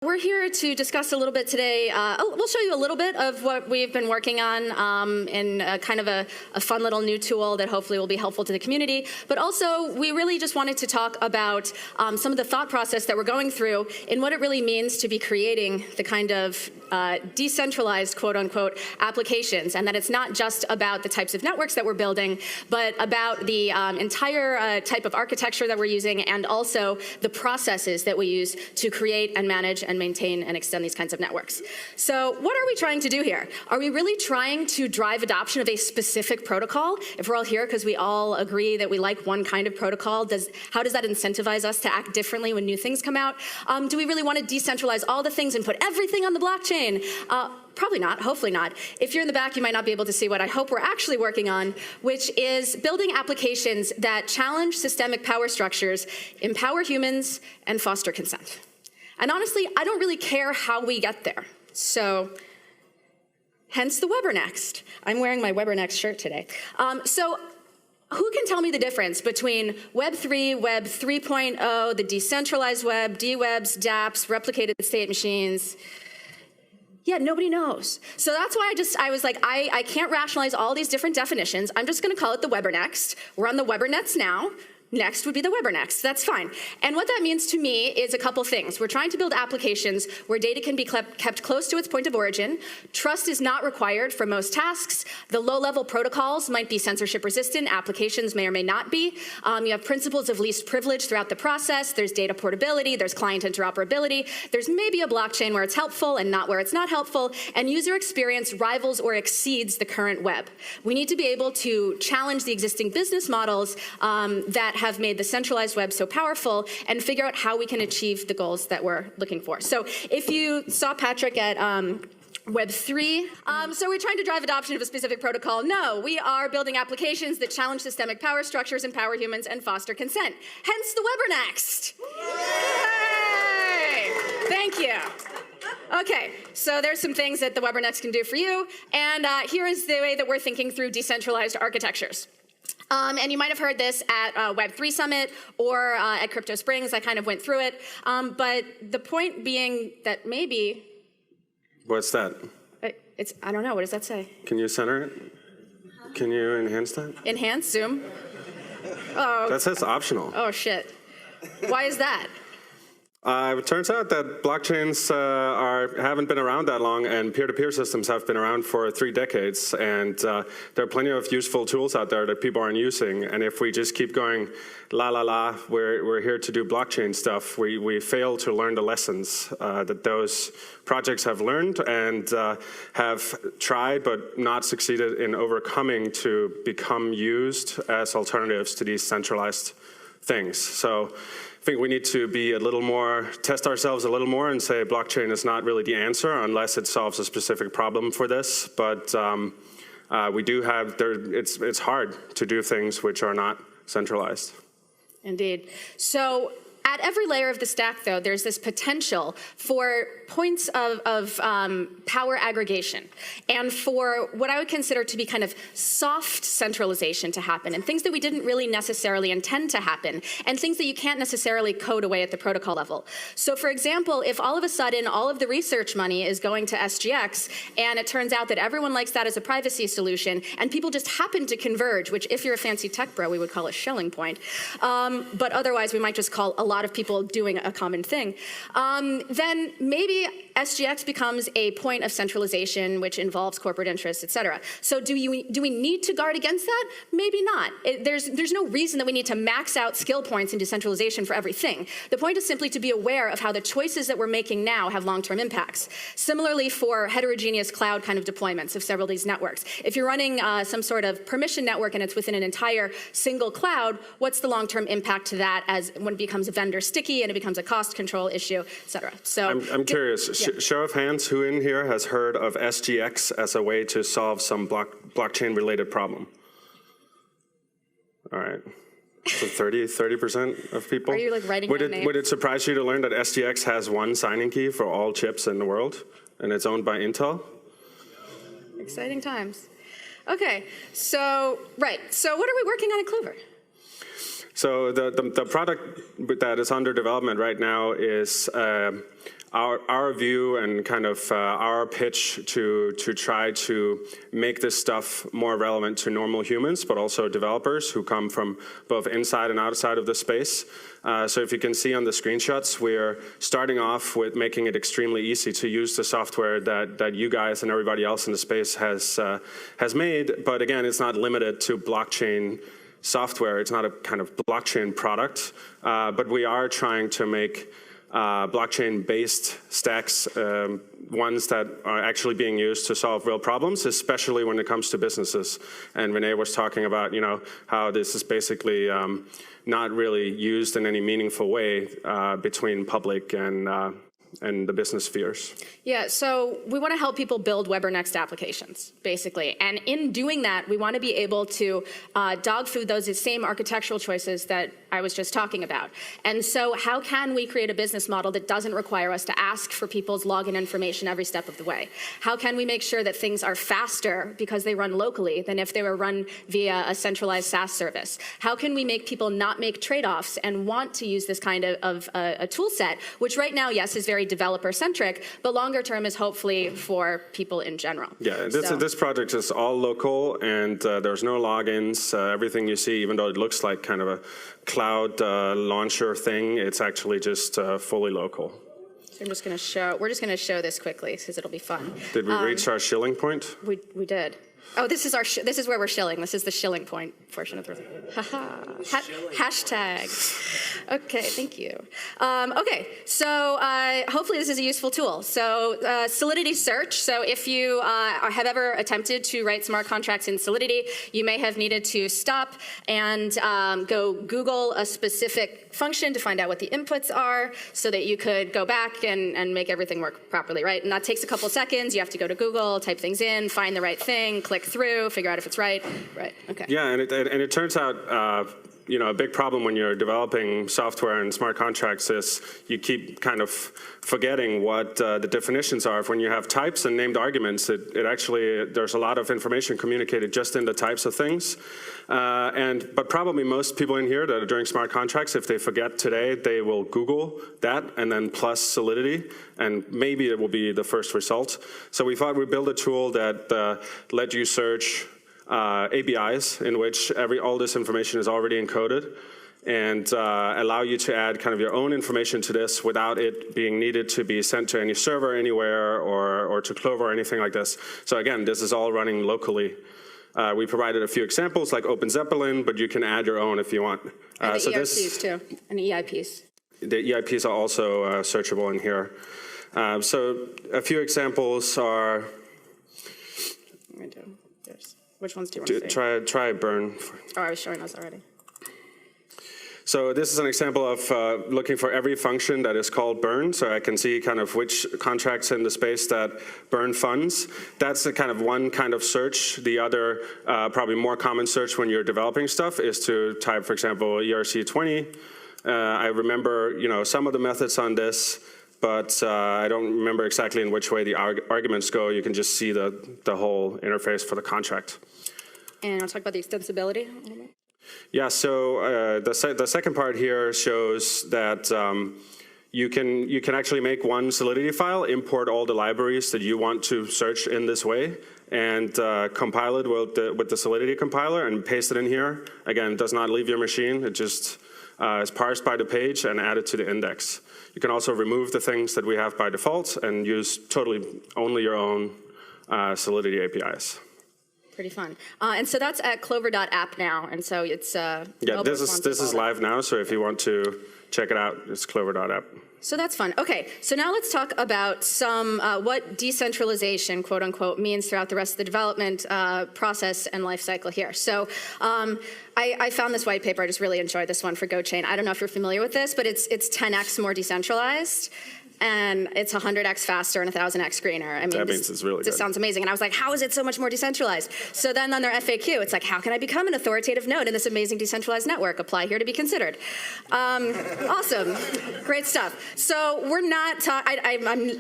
we're here to discuss a little bit today. We'll show you a little bit of what we've been working on in kind of a fun little new tool that hopefully will be helpful to the community. But also, we really just wanted to talk about some of the thought process that we're going through in what it really means to be creating the kind of decentralized, quote-unquote, applications, and that it's not just about the types of networks that we're building, but about the entire type of architecture that we're using, and also the processes that we use to create and manage and maintain and extend these kinds of networks. So what are we trying to do here? Are we really trying to drive adoption of a specific protocol? If we're all here because we all agree that we like one kind of protocol, how does that incentivize us to act differently when new things come out? Do we really want to decentralize all the things and put everything on the blockchain? Probably not, hopefully not. If you're in the back, you might not be able to see what I hope we're actually working on, which is building applications that challenge systemic power structures, empower humans, and foster consent. And honestly, I don't really care how we get there. So, hence the Weber Next. I'm wearing my Weber Next shirt today. So, who can tell me the difference between Web 3, Web 3.0, the decentralized web, DWebs, dApps, replicated state machines? Yeah, nobody knows. So that's why I was like, I can't rationalize all these different definitions. I'm just going to call it the Weber Next. We're on the Weber Nets now. Next would be the Weber Next. That's fine. And what that means to me is a couple things. We're trying to build applications where data can be kept close to its point of origin. Trust is not required for most tasks. The low-level protocols might be censorship resistant. Applications may or may not be. You have principles of least privilege throughout the process. There's data portability. There's client interoperability. There's maybe a blockchain where it's helpful and not where it's not helpful. And user experience rivals or exceeds the current web. We need to be able to challenge the existing business models that have made the centralized web so powerful and figure out how we can achieve the goals that we're looking for. So if you saw Patrick at Web 3. So we're trying to drive adoption of a specific protocol. No, we are building applications that challenge systemic power structures, empower humans, and foster consent. Hence the Weber Next. Yay! Thank you. Okay, so there's some things that the Weber Next can do for you, and here is the way that we're thinking through decentralized architectures. And you might have heard this at Web3 Summit or at Crypto Springs. I kind of went through it. But the point being that maybe... What's that? I don't know. What does that say? Can you center it? Can you enhance that? Enhance? Zoom? Oh. That says optional. Oh, shit. Why is that? It turns out that blockchains haven't been around that long, and peer-to-peer systems have been around for 3 decades. And there are plenty of useful tools out there that people aren't using. And if we just keep going, la la la, we're here to do blockchain stuff, we fail to learn the lessons that those projects have learned and have tried but not succeeded in overcoming to become used as alternatives to these centralized things. So I think we need to be a little more, test ourselves a little more and say blockchain is not really the answer unless it solves a specific problem for this. But we do have, it's hard to do things which are not centralized. Indeed. So at every layer of the stack, though, there's this potential for points of power aggregation and for what I would consider to be kind of soft centralization to happen, and things that we didn't really necessarily intend to happen, and things that you can't necessarily code away at the protocol level. So for example, if all of a sudden all of the research money is going to SGX, and it turns out that everyone likes that as a privacy solution, and people just happen to converge, which if you're a fancy tech bro, we would call a Schelling point, but otherwise we might just call a lot of people doing a common thing, then maybe SGX becomes a point of centralization which involves corporate interests, et cetera. So do we need to guard against that? Maybe not. There's no reason that we need to max out skill points in decentralization for everything. The point is simply to be aware of how the choices that we're making now have long-term impacts. Similarly for heterogeneous cloud kind of deployments of several of these networks. If you're running some sort of permission network and it's within an entire single cloud, what's the long-term impact to that as when it becomes a vendor sticky and it becomes a cost control issue, et cetera. So I'm curious. Yeah. Show of hands, who in here has heard of SGX as a way to solve some blockchain-related problem? All right. So 30% of people? Are you like writing down names? Would it surprise you to learn that SGX has one signing key for all chips in the world, and it's owned by Intel? Exciting times. Okay, so, right. So what are we working on at Clover? So the product that is under development right now is our view and kind of our pitch to try to make this stuff more relevant to normal humans, but also developers who come from both inside and outside of the space. So if you can see on the screenshots, we're starting off with making it extremely easy to use the software that you guys and everybody else in the space has made. But again, it's not limited to blockchain software. It's not a kind of blockchain product, but we are trying to make blockchain-based stacks, ones that are actually being used to solve real problems, especially when it comes to businesses. And Renee was talking about, how this is basically not really used in any meaningful way between public and the business spheres. Yeah, so we want to help people build Web or Next applications, basically. And in doing that, we want to be able to dog food those same architectural choices that I was just talking about. And so how can we create a business model that doesn't require us to ask for people's login information every step of the way? How can we make sure that things are faster because they run locally than if they were run via a centralized SaaS service? How can we make people not make trade-offs and want to use this kind of a tool set, which right now, yes, is very developer-centric, but longer term is hopefully for people in general. Yeah, this project is all local, and there's no logins. Everything you see, even though it looks like kind of a cloud launcher thing, it's actually just fully local. So we're just going to show this quickly because it'll be fun. Did we reach our shilling point? We did. Oh, this is where we're shilling. This is the shilling point portion of the hashtag. Okay, thank you. Okay, so hopefully this is a useful tool. So Solidity search. So if you have ever attempted to write smart contracts in Solidity, you may have needed to stop and go Google a specific function to find out what the inputs are so that you could go back and make everything work properly, right? And that takes a couple seconds. You have to go to Google, type things in, find the right thing, click through, figure out if it's right. Right, okay. Yeah, and it turns out, a big problem when you're developing software and smart contracts is you keep kind of forgetting what the definitions are. When you have types and named arguments, it actually, there's a lot of information communicated just in the types of things. But probably most people in here that are doing smart contracts, if they forget today, they will Google that and then plus Solidity, and maybe it will be the first result. So we thought we'd build a tool that let you search APIs in which all this information is already encoded, and allow you to add kind of your own information to this without it being needed to be sent to any server anywhere or to Clover or anything like this. So again, this is all running locally. We provided a few examples like Open Zeppelin, but you can add your own if you want. And the ERPs too, and EIPs. The EIPs are also searchable in here. So a few examples are. Which ones do you want to see? Try burn. Oh, I was showing those already. So this is an example of looking for every function that is called burn. So I can see kind of which contracts in the space that burn funds. That's the kind of one kind of search. The other, probably more common search when you're developing stuff is to type, for example, ERC20. I remember, some of the methods on this, but I don't remember exactly in which way the arguments go. You can just see the whole interface for the contract. And I'll talk about the extensibility a little bit. Yeah, so the second part here shows that you can actually make one Solidity file, import all the libraries that you want to search in this way, and compile it with the Solidity compiler and paste it in here. Again, it does not leave your machine. It just is parsed by the page and added to the index. You can also remove the things that we have by default and use totally only your own Solidity APIs. Pretty fun. And so that's at clover.app now, and so it's yeah, this is live now, so if you want to check it out, it's clover.app. So that's fun. Okay, so now let's talk about some what decentralization, quote unquote, means throughout the rest of the development process and life cycle here. So I found this white paper. I just really enjoyed this one for GoChain. I don't know if you're familiar with this, but it's 10x more decentralized. And it's 100x faster and 1,000x greener. I mean, that means it's really good. This sounds amazing. And I was like, how is it so much more decentralized? So then on their FAQ, it's like, how can I become an authoritative node in this amazing decentralized network? Apply here to be considered. Awesome. Great stuff. So we're not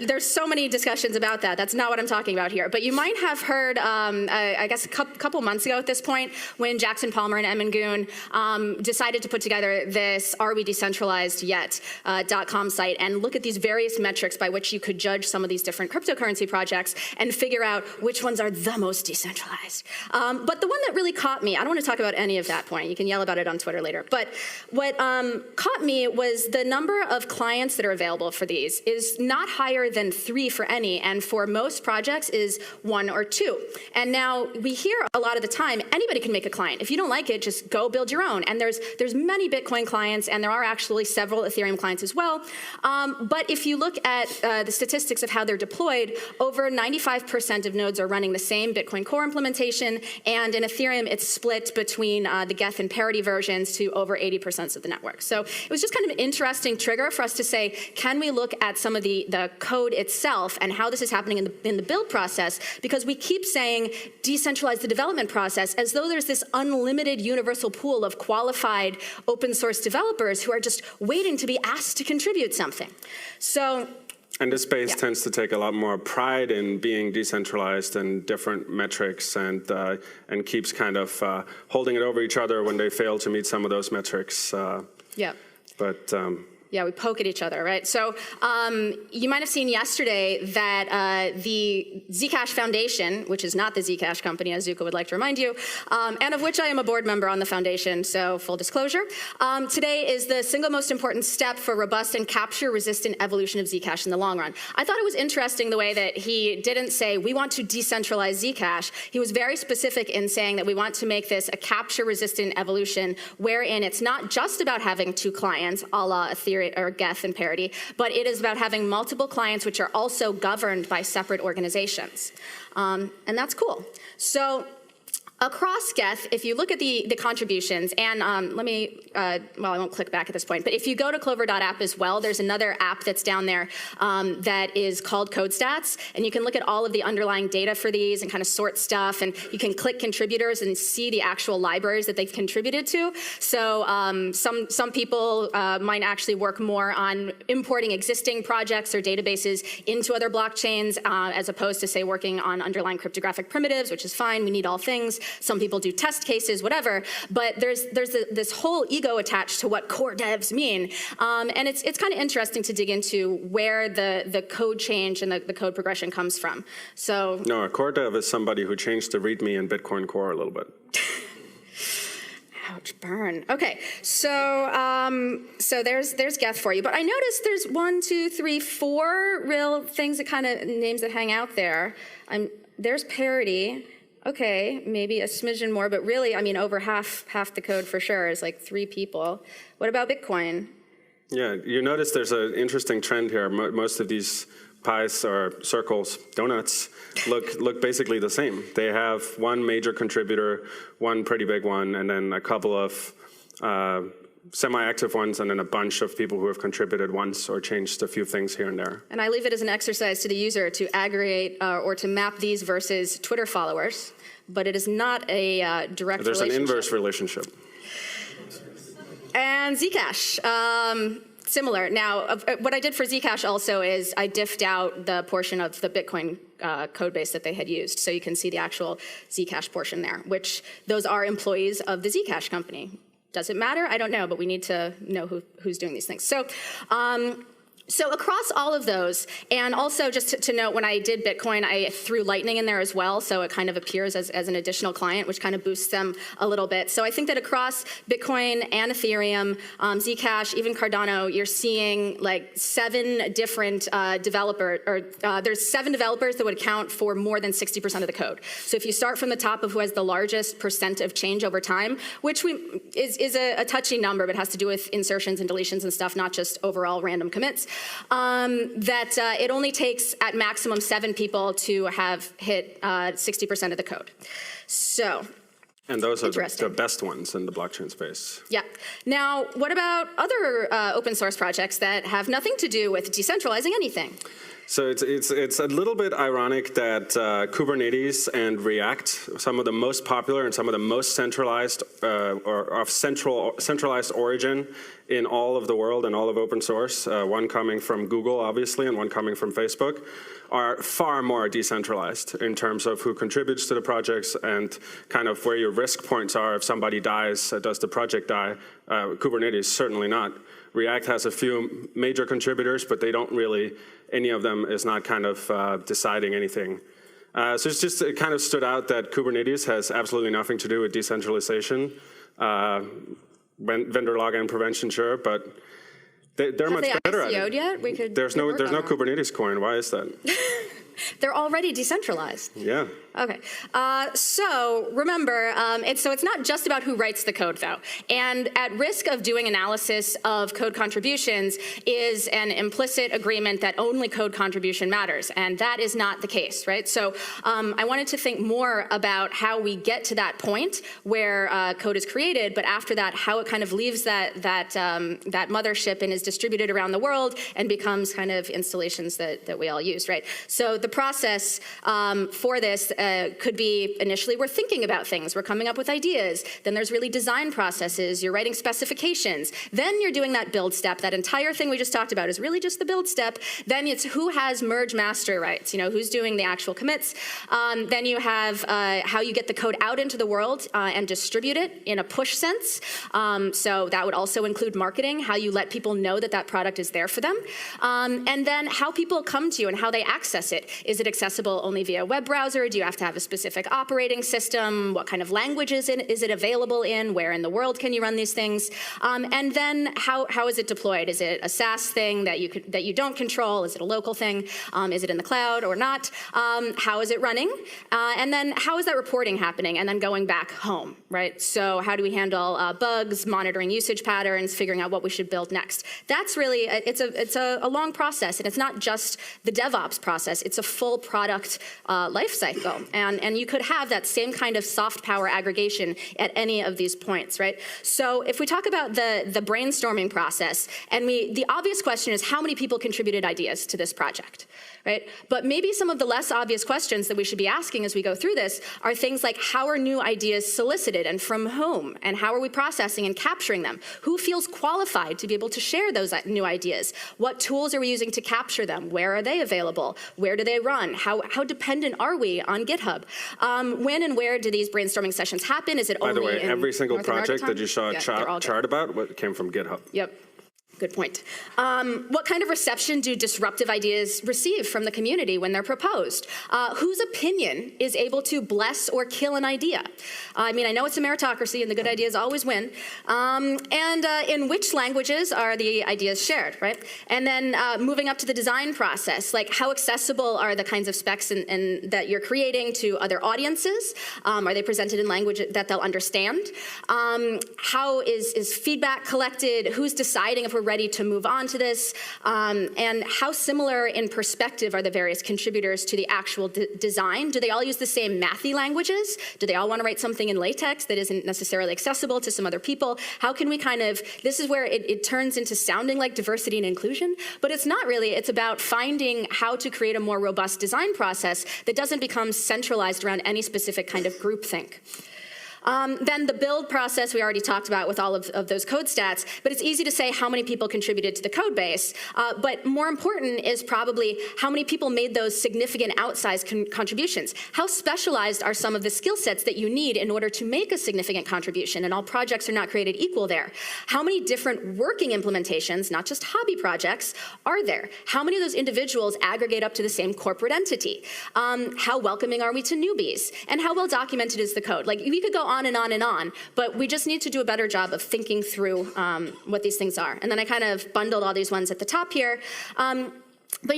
there's so many discussions about that. That's not what I'm talking about here. But you might have heard, I guess a couple months ago at this point, when Jackson Palmer and Emin Goon decided to put together this Are We Decentralized Yet .com site and look at these various various metrics by which you could judge some of these different cryptocurrency projects and figure out which ones are the most decentralized. But the one that really caught me, I don't want to talk about any of that point. You can yell about it on Twitter later. But what caught me was the number of clients that are available for these is not higher than 3 for any, and for most projects is 1 or 2. And now we hear a lot of the time, anybody can make a client. If you don't like it, just go build your own. And there's many Bitcoin clients, and there are actually several Ethereum clients as well. But if you look at the statistics of how they're deployed, over 95% of nodes are running the same Bitcoin Core implementation, and in Ethereum, it's split between the Geth and parity versions to over 80% of the network. So it was just kind of an interesting trigger for us to say, can we look at some of the code itself and how this is happening in the build process? Because we keep saying decentralize the development process as though there's this unlimited universal pool of qualified open source developers who are just waiting to be asked to contribute something. So. And this space tends to take a lot more pride in being decentralized and different metrics, and keeps kind of holding it over each other when they fail to meet some of those metrics. But yeah, we poke at each other, right? So you might have seen yesterday that the Zcash Foundation, which is not the Zcash company, as Zuko would like to remind you, and of which I am a board member on the foundation, so full disclosure, today is the single most important step for robust and capture-resistant evolution of Zcash in the long run. I thought it was interesting the way that he didn't say, we want to decentralize Zcash. He was very specific in saying that we want to make this a capture-resistant evolution, wherein it's not just about having 2 clients, a la Ethereum, or Geth and parity, but it is about having multiple clients which are also governed by separate organizations. And that's cool. So across Geth, if you look at the contributions, and let me, well, I won't click back at this point, but if you go to clover.app as well, there's another app that's down there that is called Code Stats, and you can look at all of the underlying data for these and kind of sort stuff, and you can click contributors and see the actual libraries that they've contributed to. So some people might actually work more on importing existing projects or databases into other blockchains, as opposed to, say, working on underlying cryptographic primitives, which is fine. We need all things. Some people do test cases, whatever, but there's this whole ego attached to what core devs mean, and it's kind of interesting to dig into where the code change and the code progression comes from. So no, a core dev is somebody who changed the README in Bitcoin Core a little bit. Ouch, burn. Okay, so so there's Geth for you, but I noticed there's 1, 2, 3, 4 real things that kind of names that hang out there. There's parity. Okay, maybe a smidgen more, but really, I mean, over half the code for sure is like 3 people. What about Bitcoin? Yeah, you notice there's an interesting trend here. Most of these pies or circles, donuts, look basically the same. They have 1 major contributor, 1 pretty big one, and then a couple of semi-active ones, and then a bunch of people who have contributed once or changed a few things here and there. And I leave it as an exercise to the user to aggregate or to map these versus Twitter followers, but it is not a direct relationship. There's an inverse relationship. And Zcash, similar. Now, what I did for Zcash also is I diffed out the portion of the Bitcoin code base that they had used, so you can see the actual Zcash portion there, which those are employees of the Zcash company. Does it matter? I don't know, but we need to know who's doing these things. So, so across all of those, and also just to note, when I did Bitcoin, I threw Lightning in there as well, so it kind of appears as an additional client, which kind of boosts them a little bit. So I think that across Bitcoin and Ethereum, Zcash, even Cardano, you're seeing like 7 different there's 7 developers that would account for more than 60% of the code. So if you start from the top of who has the largest percent of change over time, which is a touchy number, but has to do with insertions and deletions and stuff, not just overall random commits, that it only takes at maximum 7 people to have hit 60% of the code. So. And those are the best ones in the blockchain space. Yeah. Now, what about other open source projects that have nothing to do with decentralizing anything? So it's a little bit ironic that Kubernetes and React, some of the most popular and some of the most centralized or of centralized origin in all of the world and all of open source, one coming from Google, obviously, and one coming from Facebook, are far more decentralized in terms of who contributes to the projects and kind of where your risk points are. If somebody dies, does the project die? Kubernetes, certainly not. React has a few major contributors, but they don't really, any of them is not kind of deciding anything. So it kind of stood out that Kubernetes has absolutely nothing to do with decentralization. Vendor login prevention, sure, but they're much better at it. Yet? There's no Kubernetes coin. Why is that? They're already decentralized. Yeah. Okay. So remember, it's not just about who writes the code, though. And at risk of doing analysis of code contributions is an implicit agreement that only code contribution matters. And that is not the case, right? So I wanted to think more about how we get to that point where code is created, but after that, how it kind of leaves that mothership and is distributed around the world and becomes kind of installations that we all use, right? So the process for this could be initially we're thinking about things, we're coming up with ideas, then there's really design processes, you're writing specifications, then you're doing that build step. That entire thing we just talked about is really just the build step. Then it's who has merge master rights, who's doing the actual commits. Then you have how you get the code out into the world and distribute it in a push sense. So that would also include marketing, how you let people know that product is there for them. And then how people come to you and how they access it. Is it accessible only via web browser? Do you have to have a specific operating system? What kind of languages is it available in? Where in the world can you run these things? And then how is it deployed? Is it a SaaS thing that you don't control? Is it a local thing? Is it in the cloud or not? How is it running? And then how is that reporting happening? And then going back home, right? So how do we handle bugs, monitoring usage patterns, figuring out what we should build next? That's really, it's a long process, and it's not just the DevOps process. It's a full product life cycle. And you could have that same kind of soft power aggregation at any of these points, right? So if we talk about the brainstorming process, and the obvious question is how many people contributed ideas to this project, right? But maybe some of the less obvious questions that we should be asking as we go through this are things like how are new ideas solicited and from whom? And how are we processing and capturing them? Who feels qualified to be able to share those new ideas? What tools are we using to capture them? Where are they available? Where do they run? How dependent are we on GitHub? When and where do these brainstorming sessions happen? Is it only in By the way, every single North project America that you saw a chart about came from GitHub. Yep. Good point. What kind of reception do disruptive ideas receive from the community when they're proposed? Whose opinion is able to bless or kill an idea? I mean, I know it's a meritocracy and the good ideas always win. And in which languages are the ideas shared, right? And then moving up to the design process, like how accessible are the kinds of specs that you're creating to other audiences? Are they presented in language that they'll understand? How is feedback collected? Who's deciding if we're ready to move on to this, and how similar in perspective are the various contributors to the actual design? Do they all use the same mathy languages? Do they all want to write something in LaTeX that isn't necessarily accessible to some other people? How can we this is where it turns into sounding like diversity and inclusion, but it's not really. It's about finding how to create a more robust design process that doesn't become centralized around any specific kind of groupthink. Then the build process we already talked about with all of those code stats, but it's easy to say how many people contributed to the code base. But more important is probably how many people made those significant outsized contributions. How specialized are some of the skill sets that you need in order to make a significant contribution? And all projects are not created equal there. How many different working implementations, not just hobby projects, are there? How many of those individuals aggregate up to the same corporate entity? How welcoming are we to newbies? And how well documented is the code? Like, we could go on and on and on, but we just need to do a better job of thinking through what these things are. And then I kind of bundled all these ones at the top here. But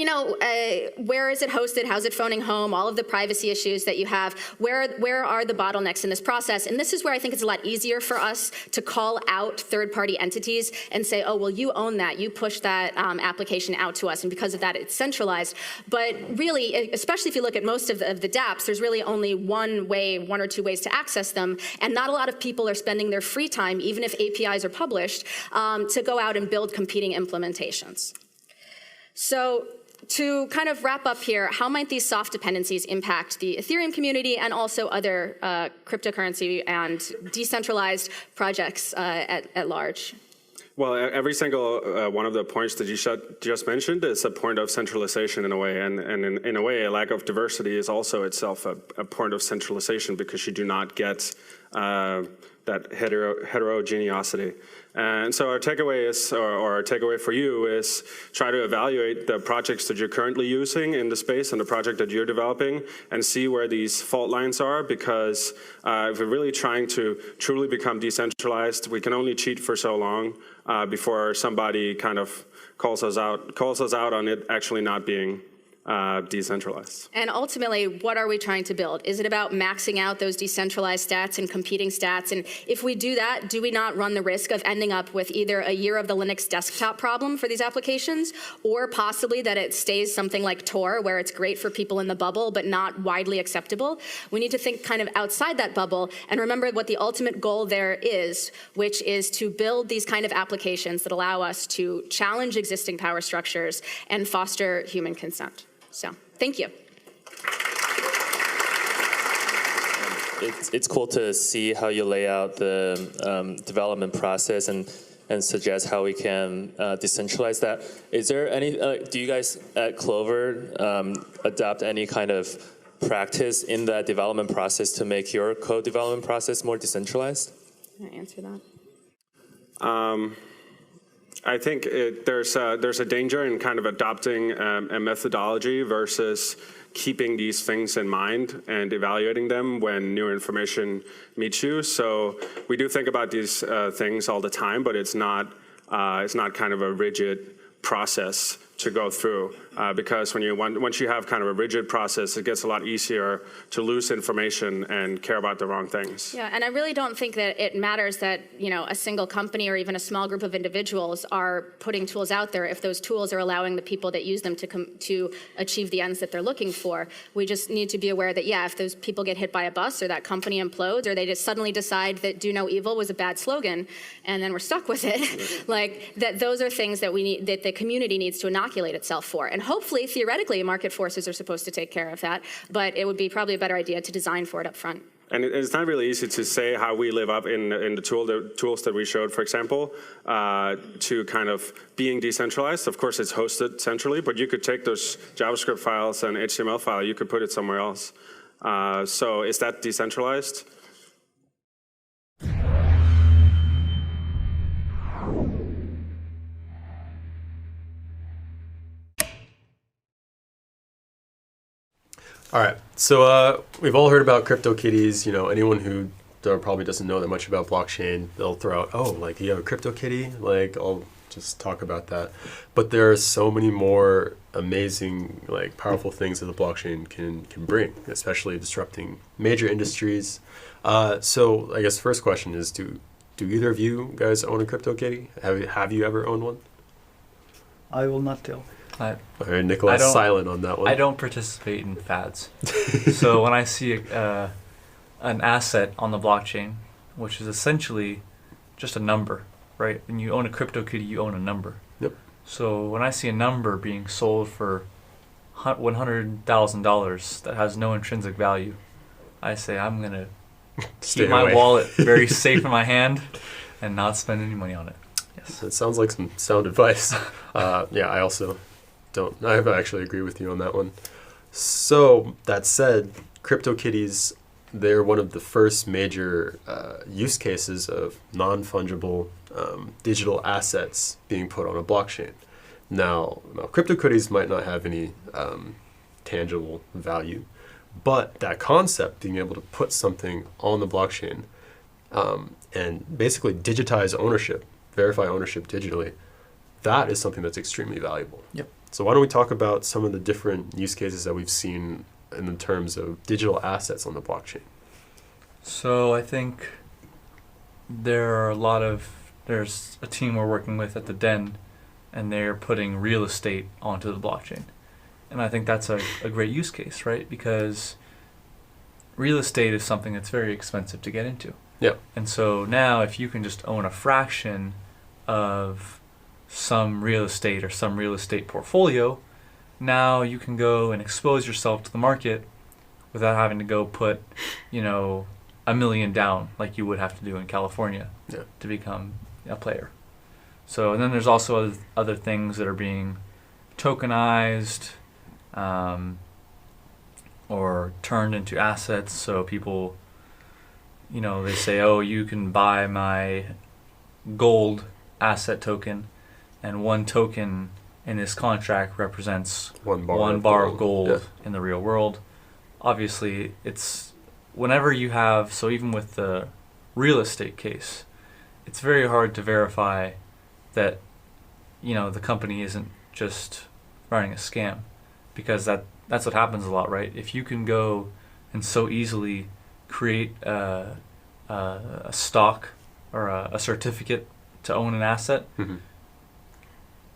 where is it hosted? How's it phoning home? All of the privacy issues that you have. Where are the bottlenecks in this process? And this is where I think it's a lot easier for us to call out third-party entities and say, oh, well, you own that. You push that application out to us, and because of that, it's centralized. But really, especially if you look at most of the dApps, there's really only one or two ways to access them, and not a lot of people are spending their free time, even if APIs are published, to go out and build competing implementations. So to kind of wrap up here, how might these soft dependencies impact the Ethereum community and also other cryptocurrency and decentralized projects at large? Well, every single one of the points that you just mentioned is a point of centralization in a way. And in a way, a lack of diversity is also itself a point of centralization, because you do not get that that heterogeneity. And so our takeaway is, or our takeaway for you is, try to evaluate the projects that you're currently using in the space and the project that you're developing, and see where these fault lines are, because if we're really trying to truly become decentralized, we can only cheat for so long before somebody kind of calls us out on it actually not being decentralized. And ultimately, what are we trying to build? Is it about maxing out those decentralized stats and competing stats? And if we do that, do we not run the risk of ending up with either a year of the Linux desktop problem for these applications, or possibly that it stays something like Tor, where it's great for people in the bubble, but not widely acceptable? We need to think kind of outside that bubble and remember what the ultimate goal there is, which is to build these kind of applications that allow us to challenge existing power structures and foster human consent. So, thank you. It's cool to see how you lay out the development process and suggest how we can decentralize that. Is there any, do you guys at Clover adopt any kind of practice in that development process to make your code development process more decentralized? Can I answer that? I think there's a danger in kind of adopting a methodology versus keeping these things in mind and evaluating them when new information meets you. So we do think about these things all the time, but it's not kind of a rigid process to go through, because once you have kind of a rigid process, it gets a lot easier to lose information and care about the wrong things. Yeah, and I really don't think that it matters that a single company or even a small group of individuals are putting tools out there if those tools are allowing the people that use them to achieve the ends that they're looking for. We just need to be aware that, yeah, if those people get hit by a bus or that company implodes or they just suddenly decide that do no evil was a bad slogan and then we're stuck with it, like that, those are things that we need, that the community needs to inoculate itself for. And hopefully, theoretically, market forces are supposed to take care of that, but it would be probably a better idea to design for it up front. And it's not really easy to say how we live up in the tools that we showed, for example, to kind of being decentralized. Of course, it's hosted centrally, but you could take those JavaScript files and HTML file, you could put it somewhere else. So is that decentralized? All right, so we've all heard about CryptoKitties. Anyone who probably doesn't know that much about blockchain, they'll throw out, oh, like you have a CryptoKitty? Like, I'll just talk about that. But there are so many more amazing, like, powerful things that the blockchain can bring, especially disrupting major industries. So I guess the first question is, do either of you guys own a CryptoKitty? Have you ever owned one? I will not tell. All right, Nicholas, silent on that one. I don't participate in fads. So when I see an asset on the blockchain, which is essentially just a number, right? When you own a CryptoKitty, you own a number. Yep. So when I see a number being sold for $100,000 that has no intrinsic value, I say I'm going to keep my wallet very safe in my hand and not spend any money on it. Yes. It sounds like some sound advice. Yeah, I also I actually agree with you on that one. So that said, CryptoKitties, they're one of the first major use cases of non-fungible digital assets being put on a blockchain. Now CryptoKitties might not have any tangible value, but that concept, being able to put something on the blockchain and basically digitize ownership, verify ownership digitally, that is something that's extremely valuable. Yep. So why don't we talk about some of the different use cases that we've seen in terms of digital assets on the blockchain? So I think there's a team we're working with at the Den, and they're putting real estate onto the blockchain. And I think that's a great use case, right? Because real estate is something that's very expensive to get into. Yeah. And so now if you can just own a fraction of some real estate or some real estate portfolio, now you can go and expose yourself to the market without having to go put, $1 million down like you would have to do in California to become a player. So, and then there's also other things that are being tokenized or turned into assets, so people they say, oh, you can buy my gold asset token, and one token in this contract represents One one bar of gold in the real world. Obviously, it's whenever you have, so even with the real estate case, it's very hard to verify that, the company isn't just running a scam, because that's what happens a lot, right? If you can go and so easily create a stock or a certificate to own an asset,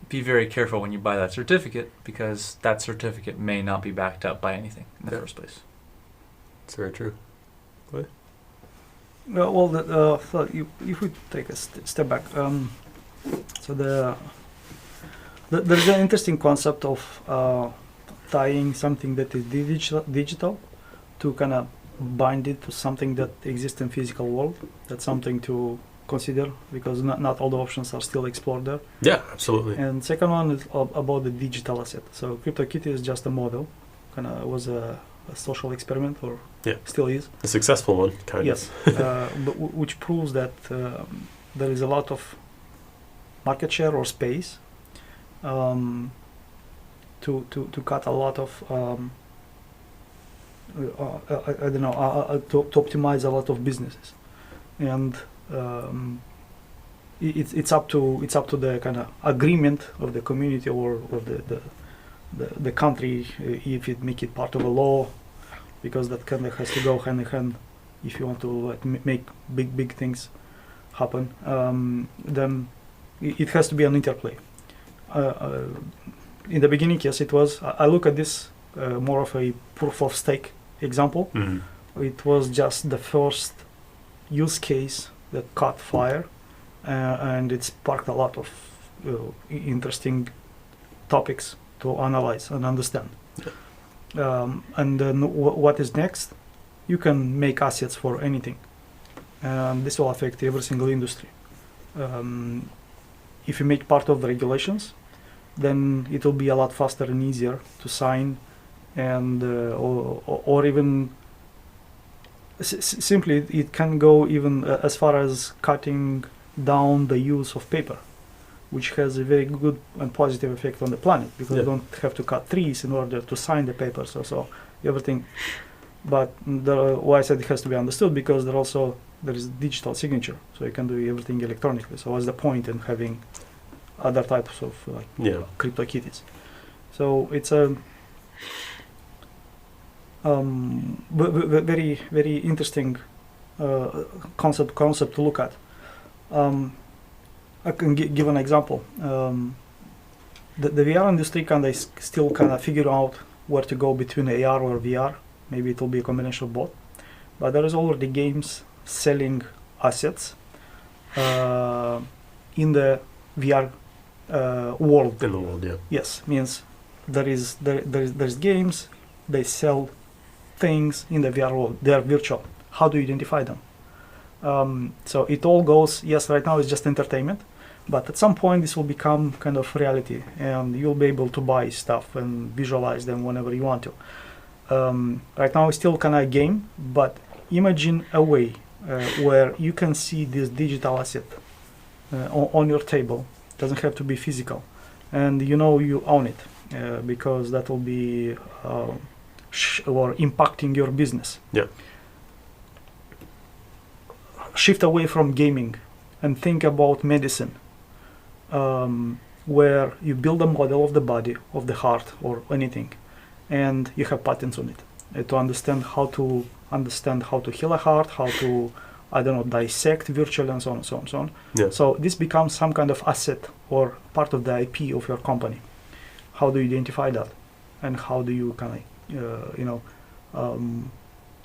be very careful when you buy that certificate, because that certificate may not be backed up by anything in the first place. It's very true. Well, so if we take a step back, so there's an interesting concept of tying something that is digital to kind of bind it to something that exists in physical world. That's something to consider, because not all the options are still explored there. Yeah, absolutely. And second one is about the digital asset. So CryptoKitty is just a model, kind of was a social experiment, or still is. A successful one, kind yes, but which proves that there is a lot of market share or space to cut a lot of I don't know, to optimize a lot of businesses, and it's up to the kind of agreement of the community or the country, if it make it part of a law, because that kind of has to go hand in hand if you want to make big things happen. Then it has to be an interplay. In the beginning, yes, it was. I look at this more of a proof of stake example. It was just the first use case that caught fire, and it sparked a lot of interesting topics to analyze and understand. And then what is next? You can make assets for anything. This will affect every single industry. If you make part of the regulations, then it will be a lot faster and easier to sign, and or even simply it can go even as far as cutting down the use of paper, which has a very good and positive effect on the planet, because you don't have to cut trees in order to sign the papers or so everything. But why I said it has to be understood, because there is digital signature, so you can do everything electronically. So what's the point in having other types of CryptoKitties? So it's a very, very interesting concept to look at. I can give an example. The VR industry still figure out where to go between AR or VR. Maybe it will be a combination of both. But there is already games selling assets in the VR world. In the world, yeah. Yes, means there's games, they sell things in the VR world. They are virtual. How do you identify them? So it all goes, yes, right now it's just entertainment, but at some point this will become kind of reality, and you'll be able to buy stuff and visualize them whenever you want to. Right now it's still kind of a game, but imagine a way where you can see this digital asset on your table. It doesn't have to be physical, and you own it, because that will be or impacting your business. Yeah. Shift away from gaming and think about medicine, where you build a model of the body, of the heart, or anything, and you have patents on it to understand how to heal a heart, how to dissect virtually, and so on and so on and so on. Yeah. So this becomes some kind of asset or part of the IP of your company. How do you identify that, and how do you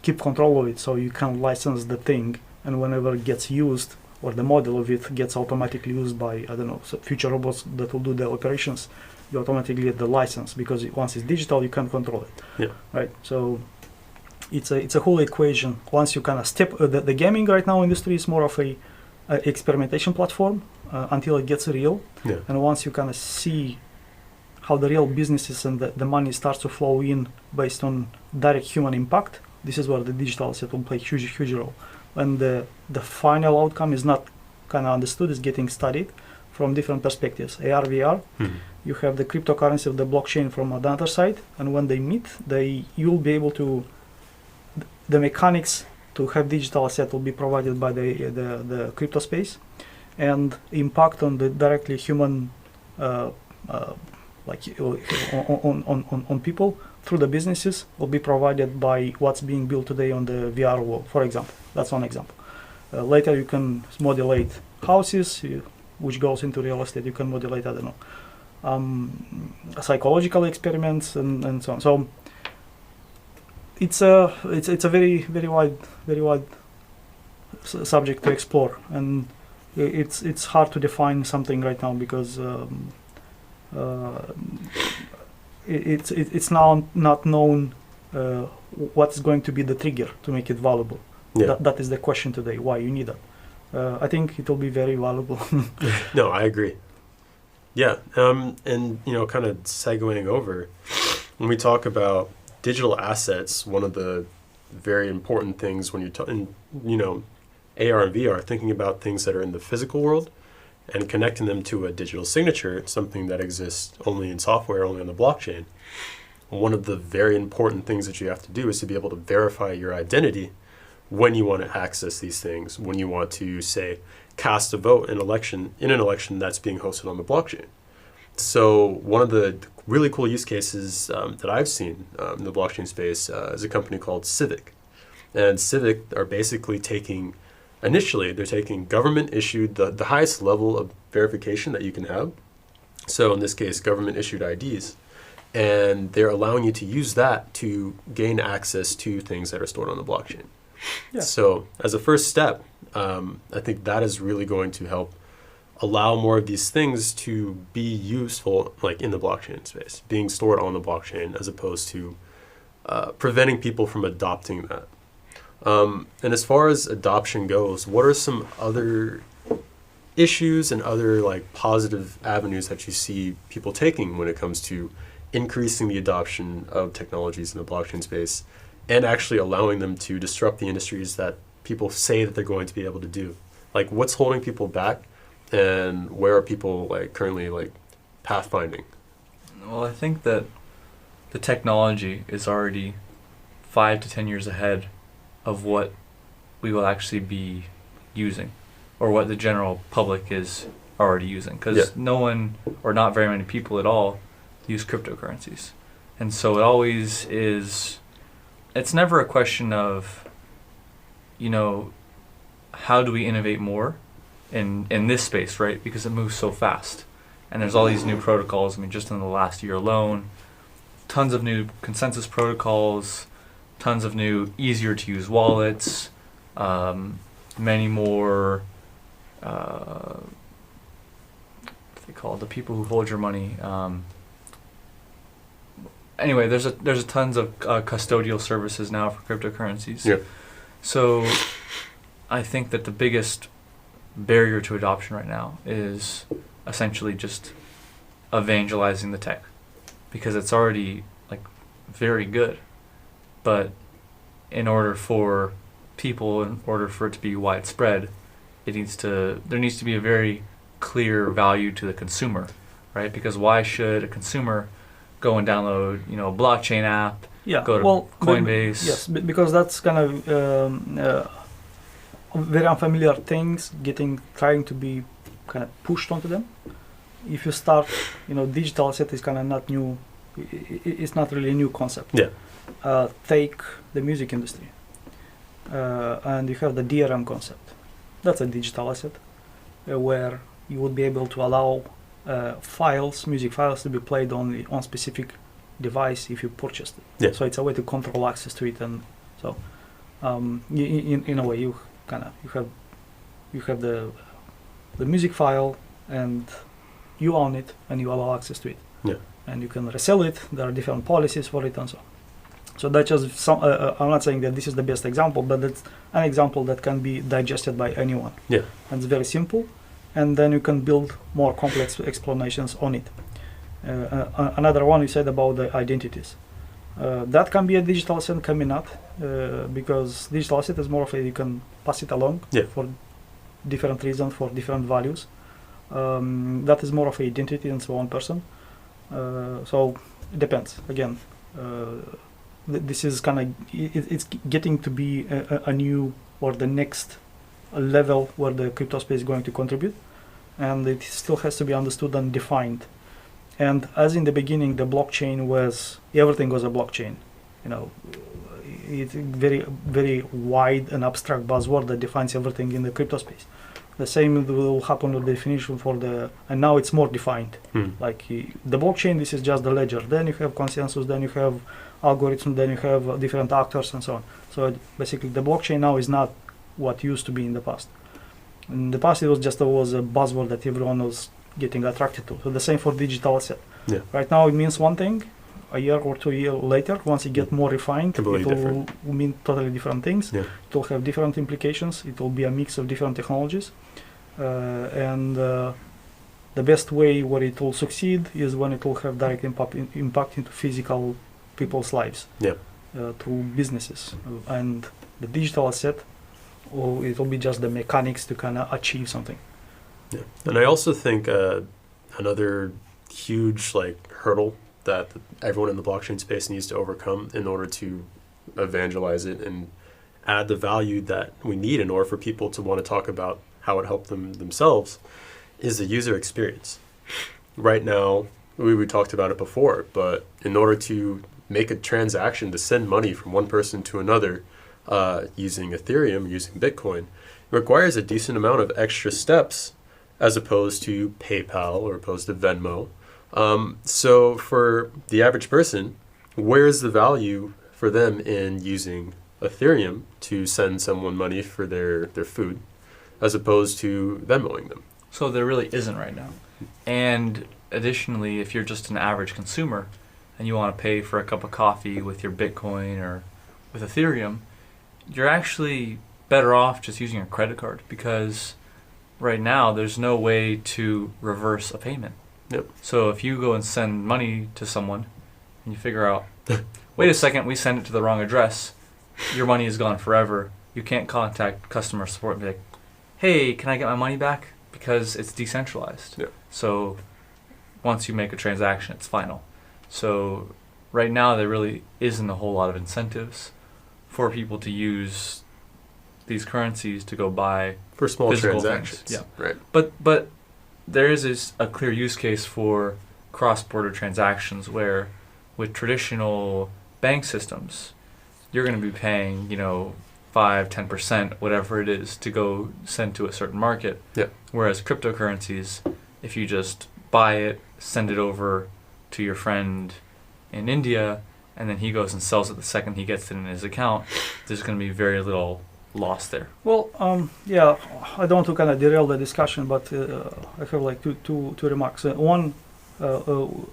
keep control of it, so you can license the thing, and whenever it gets used, or the model of it gets automatically used by future robots that will do the operations, you automatically get the license, because once it's digital, you can't control it. Yeah. Right. So it's a whole equation. Once you step, the gaming right now industry is more of a experimentation platform until it gets real. Yeah. And once you see how the real businesses and the money starts to flow in based on direct human impact, this is where the digital asset will play huge role. and the final outcome is not kind of understood, is getting studied from different perspectives. AR, VR, you have the cryptocurrency of the blockchain from another side, and when they meet, you'll be able to, the mechanics to have digital asset will be provided by the crypto space, and impact on the directly human, like on people through the businesses will be provided by what's being built today on the VR world, for example. That's one example. Later you can modulate houses, which goes into real estate. You can modulate, I don't know, psychological experiments and so on. So it's a very wide subject to explore, and it's hard to define something right now because it's now not known what's going to be the trigger to make it valuable. Yeah. That is the question today. Why you need that? I think it will be very valuable. No, I agree. Yeah, and kind of segueing over, when we talk about digital assets, one of the very important things when you're talking, AR and VR, thinking about things that are in the physical world and connecting them to a digital signature, something that exists only in software, only on the blockchain. One of the very important things that you have to do is to be able to verify your identity when you want to access these things, when you want to, say, cast a vote in an election that's being hosted on the blockchain. So one of the really cool use cases that I've seen in the blockchain space is a company called Civic. And Civic are basically taking government issued, the highest level of verification that you can have. So in this case, government issued IDs. And they're allowing you to use that to gain access to things that are stored on the blockchain. Yeah. So as a first step, I think that is really going to help allow more of these things to be useful, like in the blockchain space, being stored on the blockchain, as opposed to preventing people from adopting that. And as far as adoption goes, what are some other issues and other positive avenues that you see people taking when it comes to increasing the adoption of technologies in the blockchain space and actually allowing them to disrupt the industries that people say that they're going to be able to do? What's holding people back, and where are people currently pathfinding? Well, I think that the technology is already 5 to 10 years ahead of what we will actually be using, or what the general public is already using, because no one, or not very many people at all, use cryptocurrencies. And so it always is, it's never a question of, how do we innovate more in this space, right? Because it moves so fast. And there's all these new protocols. I mean, just in the last year alone, tons of new consensus protocols, tons of new, easier to use wallets, many more, what do they call it? The people who hold your money. Anyway, there's a tons of custodial services now for cryptocurrencies. Yeah. So I think that the biggest barrier to adoption right now is essentially just evangelizing the tech, because it's already very good. But in order for it to be widespread, there needs to be a very clear value to the consumer, right? Because why should a consumer go and download, a blockchain app, go to Coinbase? Yes, because that's kind of very unfamiliar things trying to be kind of pushed onto them. If you start, digital asset is kind of not new. It's not really a new concept. Yeah. Take the music industry, and you have the DRM concept. That's a digital asset where you would be able to allow music files to be played only on specific device if you purchased it. Yeah. So it's a way to control access to it, and so in a way you have the music file and you own it and you allow access to it. Yeah. And you can resell it. There are different policies for it and so on. So that's just some. I'm not saying that this is the best example, but that's an example that can be digested by anyone. Yeah. And it's very simple, and then you can build more complex explanations on it. Another one you said about the identities. That can be a digital asset, can be not, because digital asset is more of a, you can pass it along Yeah. for different reasons, for different values. That is more of identity and so one person. So it depends. Again, this is kind of, it's getting to be a new or the next level where the crypto space is going to contribute, and it still has to be understood and defined. And as in the beginning, the blockchain was, everything was a blockchain. You know, it's very, very wide and abstract buzzword that defines everything in the crypto space. The same will happen with the definition for the, and now it's more defined. Like the blockchain, this is just the ledger. Then you have consensus, then you have algorithms, then you have different actors and so on. So basically the blockchain now is not what used to be in the past. In the past, it was just was a buzzword that everyone was getting attracted to. So the same for digital asset. Yeah. Right now it means one thing. A year or 2 years later, once it get more refined, Completely it will mean totally different things. Yeah. It will have different implications. It will be a mix of different technologies. And the best way where it will succeed is when it will have direct impact into physical people's lives. Yeah. Through businesses. And the digital asset, it will be just the mechanics to kind of achieve something. Yeah. And I also think another huge hurdle that everyone in the blockchain space needs to overcome in order to evangelize it and add the value that we need in order for people to want to talk about how it helped them themselves is the user experience. Right now, we talked about it before, but in order to make a transaction to send money from one person to another using Ethereum, using Bitcoin, it requires a decent amount of extra steps as opposed to PayPal or opposed to Venmo. So for the average person, where's the value for them in using Ethereum to send someone money for their food as opposed to Venmoing them? So there really isn't right now. And additionally, if you're just an average consumer and you want to pay for a cup of coffee with your Bitcoin or with Ethereum, you're actually better off just using a credit card, because right now there's no way to reverse a payment. Yep. So if you go and send money to someone and you figure out, wait a second, we sent it to the wrong address, your money is gone forever. You can't contact customer support and be like, hey, can I get my money back? Because it's decentralized. Yep. So once you make a transaction, it's final. So right now there really isn't a whole lot of incentives for people to use these currencies to go buy For small physical transactions. things. Yeah. Right. But there is a clear use case for cross-border transactions where with traditional bank systems, you're going to be paying, 5-10%, whatever it is, to go send to a certain market. Yeah. Whereas cryptocurrencies, if you just buy it, send it over to your friend in India, and then he goes and sells it the second he gets it in his account, there's going to be very little loss there. Well, yeah, I don't want to kind of derail the discussion, but I have two remarks. One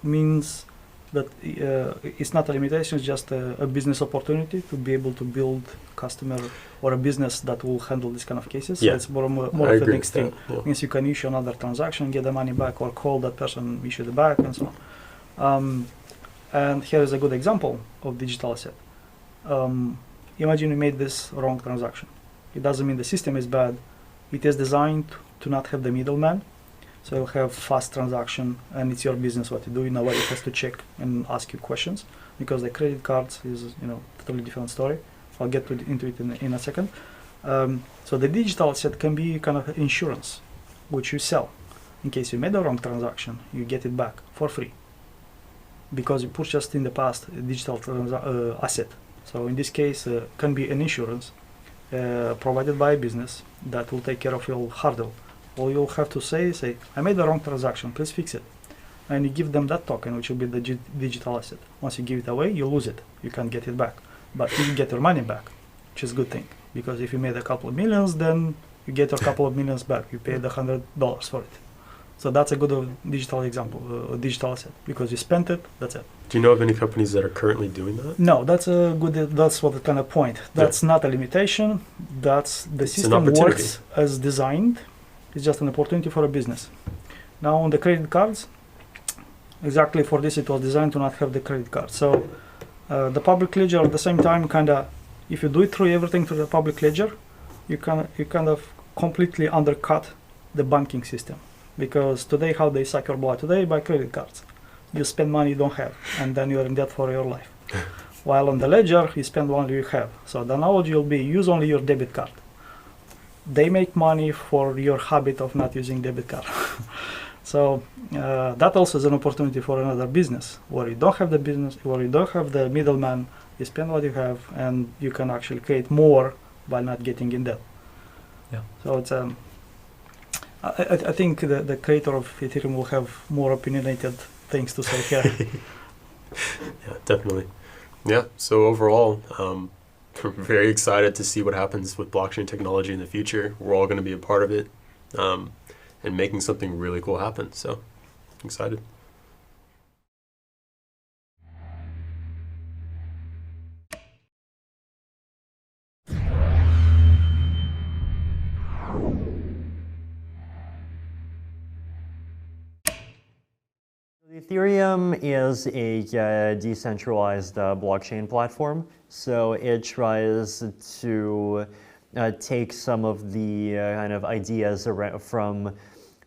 means that it's not a limitation; it's just a business opportunity to be able to build customer or a business that will handle this kind of cases. Yeah. So it's more I of an agree with extreme. that, yeah. Means you can issue another transaction, get the money back, or call that person, issue it back, and so on. And here is a good example of digital asset. Imagine you made this wrong transaction. It doesn't mean the system is bad. It is designed to not have the middleman. So you'll have fast transaction, and it's your business what you do. Nobody has to check and ask you questions, because the credit cards is totally different story. I'll get into it in a second. So the digital asset can be kind of insurance, which you sell. In case you made a wrong transaction, you get it back for free, because you purchased in the past a digital asset. So in this case, can be an insurance provided by a business that will take care of your hurdle. All you'll have to say, I made the wrong transaction, please fix it. And you give them that token, which will be the digital asset. Once you give it away, you lose it. You can't get it back. But you get your money back, which is a good thing. Because if you made a couple of millions, then you get a couple of millions back. You paid $100 for it. So that's a good digital example, digital asset. Because you spent it, that's it. Do you know of any companies that are currently doing that? No, that's what the kind of point. That's not a limitation. That's the It's an system opportunity. works as designed. It's just an opportunity for a business. Now on the credit cards, exactly for this it was designed to not have the credit card. So The public ledger at the same time if you do it through everything through the public ledger, you kind of completely undercut the banking system, because today how they suck your blood today by credit cards. You spend money you don't have, and then you're in debt for your life. While on the ledger, you spend money you have. So the analogy will be use only your debit card. They make money for your habit of not using debit card. So that also is an opportunity for another business where you don't have the business, where you don't have the middleman. You spend what you have, and you can actually create more while not getting in debt. Yeah. So it's I think the creator of Ethereum will have more opinionated things to say here. Yeah, definitely. Yeah, so overall, we're very excited to see what happens with blockchain technology in the future. We're all going to be a part of it, and making something really cool happen. So, excited. Ethereum is a decentralized blockchain platform, so it tries to take some of the kind of ideas from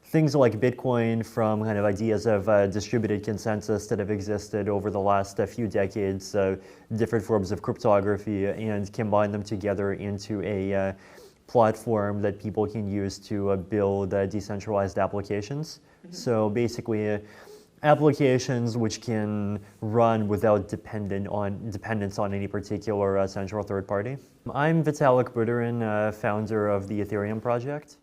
things like Bitcoin, from kind of ideas of distributed consensus that have existed over the last few decades, different forms of cryptography, and combine them together into a platform that people can use to build decentralized applications. Mm-hmm. So basically, applications which can run without dependence on any particular central third party. I'm Vitalik Buterin, founder of the Ethereum project.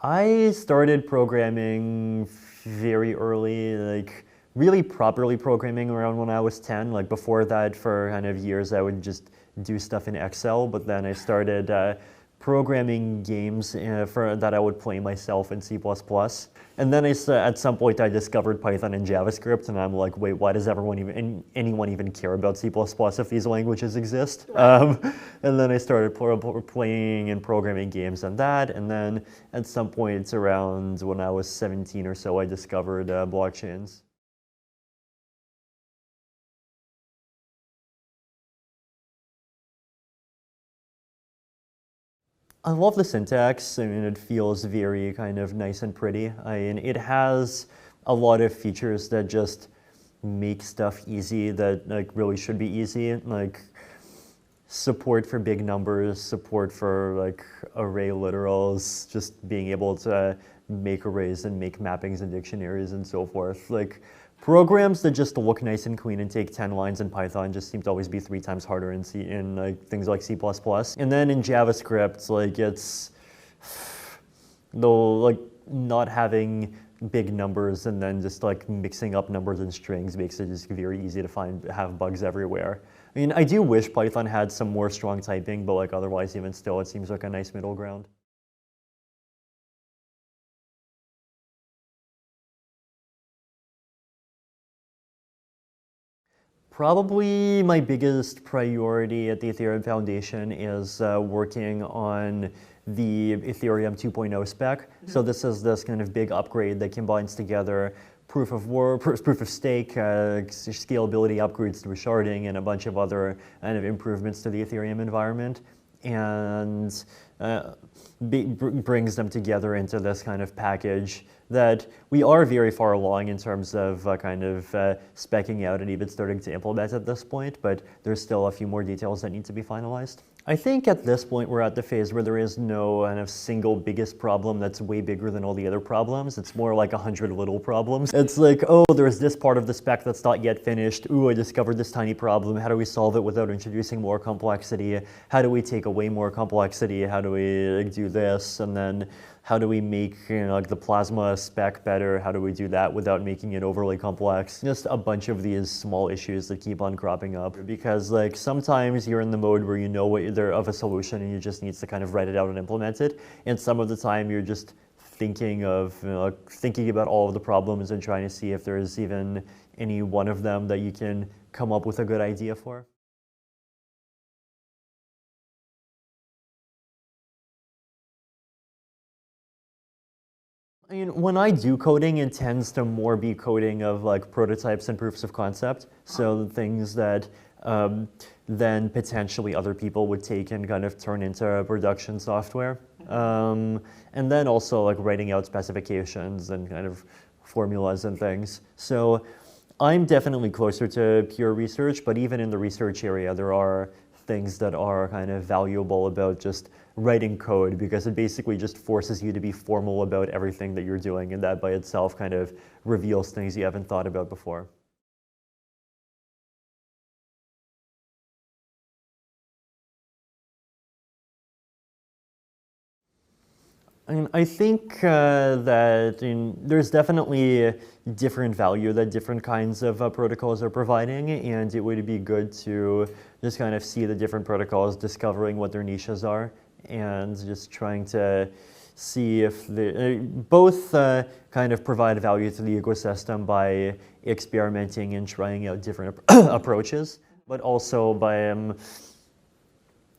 I started programming very early, like really properly programming around when I was 10. Like before that, for kind of years, I would just do stuff in Excel, but then I started programming games that I would play myself in C++. And then at some point I discovered Python and JavaScript, and I'm like, wait, why does anyone even care about C++ if these languages exist? And then I started playing and programming games on that, and then at some point around when I was 17 or so, I discovered blockchains. I love the syntax. I mean, it feels very kind of nice and pretty. I mean, it has a lot of features that just make stuff easy that like really should be easy, like support for big numbers, support for like array literals, just being able to make arrays and make mappings and dictionaries and so forth. Like programs that just look nice and clean and take 10 lines in Python just seem to always be 3 times harder in like things like C++. And then in JavaScript, like it's like not having big numbers and then just like mixing up numbers and strings makes it just very easy to have bugs everywhere. I mean, I do wish Python had some more strong typing, but like otherwise even still, it seems like a nice middle ground. Probably my biggest priority at the Ethereum Foundation is working on the Ethereum 2.0 spec. Mm-hmm. So this is this kind of big upgrade that combines together proof of stake, scalability upgrades through sharding, and a bunch of other kind of improvements to the Ethereum environment, and brings them together into this kind of package that we are very far along in terms of speccing out and even starting to implement at this point, but there's still a few more details that need to be finalized. I think at this point we're at the phase where there is no kind of single biggest problem that's way bigger than all the other problems. It's more like 100 little problems. It's like, oh, there's this part of the spec that's not yet finished. Ooh, I discovered this tiny problem. How do we solve it without introducing more complexity? How do we take away more complexity? How do we do this? And then how do we make like the plasma spec better? How do we do that without making it overly complex? Just a bunch of these small issues that keep on cropping up, because like sometimes you're in the mode where you know what they're of a solution and you just need to kind of write it out and implement it, and some of the time you're just thinking about all of the problems and trying to see if there's even any one of them that you can come up with a good idea for. I mean, when I do coding, it tends to more be coding of like prototypes and proofs of concept. So things that then potentially other people would take and kind of turn into production software. And then also like writing out specifications and kind of formulas and things. So I'm definitely closer to pure research, but even in the research area, there are things that are kind of valuable about just writing code, because it basically just forces you to be formal about everything that you're doing, and that by itself kind of reveals things you haven't thought about before. I mean, I think that there's definitely different value that different kinds of protocols are providing, and it would be good to just kind of see the different protocols, discovering what their niches are, and just trying to see if they both kind of provide value to the ecosystem by experimenting and trying out different approaches, but also by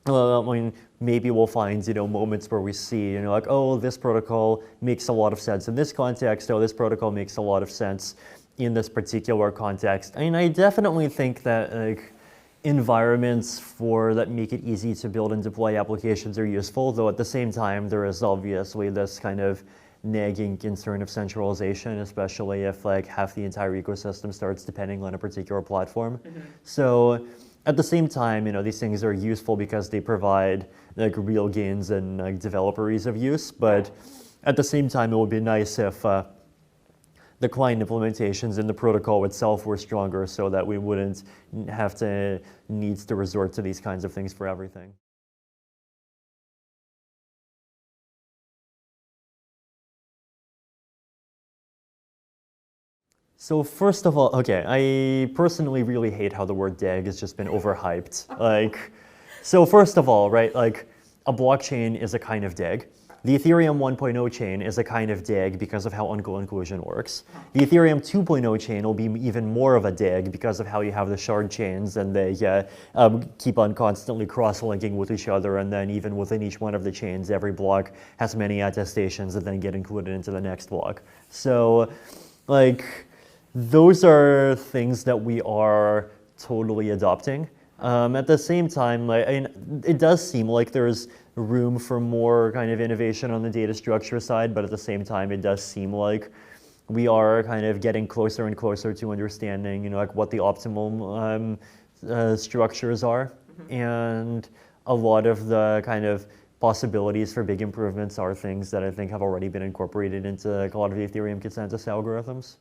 I mean, maybe we'll find, moments where we see, like, oh, this protocol makes a lot of sense in this context, oh, this protocol makes a lot of sense in this particular context. I mean, I definitely think that, like, environments that make it easy to build and deploy applications are useful, though at the same time, there is obviously this kind of nagging concern of centralization, especially if, like, half the entire ecosystem starts depending on a particular platform. So, at the same time, these things are useful because they provide like real gains and like developer ease of use. But at the same time, it would be nice if the client implementations in the protocol itself were stronger, so that we wouldn't have to need to resort to these kinds of things for everything. So first of all, okay, I personally really hate how the word DAG has just been overhyped. So first of all, right, like a blockchain is a kind of DAG. The Ethereum 1.0 chain is a kind of DAG because of how uncle inclusion works. The Ethereum 2.0 chain will be even more of a DAG because of how you have the shard chains, and they keep on constantly cross-linking with each other, and then even within each one of the chains, every block has many attestations that then get included into the next block. So, like, those are things that we are totally adopting. At the same time, it does seem like there's room for more kind of innovation on the data structure side, but at the same time, it does seem like we are kind of getting closer and closer to understanding, like what the optimal structures are. And a lot of the kind of possibilities for big improvements are things that I think have already been incorporated into like a lot of the Ethereum consensus algorithms.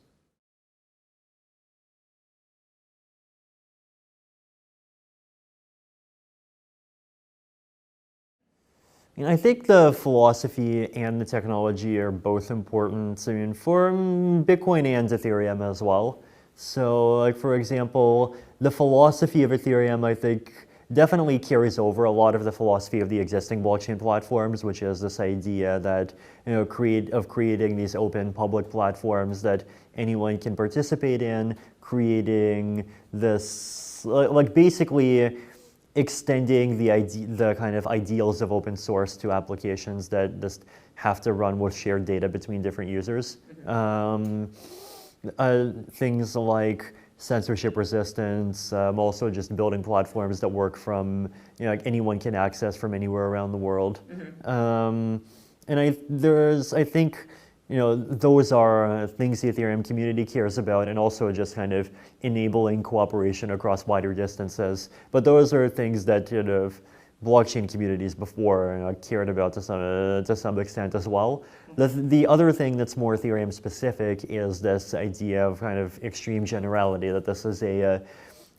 I think the philosophy and the technology are both important, for Bitcoin and Ethereum as well. So, like, for example, the philosophy of Ethereum, I think, definitely carries over a lot of the philosophy of the existing blockchain platforms, which is this idea that, creating these open public platforms that anyone can participate in, creating this, like basically extending the kind of ideals of open source to applications that just have to run with shared data between different users. Things like censorship resistance, also just building platforms that work from, like anyone can access from anywhere around the world. And I think, those are things the Ethereum community cares about, and also just kind of enabling cooperation across wider distances. But those are things that blockchain communities before cared about to some extent as well. The other thing that's more Ethereum specific is this idea of kind of extreme generality, that this is a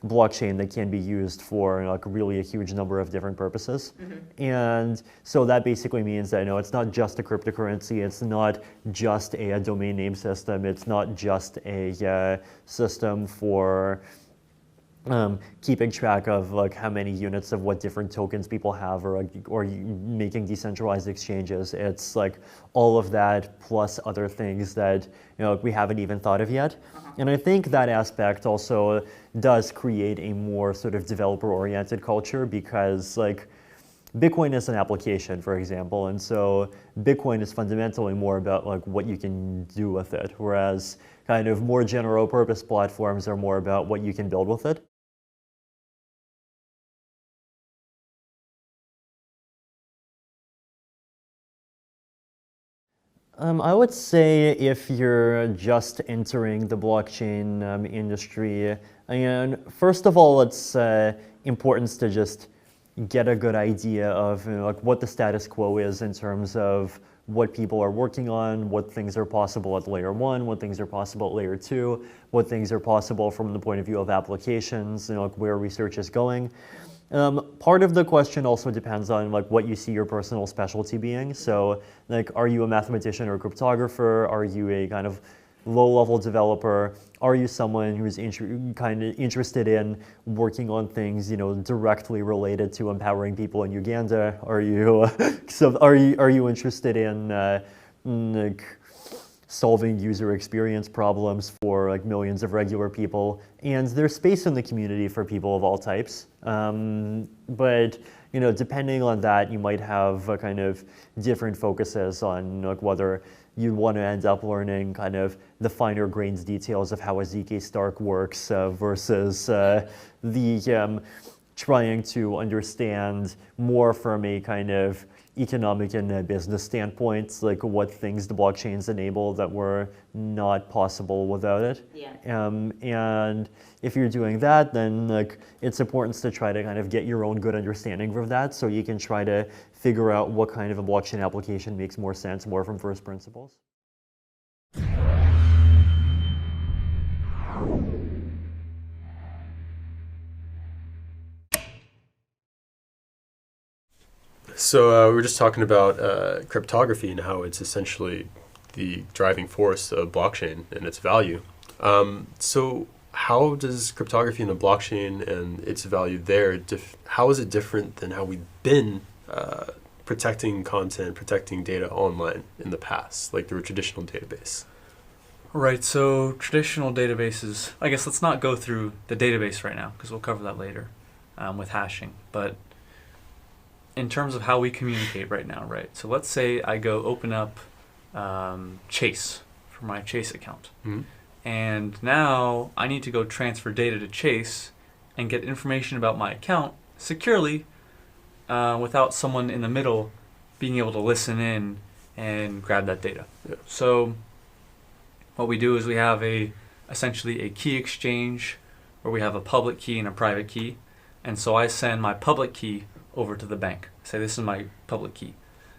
blockchain that can be used for like really a huge number of different purposes. And so that basically means that it's not just a cryptocurrency, it's not just a domain name system, it's not just a system for keeping track of like how many units of what different tokens people have, or making decentralized exchanges. It's like all of that plus other things that we haven't even thought of yet. And I think that aspect also does create a more sort of developer-oriented culture, because like Bitcoin is an application, for example, and so Bitcoin is fundamentally more about like what you can do with it, whereas kind of more general purpose platforms are more about what you can build with it. I would say if you're just entering the blockchain industry, and first of all, it's important to just get a good idea of like what the status quo is in terms of what people are working on, what things are possible at layer 1, what things are possible at layer 2, what things are possible from the point of view of applications, like where research is going. Part of the question also depends on like what you see your personal specialty being. So like, are you a mathematician or a cryptographer? Are you a kind of low-level developer? Are you someone who's kind of interested in working on things, directly related to empowering people in Uganda? Are you are you interested in like solving user experience problems for like millions of regular people? And there's space in the community for people of all types. But depending on that, you might have a kind of different focuses on like whether you want to end up learning kind of the finer grained details of how a ZK Stark works versus the trying to understand more from a kind of economic and business standpoint, like what things the blockchains enable that were not possible without it. Yeah. And if you're doing that, then like it's important to try to kind of get your own good understanding of that, so you can try to figure out what kind of a blockchain application makes more sense, more from first principles. So we were just talking about cryptography and how it's essentially the driving force of blockchain and its value. So how does cryptography in the blockchain and its value there, how is it different than how we've been protecting content, protecting data online in the past, like through a traditional database? Right, so traditional databases, I guess let's not go through the database right now because we'll cover that later with hashing. But in terms of how we communicate right now, right? So let's say I go open up Chase for my Chase account. Mm-hmm. And now I need to go transfer data to Chase and get information about my account securely without someone in the middle being able to listen in and grab that data. Yeah. So what we do is we have essentially a key exchange where we have a public key and a private key. And so I send my public key over to the bank. Say this is my public key.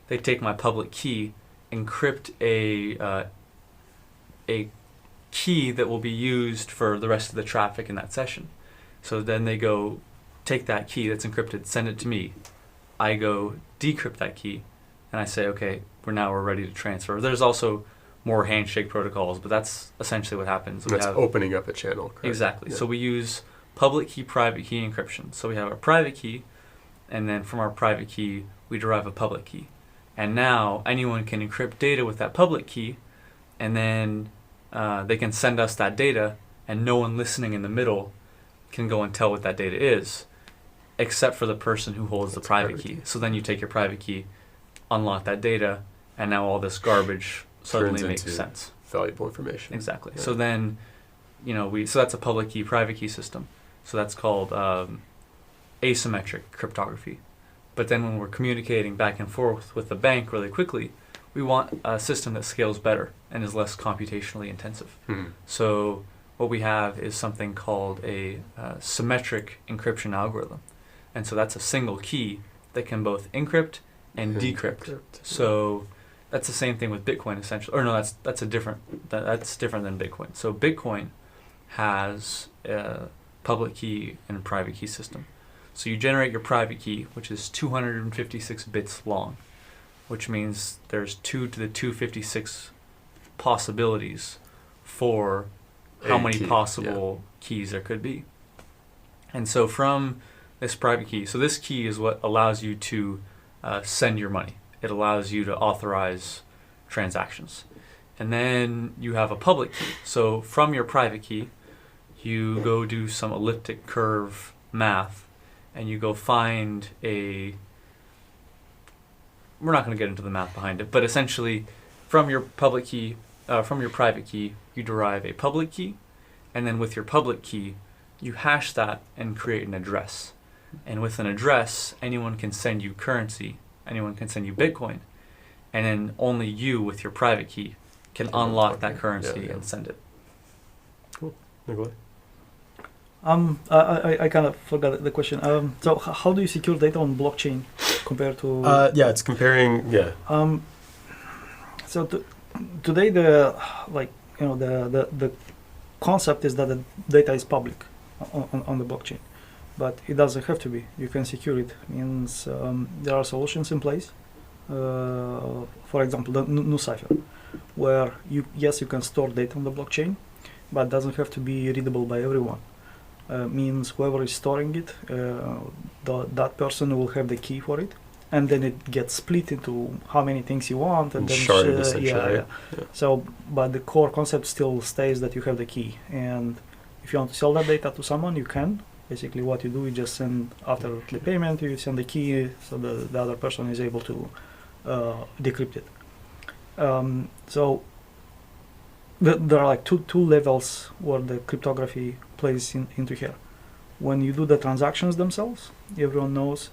They take my public key, encrypt a key that will be used for the rest of the traffic in that session. So then they go take that key that's encrypted, send it to me. I go decrypt that key, and I say, okay, we're ready to transfer. There's also more handshake protocols, but that's essentially what happens. And that's opening up a channel, correct? Exactly. Yeah. So we use public key, private key encryption. So we have our private key, and then from our private key, we derive a public key. And now anyone can encrypt data with that public key, and then they can send us that data, and no one listening in the middle can go and tell what that data is, except for the person who holds the private key. So then you take your private key, unlock that data, and now all this garbage suddenly makes sense. Valuable information. Exactly. Yeah. So then, so that's a public key, private key system. So that's called asymmetric cryptography. But then when we're communicating back and forth with the bank really quickly, we want a system that scales better and is less computationally intensive. Hmm. So what we have is something called a symmetric encryption algorithm. And so that's a single key that can both encrypt and decrypt. So that's the same thing with Bitcoin essentially. Or no, that's different than Bitcoin. So Bitcoin has a public key and a private key system. So you generate your private key, which is 256 bits long, which means there's 2 to the 256 possibilities for how many possible keys there could be. And so from this private key, so this key is what allows you to send your money. It allows you to authorize transactions. And then you have a public key. So from your private key, you go do some elliptic curve math, and you go find a we're not going to get into the math behind it, but essentially from your public key, from your private key, you derive a public key, and then with your public key, you hash that and create an address. And with an address, anyone can send you currency, anyone can send you Bitcoin, and then only you with your private key can unlock that currency and send it. Cool. Nikolai? I kind of forgot the question. So how do you secure data on blockchain compared to? Yeah, it's comparing. Yeah. So today the the concept is that the data is public on the blockchain, but it doesn't have to be. You can secure it. Means there are solutions in place. For example, the NuCipher, where you can store data on the blockchain, but it doesn't have to be readable by everyone. Means whoever is storing it, that person will have the key for it, and then it gets split into how many things you want, and then sharded essentially. yeah. So, but the core concept still stays that you have the key, and if you want to sell that data to someone, you can. Basically, what you do, you just send after the payment, you send the key, so the other person is able to decrypt it. So there are like two levels where the cryptography plays into here. When you do the transactions themselves, everyone knows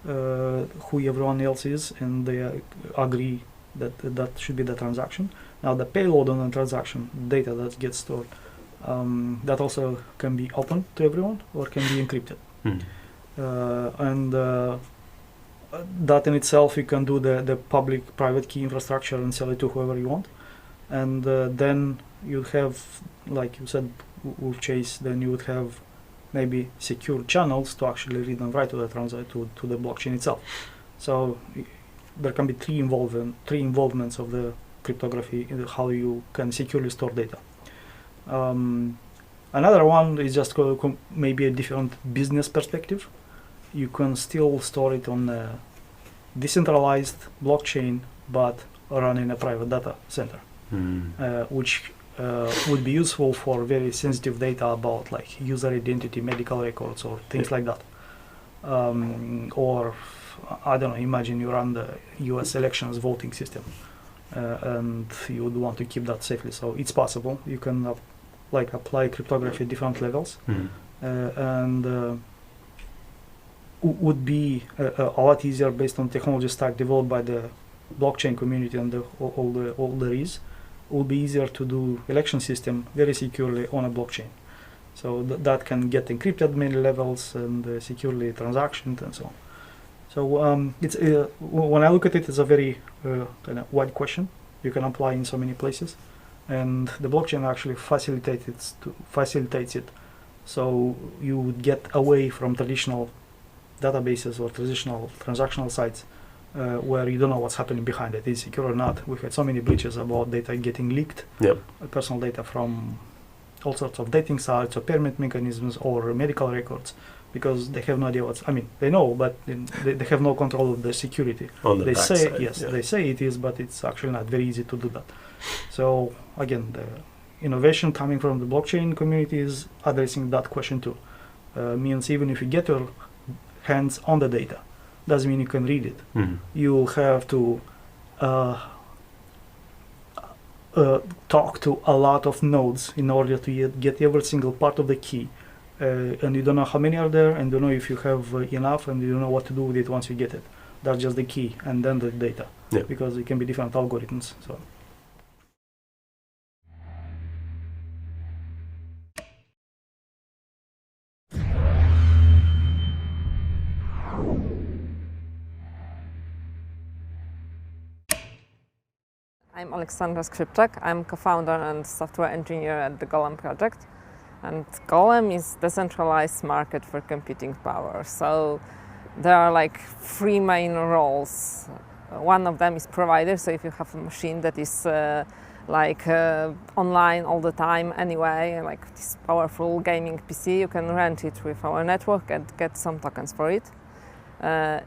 who everyone else is, and they agree that that should be the transaction. Now the payload on the transaction, data that gets stored, that also can be open to everyone or can be encrypted. And that in itself, you can do the public-private key infrastructure and sell it to whoever you want. And then you have, like you said, with Chase, then you would have maybe secure channels to actually read and write to the to the blockchain itself. So there can be three involvements of the cryptography in how you can securely store data. Another one is just maybe a different business perspective. You can still store it on a decentralized blockchain, but run in a private data center, which would be useful for very sensitive data about like user identity, medical records, or things like that. Or I don't know, imagine you run the US elections voting system and you would want to keep that safely. So it's possible. You can apply cryptography at different levels, and would be a lot easier based on technology stack developed by the blockchain community and all there is. It will be easier to do election system very securely on a blockchain. So that can get encrypted many levels and securely transactions and so on. So it's when I look at it, it's a very kind of wide question. You can apply in so many places, and the blockchain actually facilitates it. So you would get away from traditional databases or traditional transactional sites where you don't know what's happening behind it. Is it secure or not? We've had so many breaches about data getting leaked, personal data from all sorts of dating sites or payment mechanisms or medical records, because they have no idea they know, but they have no control of the security. On the they say backside, yes, they say it is, but it's actually not very easy to do that. So again, the innovation coming from the blockchain community is addressing that question too. Means even if you get your hands on the data, doesn't mean you can read it. You have to talk to a lot of nodes in order to get every single part of the key, and you don't know how many are there, and you don't know if you have enough, and you don't know what to do with it once you get it. That's just the key, and then the data, because it can be different algorithms. So. I'm Alexandra Skrzypczak. I'm co-founder and software engineer at the Golem project. And Golem is decentralized market for computing power. So there are like three main roles. One of them is provider. So if you have a machine that is online all the time anyway, like this powerful gaming PC, you can rent it with our network and get some tokens for it.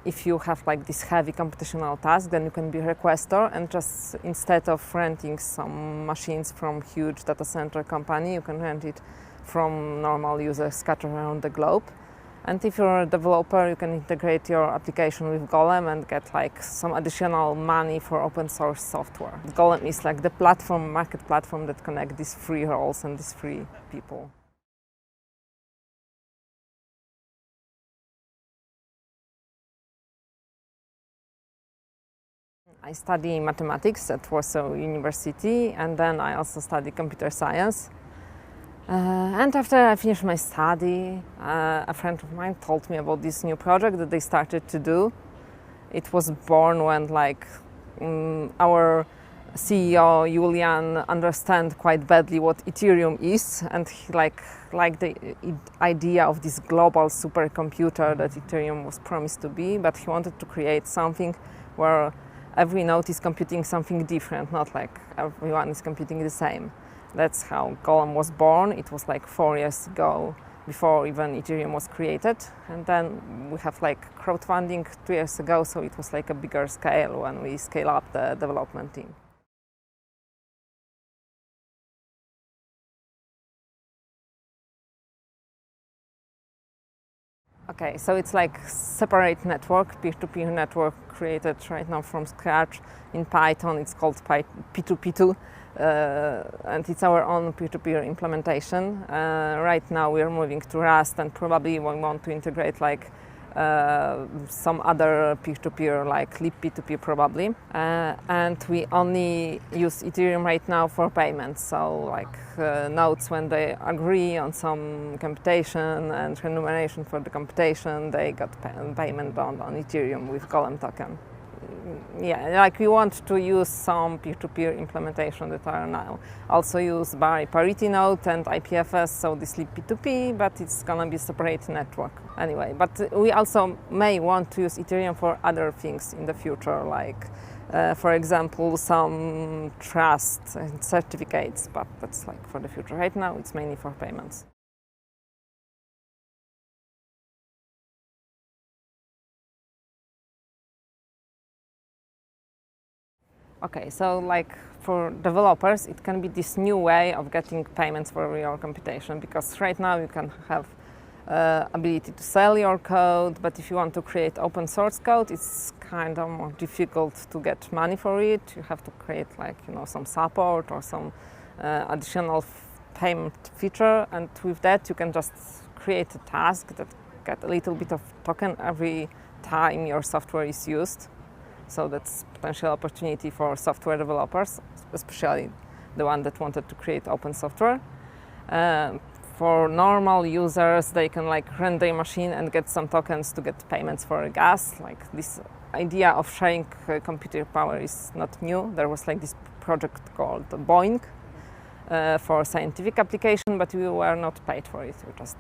If you have like this heavy computational task, then you can be a requester, and just instead of renting some machines from huge data center company, you can rent it from normal users scattered around the globe. And if you're a developer, you can integrate your application with Golem and get like some additional money for open source software. Golem is like the platform, market platform that connects these free roles and these free people. I study mathematics at Warsaw University, and then I also study computer science. And after I finished my study, a friend of mine told me about this new project that they started to do. It was born when our CEO Julian understand quite badly what Ethereum is, and he liked the idea of this global supercomputer that Ethereum was promised to be, but he wanted to create something where every node is computing something different, not like everyone is computing the same. That's how Golem was born. It was like 4 years ago, before even Ethereum was created. And then we have like crowdfunding 2 years ago, so it was like a bigger scale when we scale up the development team. Okay, so it's like separate network, peer-to-peer network created right now from scratch in Python. It's called P2P2, and it's our own peer-to-peer implementation. Right now we are moving to Rust, and probably we want to integrate like some other peer-to-peer like libp2p probably. And we only use Ethereum right now for payments, so like nodes when they agree on some computation and remuneration for the computation, they got payment on Ethereum with Golem token. Yeah, like we want to use some peer-to-peer implementation that are now also used by Parity Node and IPFS, so this libp2p, but it's gonna be separate network anyway. But we also may want to use Ethereum for other things in the future, like for example, some trust and certificates, but that's like for the future. Right now, it's mainly for payments. Okay, so like for developers, it can be this new way of getting payments for your computation, because right now you can have ability to sell your code, but if you want to create open source code, it's kind of more difficult to get money for it. You have to create like, some support or some additional payment feature, and with that you can just create a task that get a little bit of token every time your software is used. So that's potential opportunity for software developers, especially the one that wanted to create open software. For normal users, they can like run their machine and get some tokens to get payments for gas. Like this idea of sharing computer power is not new. There was like this project called Boeing for scientific application, but we were not paid for it. We just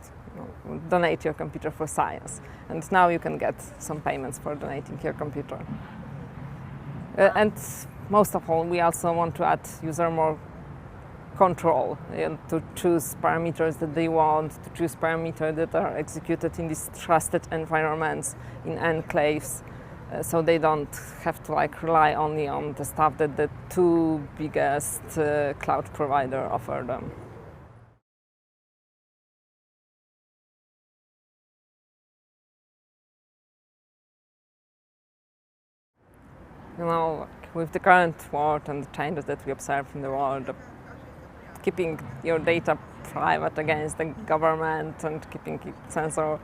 donate your computer for science. And now you can get some payments for donating your computer. And most of all, we also want to add user more control and to choose parameters that they want, to choose parameters that are executed in these trusted environments, in enclaves, so they don't have to like rely only on the stuff that the two biggest cloud provider offer them. With the current world and the changes that we observe in the world, keeping your data private against the government and keeping it censor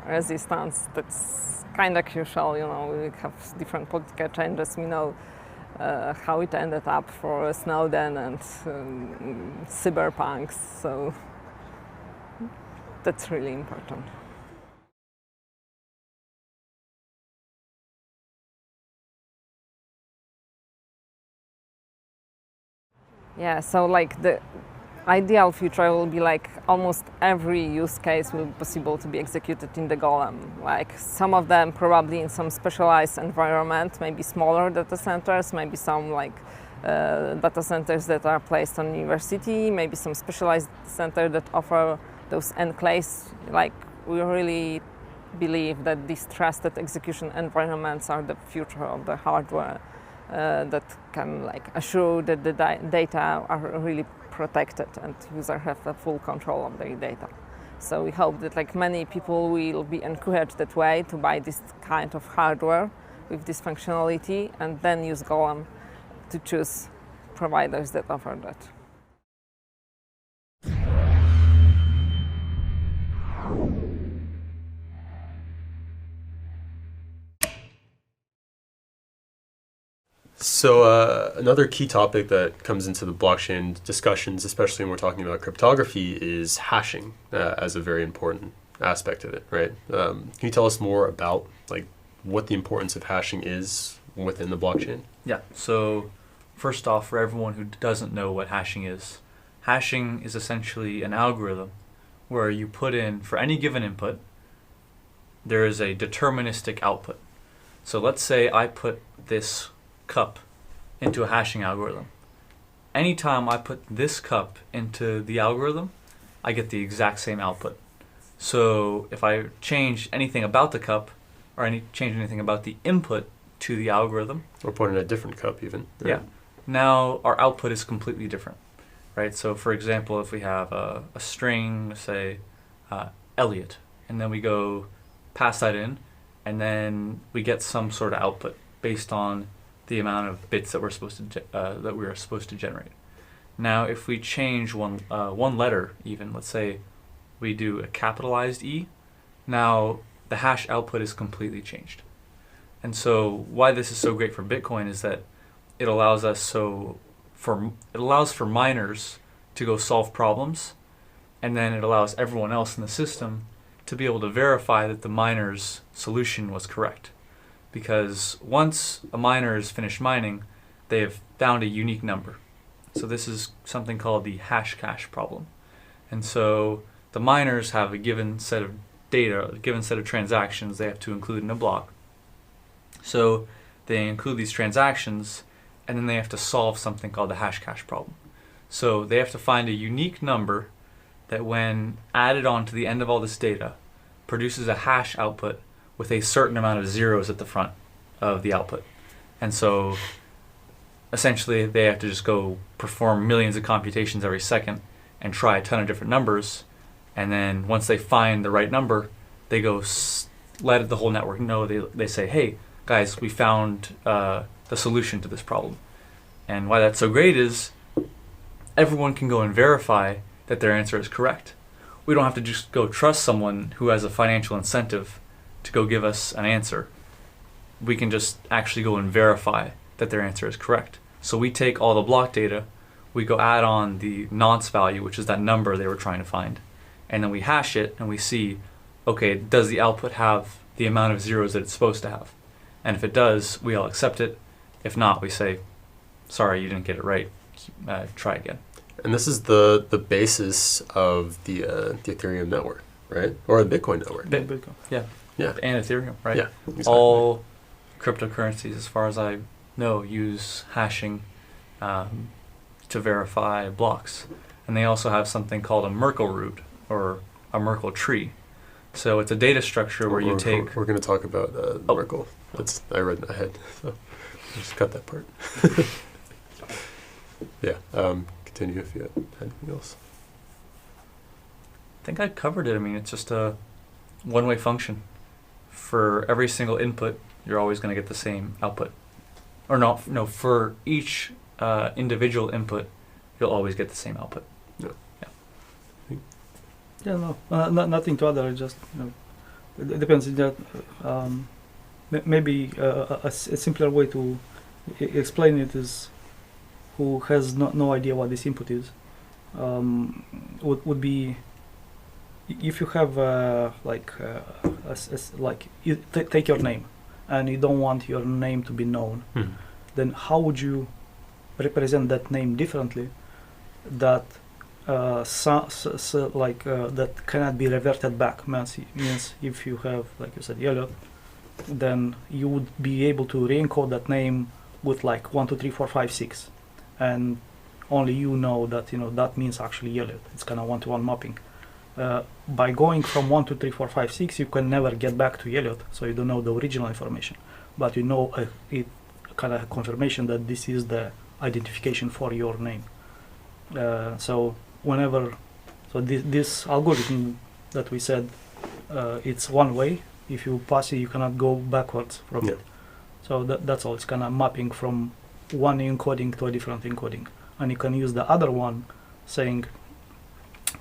resistance, that's kind of crucial. We have different political changes. We know how it ended up for Snowden and cyberpunks, so that's really important. Yeah, so like the ideal future will be like almost every use case will be possible to be executed in the Golem. Like some of them probably in some specialized environment, maybe smaller data centers, maybe some like data centers that are placed on university, maybe some specialized center that offer those enclaves. Like we really believe that these trusted execution environments are the future of the hardware. That can like assure that the data are really protected and users have a full control of their data. So we hope that like many people will be encouraged that way to buy this kind of hardware with this functionality and then use Golem to choose providers that offer that. So another key topic that comes into the blockchain discussions, especially when we're talking about cryptography, is hashing as a very important aspect of it, right? Can you tell us more about like what the importance of hashing is within the blockchain? Yeah, so first off, for everyone who doesn't know what hashing is essentially an algorithm where you put in, for any given input, there is a deterministic output. So let's say I put this cup into a hashing algorithm. Anytime I put this cup into the algorithm, I get the exact same output. So if I change anything about the cup or change anything about the input to the algorithm, Or put in a different cup even. Right? yeah, now our output is completely different, right? So for example, if we have a string, say Elliot, and then we go pass that in, and then we get some sort of output based on the amount of bits that we're supposed to generate. Now, if we change one letter, even let's say we do a capitalized E, now the hash output is completely changed. And so, why this is so great for Bitcoin is that it allows for miners to go solve problems, and then it allows everyone else in the system to be able to verify that the miner's solution was correct. Because once a miner is finished mining, they have found a unique number. So this is something called the hash cache problem. And so the miners have a given set of data, a given set of transactions they have to include in a block. So they include these transactions, and then they have to solve something called the hash cache problem. So they have to find a unique number that, when added on to the end of all this data, produces a hash output with a certain amount of zeros at the front of the output. And so essentially they have to just go perform millions of computations every second and try a ton of different numbers. And then once they find the right number, they go let the whole network know. They say, hey guys, we found the solution to this problem. And why that's so great is everyone can go and verify that their answer is correct. We don't have to just go trust someone who has a financial incentive to go give us an answer. We can just actually go and verify that their answer is correct. So we take all the block data, we go add on the nonce value, which is that number they were trying to find, and then we hash it and we see, okay, does the output have the amount of zeros that it's supposed to have? And if it does, we all accept it. If not, we say, sorry, you didn't get it right, try again. And this is the basis of the Ethereum network, right? Or the Bitcoin network. Bitcoin. Yeah. Yeah. And Ethereum, right? Yeah, exactly. All cryptocurrencies, as far as I know, use hashing to verify blocks. And they also have something called a Merkle root or a Merkle tree. So it's a data structure where you take... We're going to talk about Merkle. I read ahead, so just cut that part. Yeah, continue if you had anything else. I think I covered it. I mean, it's just a one-way function. For every single input, you're always going to get the same output. Or no, for each individual input, you'll always get the same output. Yeah, no, nothing to add. Just it depends. That maybe a simpler way to explain it is, who has no idea what this input is, would be, if you have take your name and you don't want your name to be known, then how would you represent that name differently that that cannot be reverted back? Means if you have, like you said, Elliot, then you would be able to re-encode that name with like 1, 2, 3, 4, 5, 6, and only you know that that means actually Elliot. It's kind of one-to-one mapping. By going from 1, 2, 3, 4, 5, 6, you can never get back to Elliot, so you don't know the original information, but you know it kind of confirmation that this is the identification for your name. So this algorithm that we said it's one way. If you pass it, you cannot go backwards from Yeah. it. So that's all. It's kind of mapping from one encoding to a different encoding. And you can use the other one saying,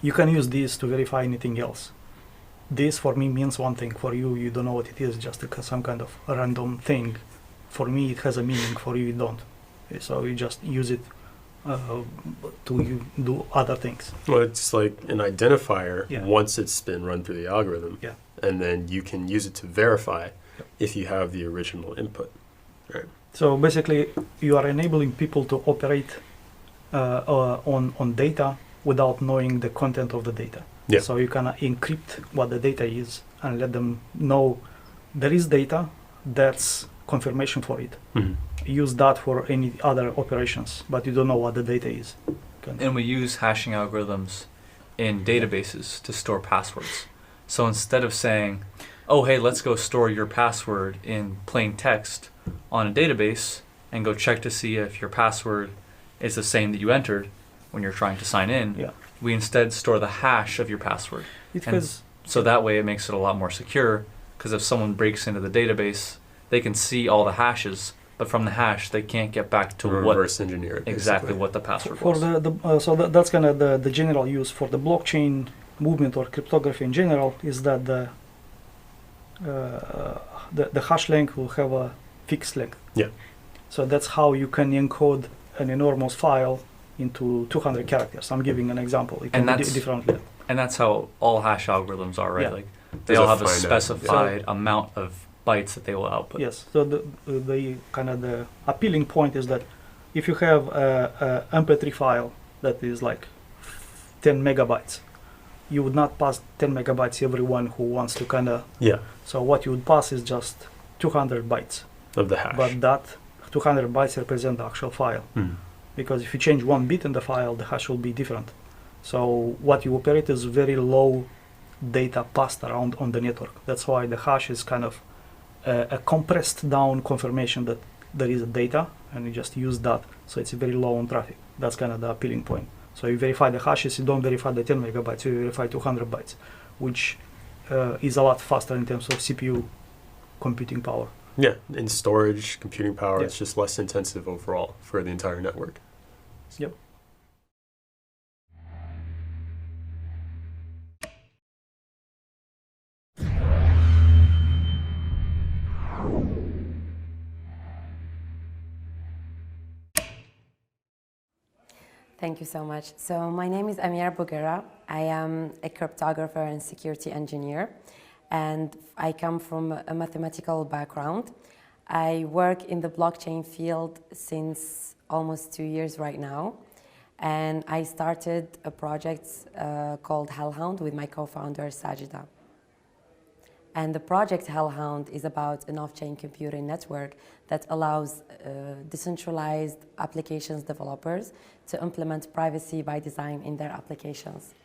you can use this to verify anything else. This for me means one thing. For you, you don't know what it is, just some kind of random thing. For me, it has a meaning. For you, it don't. So you just use it to do other things. Well, it's like an identifier Yeah. once it's been run through the algorithm. Yeah. And then you can use it to verify if you have the original input. Right. So basically, you are enabling people to operate on data without knowing the content of the data. Yeah. So you can encrypt what the data is and let them know there is data, that's confirmation for it. Mhm. Use that for any other operations, but you don't know what the data is. And we use hashing algorithms in databases to store passwords. So instead of saying, oh, hey, let's go store your password in plain text on a database and go check to see if your password is the same that you entered when you're trying to sign in, Yeah. we instead store the hash of your password. It And has, so that way it makes it a lot more secure, because if someone breaks into the database, they can see all the hashes, but from the hash they can't get back to what reverse engineer it, exactly basically. what the password for was. that's kind of the general use for the blockchain movement or cryptography in general is that the hash length will have a fixed length. Yeah. So that's how you can encode an enormous file into 200 characters. I'm giving an example. It can And be that's- differently. And that's how all hash algorithms are, right? Yeah. Like they There's all a have a finite, specified amount of bytes that they will output. Yes. So the kind of the appealing point is that if you have a MP3 file that is like 10 megabytes, you would not pass 10 megabytes everyone who wants to kind of. Yeah. So what you would pass is just 200 bytes. Of the hash. But that 200 bytes represent the actual file. Mhm. Because if you change one bit in the file, the hash will be different. So what you operate is very low data passed around on the network. That's why the hash is kind of a compressed down confirmation that there is a data, and you just use that. So it's very low on traffic. That's kind of the appealing point. So you verify the hashes, you don't verify the 10 megabytes, you verify 200 bytes, which is a lot faster in terms of CPU computing power. Yeah, in storage, computing power, Yeah. it's just less intensive overall for the entire network. Yep. Thank you so much. So my name is Amira Bouguera. I am a cryptographer and security engineer, and I come from a mathematical background. I work in the blockchain field since almost 2 years right now, and I started a project called Hellhound with my co-founder Sajida. And the project Hellhound is about an off-chain computing network that allows decentralized applications developers to implement privacy by design in their applications.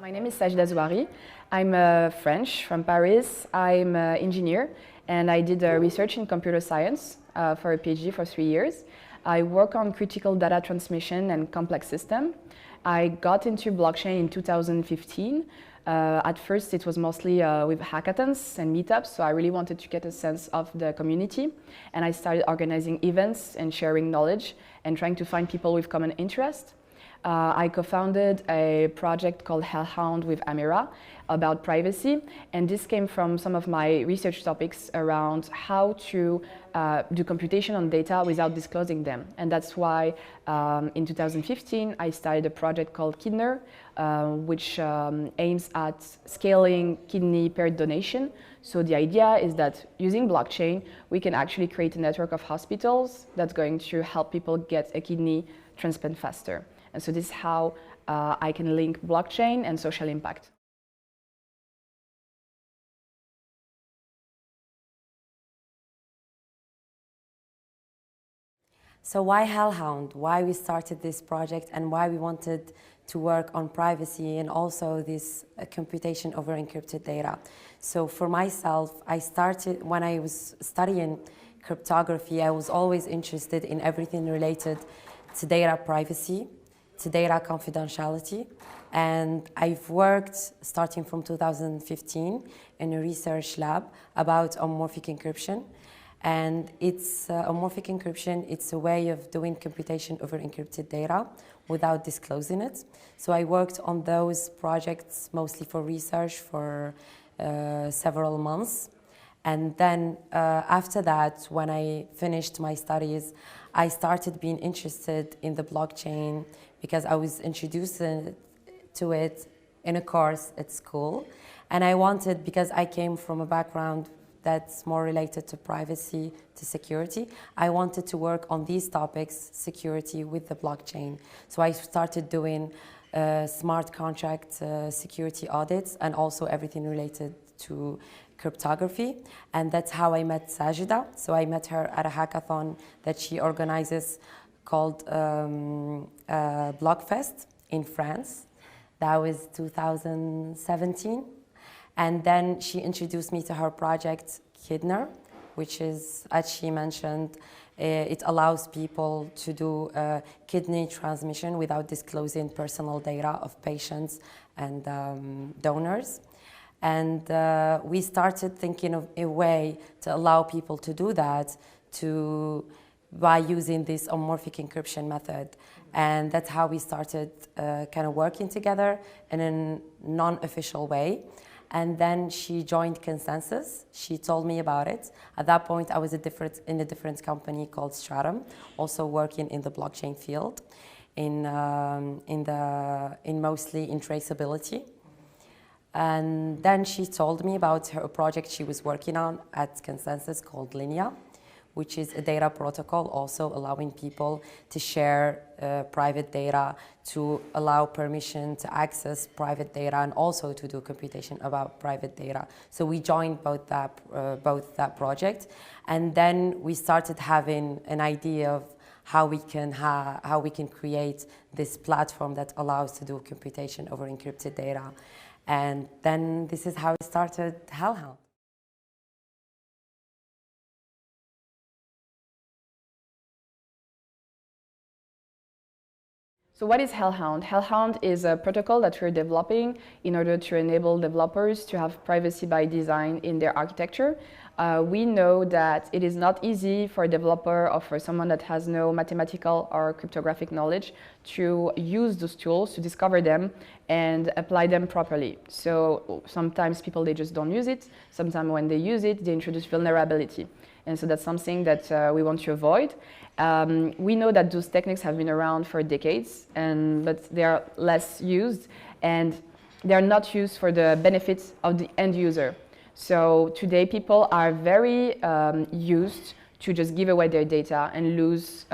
My name is Sajida Zouari. I'm French from Paris. I'm an engineer and I did research in computer science for a PhD for 3 years. I work on critical data transmission and complex system. I got into blockchain in 2015. At first, it was mostly with hackathons and meetups, so I really wanted to get a sense of the community. And I started organizing events and sharing knowledge and trying to find people with common interest. I co-founded a project called Hellhound with Amira about privacy, and this came from some of my research topics around how to do computation on data without disclosing them. And that's why in 2015 I started a project called Kidner, which aims at scaling kidney paired donation. So the idea is that using blockchain, we can actually create a network of hospitals that's going to help people get a kidney transplant faster. And so this is how I can link blockchain and social impact. So why Hellhound? Why we started this project and why we wanted to work on privacy and also this computation over encrypted data. So for myself, I started when I was studying cryptography, I was always interested in everything related to data privacy, to data confidentiality, And I've worked, starting from 2015, in a research lab about homomorphic encryption. And it's homomorphic encryption, it's a way of doing computation over encrypted data without disclosing it. So I worked on those projects mostly for research for several months. And then after that, when I finished my studies, I started being interested in the blockchain because I was introduced to it in a course at school. And I wanted, because I came from a background that's more related to privacy, to security, I wanted to work on these topics, security with the blockchain. So I started doing smart contract security audits and also everything related to cryptography. And that's how I met Sajida. So I met her at a hackathon that she organizes called Blockfest in France. That was 2017. And then she introduced me to her project, Kidner, which is, as she mentioned, it allows people to do kidney transmission without disclosing personal data of patients and donors. And we started thinking of a way to allow people to do that by using this homomorphic encryption method. And that's how we started kind of working together in a non-official way. And then she joined Consensus. She told me about it. At that point, I was in a different company called Stratum, also working in the blockchain field, in mostly in traceability. And then she told me about her project she was working on at Consensus called Linea, which is a data protocol also allowing people to share private data, to allow permission to access private data, and also to do computation about private data. So we joined both that project, and then we started having an idea of how we can create this platform that allows to do computation over encrypted data. And then this is how it started Hellhound. So what is Hellhound? Hellhound is a protocol that we're developing in order to enable developers to have privacy by design in their architecture. We know that it is not easy for a developer or for someone that has no mathematical or cryptographic knowledge to use those tools, to discover them and apply them properly. So sometimes people, they just don't use it. Sometimes when they use it, they introduce vulnerability. And so that's something that we want to avoid. We know that those techniques have been around for decades, but they are less used, and they are not used for the benefits of the end user. So today people are very used to just give away their data and lose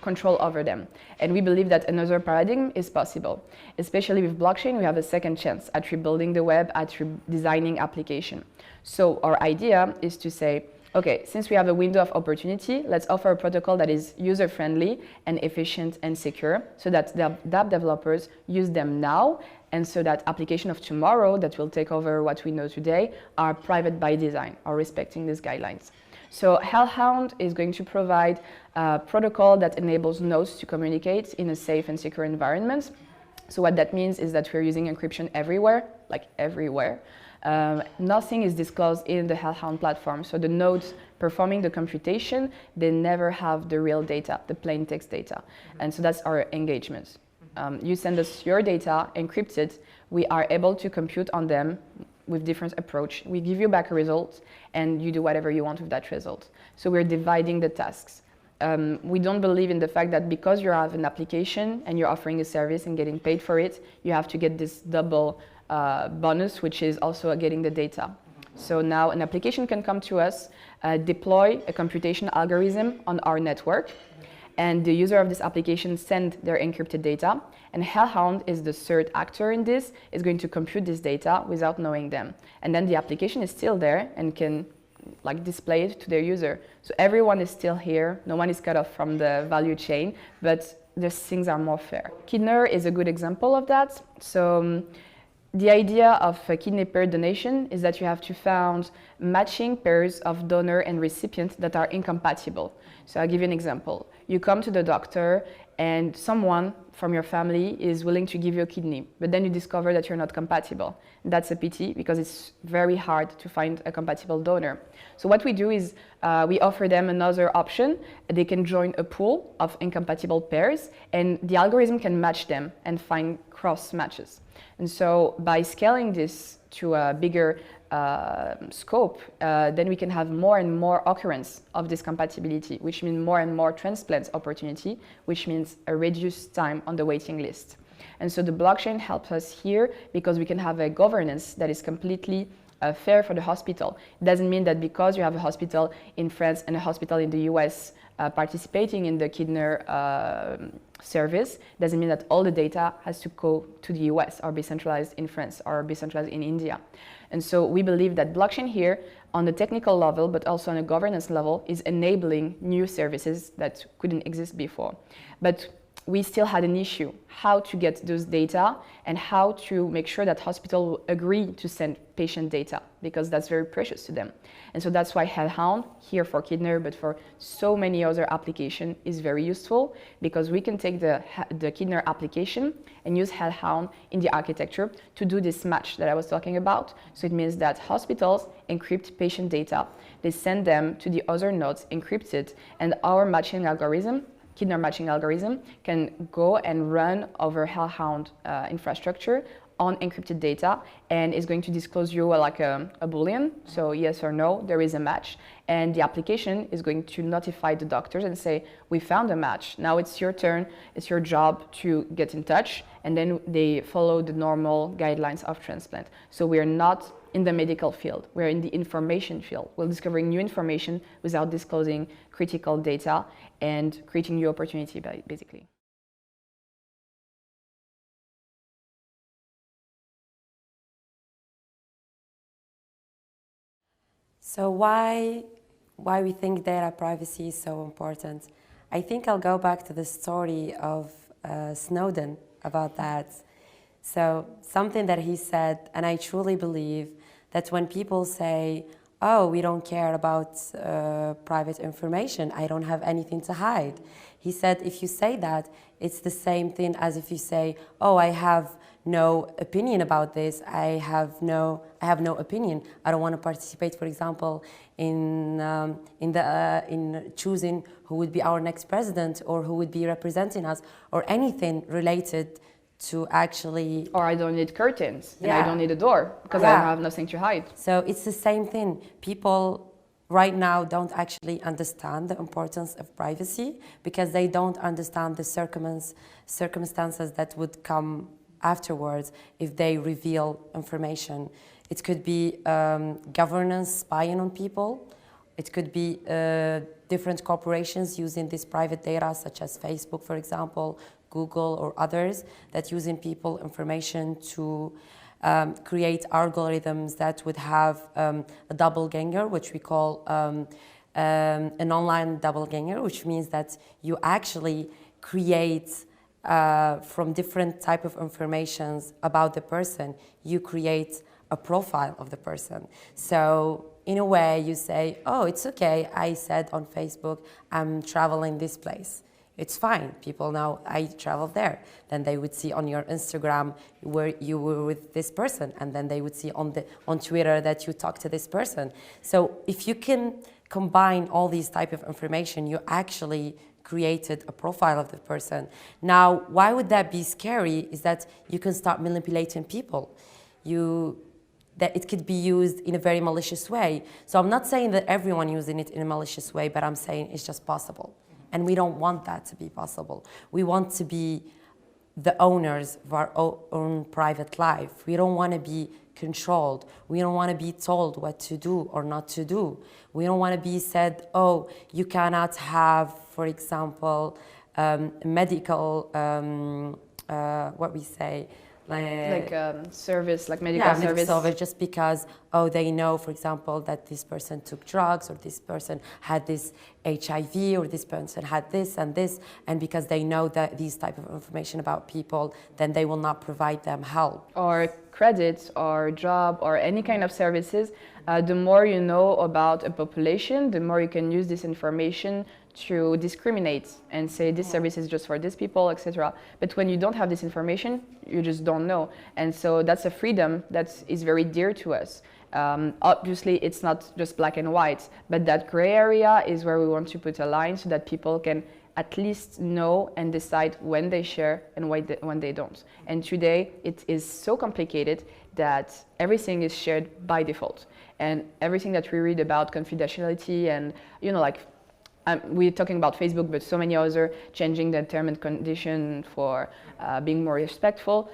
control over them. And we believe that another paradigm is possible. Especially with blockchain, we have a second chance at rebuilding the web, at redesigning application. So our idea is to say, okay, since we have a window of opportunity, let's offer a protocol that is user-friendly and efficient and secure so that the app developers use them now, and so that application of tomorrow that will take over what we know today are private by design or respecting these guidelines. So Hellhound is going to provide a protocol that enables nodes to communicate in a safe and secure environment. So what that means is that we're using encryption everywhere, like everywhere. Nothing is disclosed in the Hellhound platform. So the nodes performing the computation, they never have the real data, the plain text data. And so that's our engagement. You send us your data encrypted. We are able to compute on them with different approach. We give you back a result, and you do whatever you want with that result. So we're dividing the tasks. We don't believe in the fact that because you have an application and you're offering a service and getting paid for it, you have to get this double bonus, which is also getting the data. So now an application can come to us, deploy a computation algorithm on our network, and the user of this application send their encrypted data, and Hellhound is the third actor in this, is going to compute this data without knowing them. And then the application is still there and can display it to their user. So everyone is still here, no one is cut off from the value chain, but things are more fair. Kidner is a good example of that. So the idea of a kidney pair donation is that you have to find matching pairs of donor and recipient that are incompatible. So I'll give you an example. You come to the doctor and someone from your family is willing to give you a kidney, but then you discover that you're not compatible. That's a pity because it's very hard to find a compatible donor. So what we do is we offer them another option. They can join a pool of incompatible pairs, and the algorithm can match them and find cross matches. And so by scaling this to a bigger scope, then we can have more and more occurrence of this compatibility, which means more and more transplant opportunity, which means a reduced time on the waiting list. And so the blockchain helps us here because we can have a governance that is completely fair for the hospital. It doesn't mean that because you have a hospital in France and a hospital in the US participating in the kidney service, doesn't mean that all the data has to go to the US or be centralized in France or be centralized in India. And so we believe that blockchain here, on the technical level, but also on a governance level, is enabling new services that couldn't exist before. But we still had an issue, how to get those data and how to make sure that hospital will agree to send patient data, because that's very precious to them. And so that's why Hellhound, here for kidney, but for so many other applications, is very useful, because we can take the kidney application and use Hellhound in the architecture to do this match that I was talking about. So it means that hospitals encrypt patient data, they send them to the other nodes encrypted, and our matching algorithm, kidney matching algorithm, can go and run over Hellhound infrastructure on encrypted data, and is going to disclose you like a Boolean, so yes or no, there is a match, and the application is going to notify the doctors and say, we found a match, now it's your turn, it's your job to get in touch, and then they follow the normal guidelines of transplant. So we are not in the medical field, we're in the information field. We're discovering new information without disclosing critical data and creating new opportunity, basically. So why we think data privacy is so important? I think I'll go back to the story of Snowden about that. So something that he said, and I truly believe that when people say, oh, we don't care about private information, I don't have anything to hide. He said, if you say that, it's the same thing as if you say, oh, I have no opinion about this, I have no opinion. I don't want to participate, for example, in choosing who would be our next president or who would be representing us or anything related to actually... Or I don't need curtains, and I don't need a door, because I have nothing to hide. So it's the same thing. People right now don't actually understand the importance of privacy because they don't understand the circumstances that would come afterwards if they reveal information. It could be governance spying on people. It could be different corporations using this private data, such as Facebook, for example, Google or others, that using people information to create algorithms that would have a doppelganger, which we call an online doppelganger, which means that you actually create from different type of informations about the person, you create a profile of the person. So in a way you say, oh, it's okay, I said on Facebook, I'm traveling this place. It's fine, people know I traveled there. Then they would see on your Instagram where you were with this person, and then they would see on Twitter that you talked to this person. So if you can combine all these type of information, you actually created a profile of the person. Now, why would that be scary is that you can start manipulating people. That it could be used in a very malicious way. So I'm not saying that everyone using it in a malicious way, but I'm saying it's just possible. And we don't want that to be possible. We want to be the owners of our own private life. We don't want to be controlled. We don't want to be told what to do or not to do. We don't want to be said, oh, you cannot have, for example, medical, what we say, service, like medical service. Just because, oh, they know, for example, that this person took drugs or this person had this HIV or this person had this, and because they know that these type of information about people, then they will not provide them help. Or credits or job or any kind of services. The more you know about a population, the more you can use this information to discriminate and say this service is just for these people, etc. But when you don't have this information, you just don't know. And so that's a freedom that is very dear to us. Obviously, it's not just black and white, but that gray area is where we want to put a line so that people can at least know and decide when they share and when they don't. And today, it is so complicated that everything is shared by default. And everything that we read about confidentiality and, you know, like, we're talking about Facebook, but so many other changing the term and condition for being more respectful,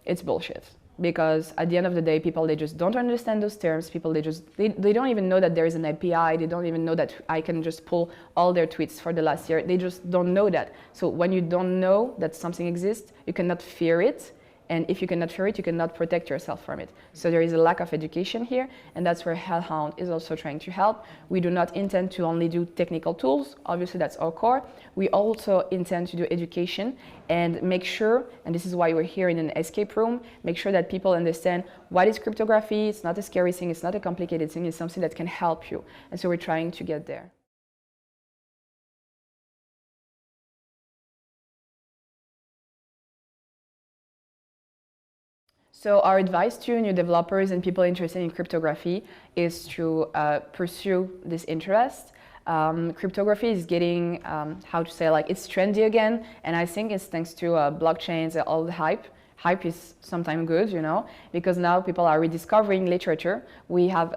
it's bullshit. Because at the end of the day, people, they just don't understand those terms. People, they don't even know that there is an API. They don't even know that I can just pull all their tweets for the last year. They just don't know that. So when you don't know that something exists, you cannot fear it. And if you cannot fear it, you cannot protect yourself from it. So there is a lack of education here, and that's where Hellhound is also trying to help. We do not intend to only do technical tools. Obviously, that's our core. We also intend to do education and make sure, and this is why we're here in an escape room, make sure that people understand what is cryptography. It's not a scary thing. It's not a complicated thing. It's something that can help you. And so we're trying to get there. So our advice to new developers and people interested in cryptography is to pursue this interest. Cryptography is getting, how to say, like, it's trendy again, and I think it's thanks to blockchains and all the hype. Hype is sometimes good, you know, because now people are rediscovering literature. We have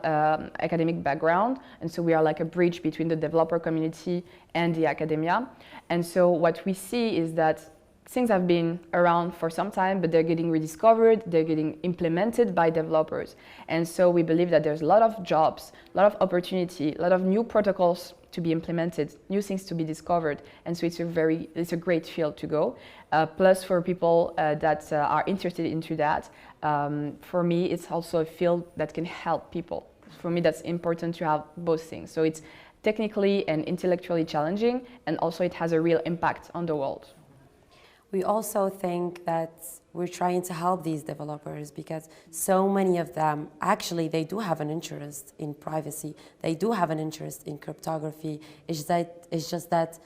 academic background, and so we are like a bridge between the developer community and the academia. And so what we see is that things have been around for some time, but they're getting rediscovered, they're getting implemented by developers. And so we believe that there's a lot of jobs, a lot of opportunity, a lot of new protocols to be implemented, new things to be discovered. And so it's a great field to go. Plus for people that are interested into that, for me, it's also a field that can help people. For me, that's important to have both things. So it's technically and intellectually challenging, and also it has a real impact on the world. We also think that we're trying to help these developers because so many of them, actually, they do have an interest in privacy. They do have an interest in cryptography. It's just that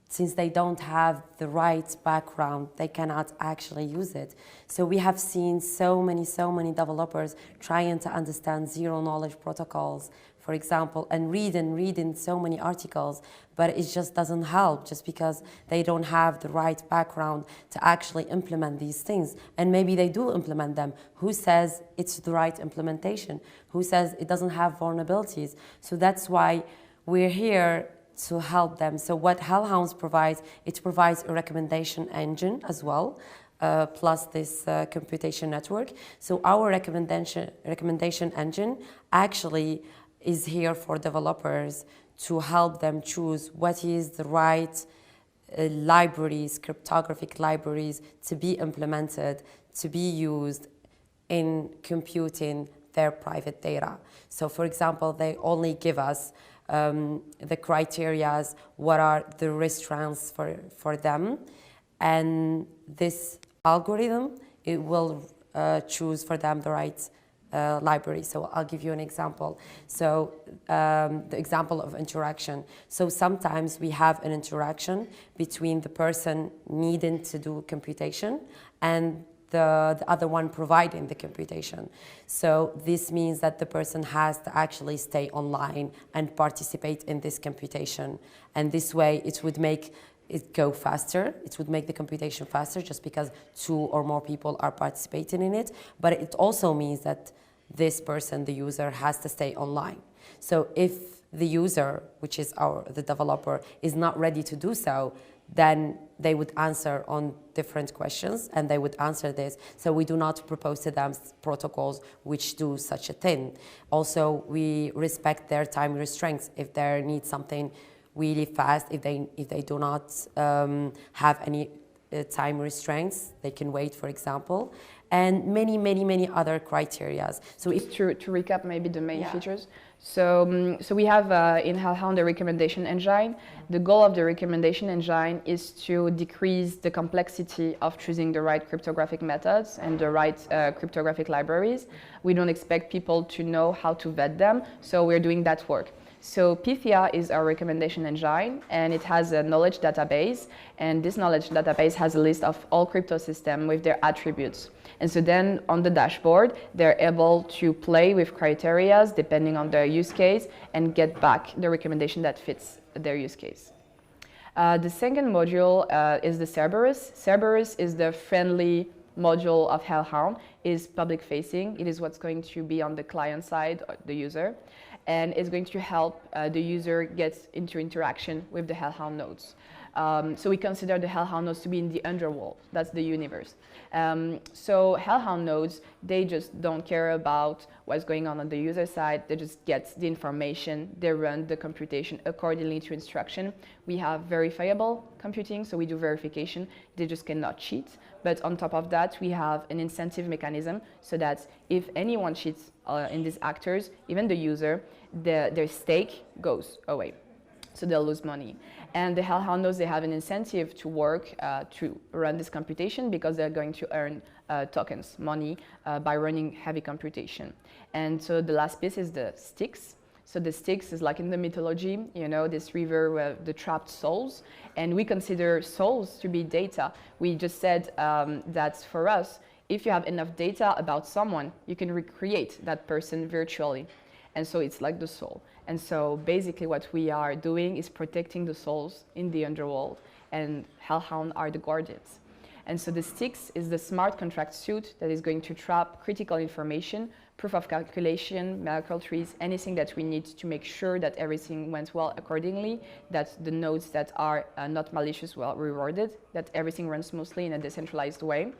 since they don't have the right background, they cannot actually use it. So we have seen so many developers trying to understand zero-knowledge protocols, for example, and read in so many articles, but it just doesn't help just because they don't have the right background to actually implement these things. And maybe they do implement them. Who says it's the right implementation? Who says it doesn't have vulnerabilities? So that's why we're here to help them. So what Hellhounds provides, it provides a recommendation engine as well, plus this computation network. So our recommendation engine actually is here for developers to help them choose what is the right libraries, cryptographic libraries to be implemented, to be used in computing their private data. So for example, they only give us the criteria, what are the restraints for them, and this algorithm, it will choose for them the right library. So I'll give you an example. So the example of interaction. So sometimes we have an interaction between the person needing to do computation and the other one providing the computation. So this means that the person has to actually stay online and participate in this computation. And this way it would make it go faster. It would make the computation faster just because 2 or more people are participating in it. But it also means that this person, the user, has to stay online. So if the user, which is the developer, is not ready to do so, then they would answer on different questions and they would answer this. So we do not propose to them protocols which do such a thing. Also, we respect their time restraints. If they need something really fast, if they do not have any time restraints, they can wait, for example, and many other criteria. So if to recap maybe the main features. So we have in Hellhound a recommendation engine. The goal of the recommendation engine is to decrease the complexity of choosing the right cryptographic methods and the right cryptographic libraries. We don't expect people to know how to vet them, so we're doing that work. So Pythia is our recommendation engine, and it has a knowledge database, and this knowledge database has a list of all crypto systems with their attributes. And so then on the dashboard, they're able to play with criteria depending on their use case and get back the recommendation that fits their use case. The second module is the Cerberus. Cerberus is the friendly module of Hellhound. It is public facing. It is what's going to be on the client side, the user, and it's going to help the user get into interaction with the Hellhound nodes. So we consider the Hellhound nodes to be in the underworld. That's the universe. So Hellhound nodes, they just don't care about what's going on the user side. They just get the information. They run the computation accordingly to instruction. We have verifiable computing, so we do verification. They just cannot cheat. But on top of that, we have an incentive mechanism so that if anyone cheats in these actors, even the user, their stake goes away. So they'll lose money. And the Hellhound nodes, they have an incentive to work to run this computation because they're going to earn tokens, money, by running heavy computation. And so the last piece is the Styx. So the Styx is like in the mythology, you know, this river with the trapped souls. And we consider souls to be data. We just said that for us, if you have enough data about someone, you can recreate that person virtually. And so it's like the soul. And so basically what we are doing is protecting the souls in the underworld, and Hellhound are the guardians. And so the Styx is the smart contract suite that is going to trap critical information, proof of calculation, medical trees, anything that we need to make sure that everything went well accordingly, that the nodes that are not malicious well rewarded, that everything runs smoothly in a decentralized way.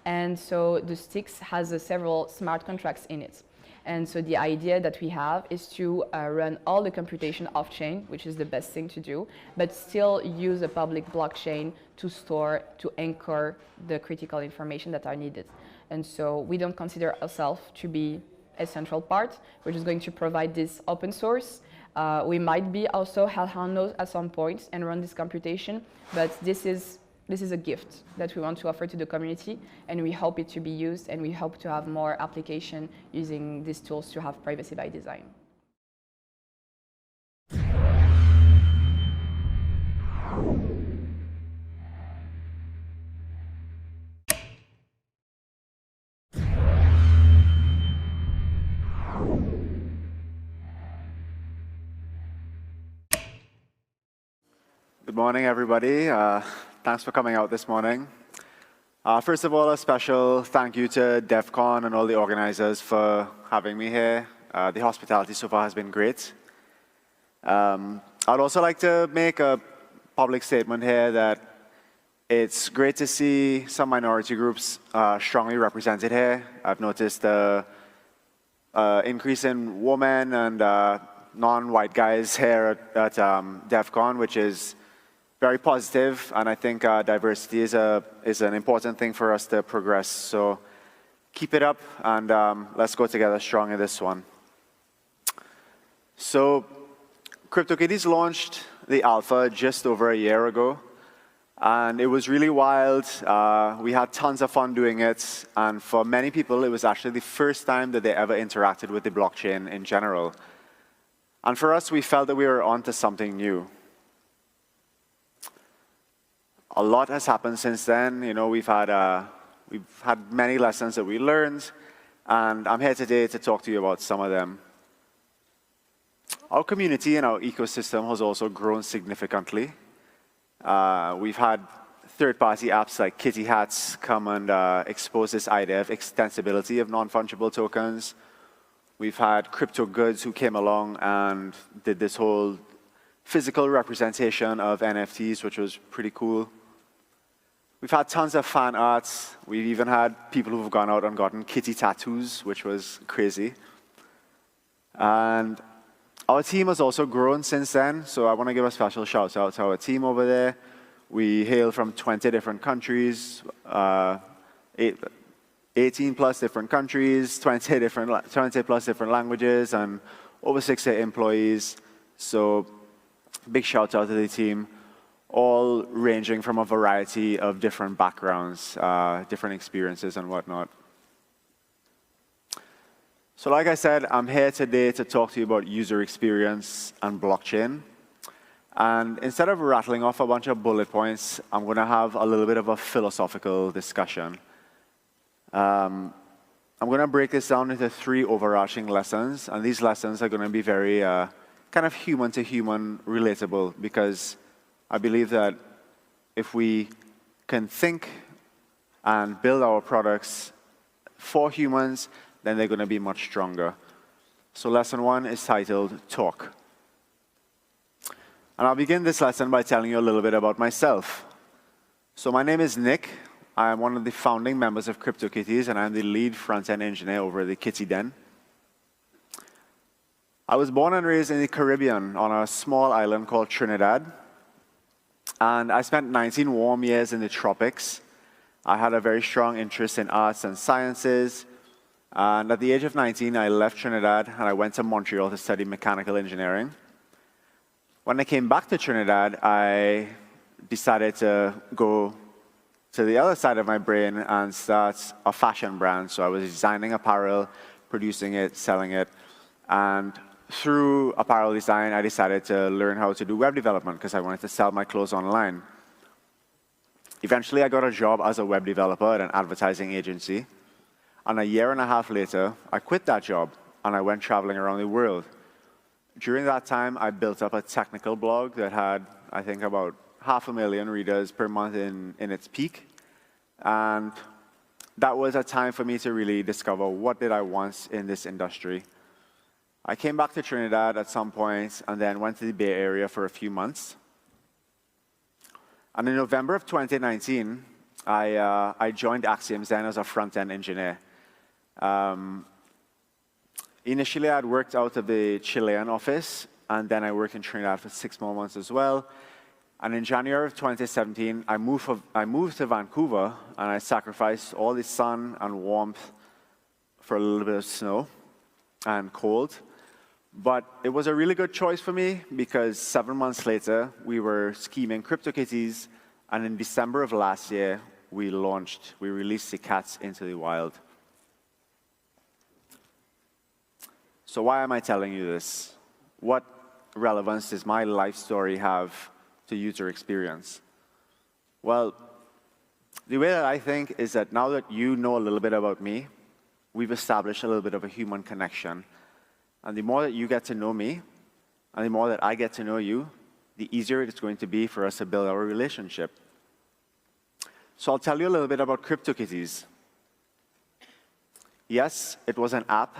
And so the Styx has several smart contracts in it. And so the idea that we have is to run all the computation off-chain, which is the best thing to do, but still use a public blockchain to store, to anchor the critical information that are needed. And so we don't consider ourselves to be a central part. We're just going to provide this open source. We might be also Hellhound nodes at some point and run this computation, but this is a gift that we want to offer to the community, and we hope it to be used, and we hope to have more application using these tools to have privacy by design. Good morning, everybody. Thanks for coming out this morning. First of all, a special thank you to DEF CON and all the organizers for having me here. The hospitality so far has been great. I'd also like to make a public statement here that it's great to see some minority groups strongly represented here. I've noticed the increase in women and non-white guys here at DEF CON, which is very positive, and I think diversity is an important thing for us to progress. So keep it up, and let's go together strong in this one. So CryptoKitties launched the alpha just over a year ago, and it was really wild. We had tons of fun doing it, and for many people, it was actually the first time that they ever interacted with the blockchain in general. And for us, we felt that we were onto something new. A lot has happened since then. You know, we've had many lessons that we learned, and I'm here today to talk to you about some of them. Our community and our ecosystem has also grown significantly. We've had third-party apps like Kitty Hats come and expose this idea of extensibility of non-fungible tokens. We've had crypto goods who came along and did this whole physical representation of NFTs, which was pretty cool. We've had tons of fan arts. We've even had people who've gone out and gotten kitty tattoos, which was crazy. And our team has also grown since then, so I want to give a special shout out to our team over there. We hail from 20 different countries, 18 plus different countries, 20 plus different languages, and over 60 employees. So big shout out to the team, all ranging from a variety of different backgrounds, different experiences and whatnot. So like I said, I'm here today to talk to you about user experience and blockchain. And instead of rattling off a bunch of bullet points, I'm going to have a little bit of a philosophical discussion. I'm going to break this down into 3 overarching lessons, and these lessons are going to be very kind of human-to-human relatable, because I believe that if we can think and build our products for humans, then they're going to be much stronger. So lesson 1 is titled Talk. And I'll begin this lesson by telling you a little bit about myself. So my name is Nick. I am one of the founding members of CryptoKitties, and I'm the lead front-end engineer over at the Kitty Den. I was born and raised in the Caribbean on a small island called Trinidad. And I spent 19 warm years in the tropics. I had a very strong interest in arts and sciences. And at the age of 19, I left Trinidad and I went to Montreal to study mechanical engineering. When I came back to Trinidad, I decided to go to the other side of my brain and start a fashion brand. So I was designing apparel, producing it, selling it. And through apparel design, I decided to learn how to do web development because I wanted to sell my clothes online. Eventually, I got a job as a web developer at an advertising agency. And a year and a half later, I quit that job and I went traveling around the world. During that time, I built up a technical blog that had, I think, about 500,000 readers per month in its peak. And that was a time for me to really discover what did I want in this industry. I came back to Trinidad at some point and then went to the Bay Area for a few months. And in November of 2019, I joined Axiom Zen as a front-end engineer. Initially, I had worked out of the Chilean office, and then I worked in Trinidad for 6 more months as well. And in January of 2017, I moved to Vancouver, and I sacrificed all the sun and warmth for a little bit of snow and cold. But it was a really good choice for me, because 7 months later, we were scheming CryptoKitties, and in December of last year, we released the cats into the wild. So why am I telling you this? What relevance does my life story have to user experience? Well, the way that I think is that now that you know a little bit about me, we've established a little bit of a human connection. And the more that you get to know me, and the more that I get to know you, the easier it's going to be for us to build our relationship. So I'll tell you a little bit about CryptoKitties. Yes, it was an app.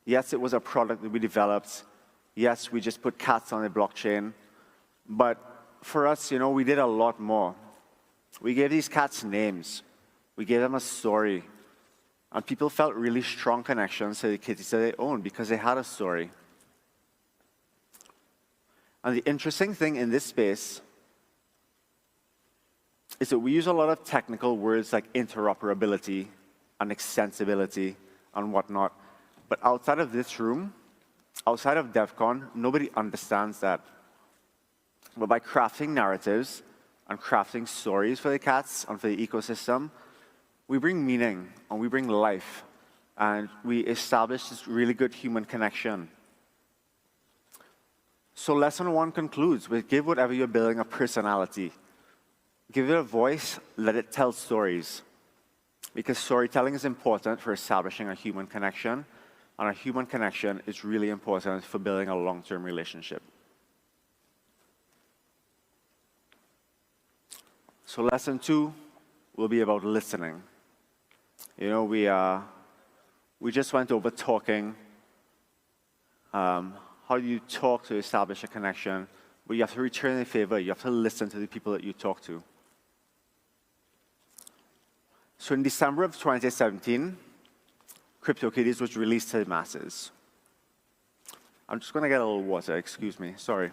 Yes, it was a product that we developed. Yes, we just put cats on the blockchain. But for us, we did a lot more. We gave these cats names. We gave them a story. And people felt really strong connections to the kitties that they owned because they had a story. And the interesting thing in this space is that we use a lot of technical words like interoperability and extensibility and whatnot. But outside of this room, outside of DEF CON, nobody understands that. But by crafting narratives and crafting stories for the cats and for the ecosystem, we bring meaning and we bring life. And we establish this really good human connection. So lesson 1 concludes with give whatever you're building a personality. Give it a voice, let it tell stories. Because storytelling is important for establishing a human connection. And a human connection is really important for building a long-term relationship. So lesson 2 will be about listening. We just went over talking. How do you talk to establish a connection? But you have to return the favor. You have to listen to the people that you talk to. So in December of 2017, CryptoKitties was released to the masses. I'm just going to get a little water, excuse me, sorry.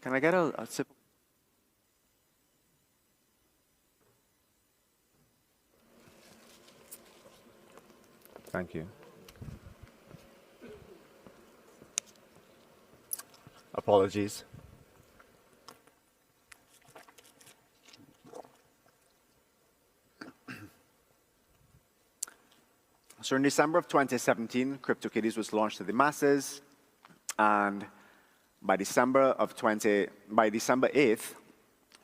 Can I get a sip? Thank you. Apologies. So in December of 2017, CryptoKitties was launched to the masses, and by December 8th,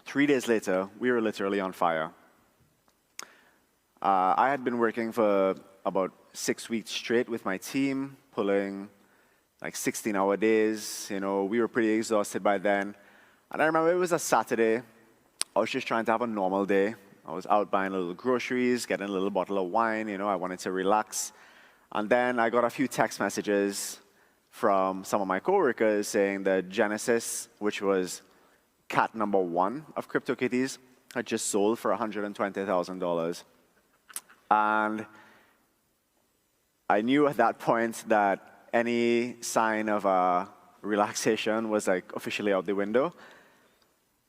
3 days later, we were literally on fire. I had been working for about 6 weeks straight with my team, pulling like 16-hour days. You know, we were pretty exhausted by then. And I remember it was a Saturday. I was just trying to have a normal day. I was out buying a little groceries, getting a little bottle of wine. You know, I wanted to relax. And then I got a few text messages from some of my coworkers saying that Genesis, which was cat number 1 of CryptoKitties, had just sold for $120,000. And I knew at that point that any sign of relaxation was like officially out the window.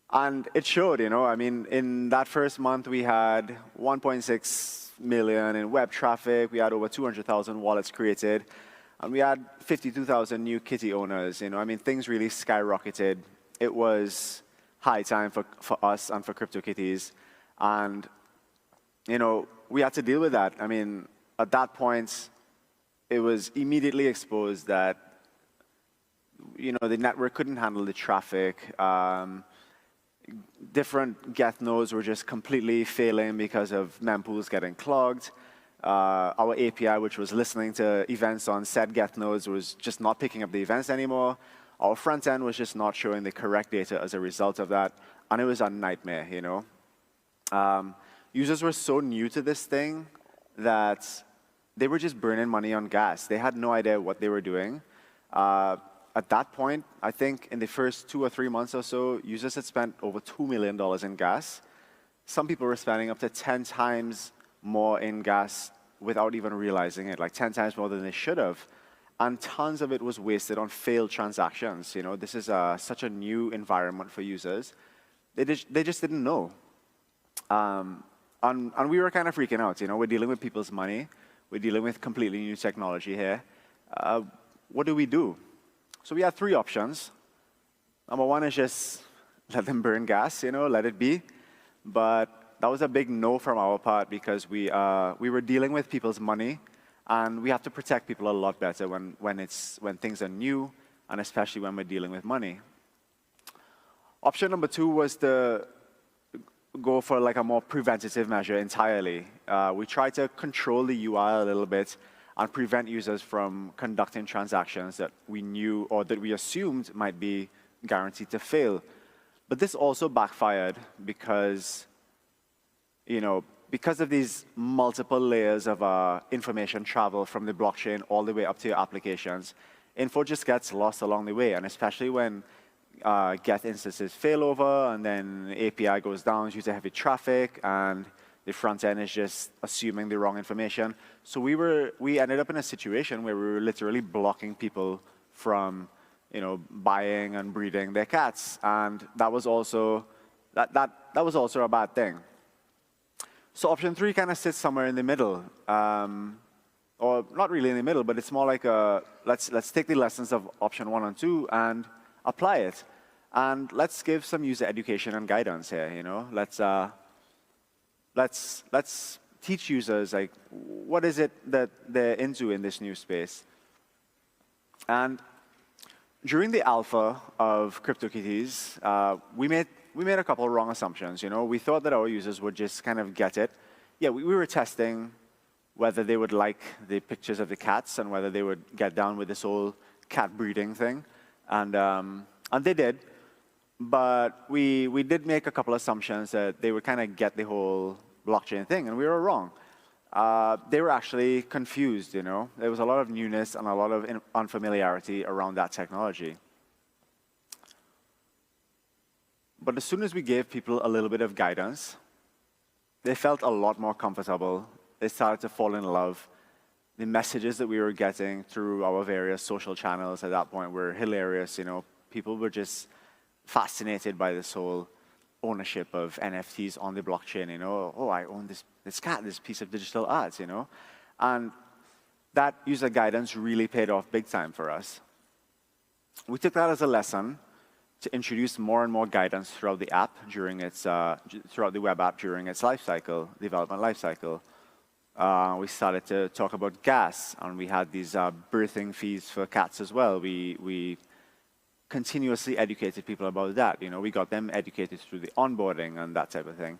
And it showed, you know. I mean, in that first month, we had 1.6 million in web traffic. We had over 200,000 wallets created. And we had 52,000 new kitty owners, you know. I mean, things really skyrocketed. It was high time for us and for CryptoKitties. And, you know, we had to deal with that. I mean, at that point, it was immediately exposed that, you know, the network couldn't handle the traffic. Different Geth nodes were just completely failing because of mempools getting clogged. Our API, which was listening to events on said Geth nodes, was just not picking up the events anymore. Our front end was just not showing the correct data as a result of that. And it was a nightmare, you know. Users were so new to this thing that they were just burning money on gas. They had no idea what they were doing. At that point, I think in the first 2 or 3 months or so, users had spent over $2 million in gas. Some people were spending up to 10 times more in gas without even realizing it, like 10 times more than they should have. And tons of it was wasted on failed transactions. You know, this is such a new environment for users. They just didn't know. And we were kind of freaking out. You know, we're dealing with people's money. We're dealing with completely new technology here. What do we do? So we had 3 options. Number 1 is just let them burn gas, you know, let it be. But that was a big no from our part because we were dealing with people's money, and we have to protect people a lot better when things are new, and especially when we're dealing with money. Option number 2 was to go for like a more preventative measure entirely. We tried to control the UI a little bit and prevent users from conducting transactions that we knew or that we assumed might be guaranteed to fail. But this also backfired because, you know, because of these multiple layers of information travel from the blockchain all the way up to your applications, info just gets lost along the way, and especially when Geth instances fail over and then API goes down due to heavy traffic and the front end is just assuming the wrong information. So we ended up in a situation where we were literally blocking people from, you know, buying and breeding their cats, and that was also that was also a bad thing. So option 3 kind of sits somewhere in the middle, or not really in the middle, but it's more like let's take the lessons of option 1 and 2 and apply it, and let's give some user education and guidance here. You know, let's teach users like what is it that they're into in this new space. And during the alpha of CryptoKitties, we made a couple of wrong assumptions. You know, we thought that our users would just kind of get it. Yeah, we were testing whether they would like the pictures of the cats and whether they would get down with this whole cat breeding thing, and they did. But we did make a couple of assumptions that they would kind of get the whole blockchain thing, and we were wrong. They were actually confused, you know. There was a lot of newness and a lot of unfamiliarity around that technology. But as soon as we gave people a little bit of guidance, they felt a lot more comfortable. They started to fall in love. The messages that we were getting through our various social channels at that point were hilarious, you know. People were just fascinated by this whole ownership of NFTs on the blockchain, you know. Oh, I own this cat, this piece of digital art, you know. And that user guidance really paid off big time for us. We took that as a lesson to introduce more and more guidance throughout the app during its throughout the web app during its development lifecycle. We started to talk about gas, and we had these birthing fees for cats as well. We continuously educated people about that. You know, we got them educated through the onboarding and that type of thing.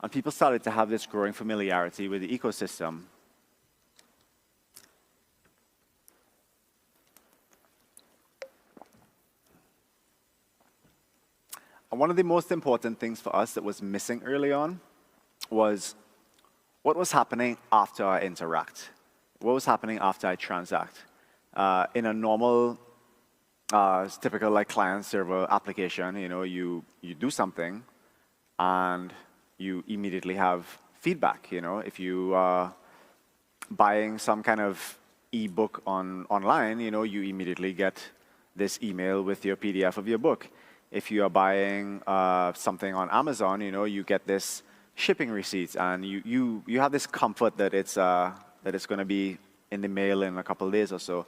And people started to have this growing familiarity with the ecosystem. And one of the most important things for us that was missing early on was what was happening after I interact. What was happening after I transact? In a normal, typical like client-server application, you know, you do something, and you immediately have feedback. You know, if you are buying some kind of ebook online, you know, you immediately get this email with your PDF of your book. If you are buying something on Amazon, you know, you get this shipping receipts, and you have this comfort that it's going to be in the mail in a couple of days or so.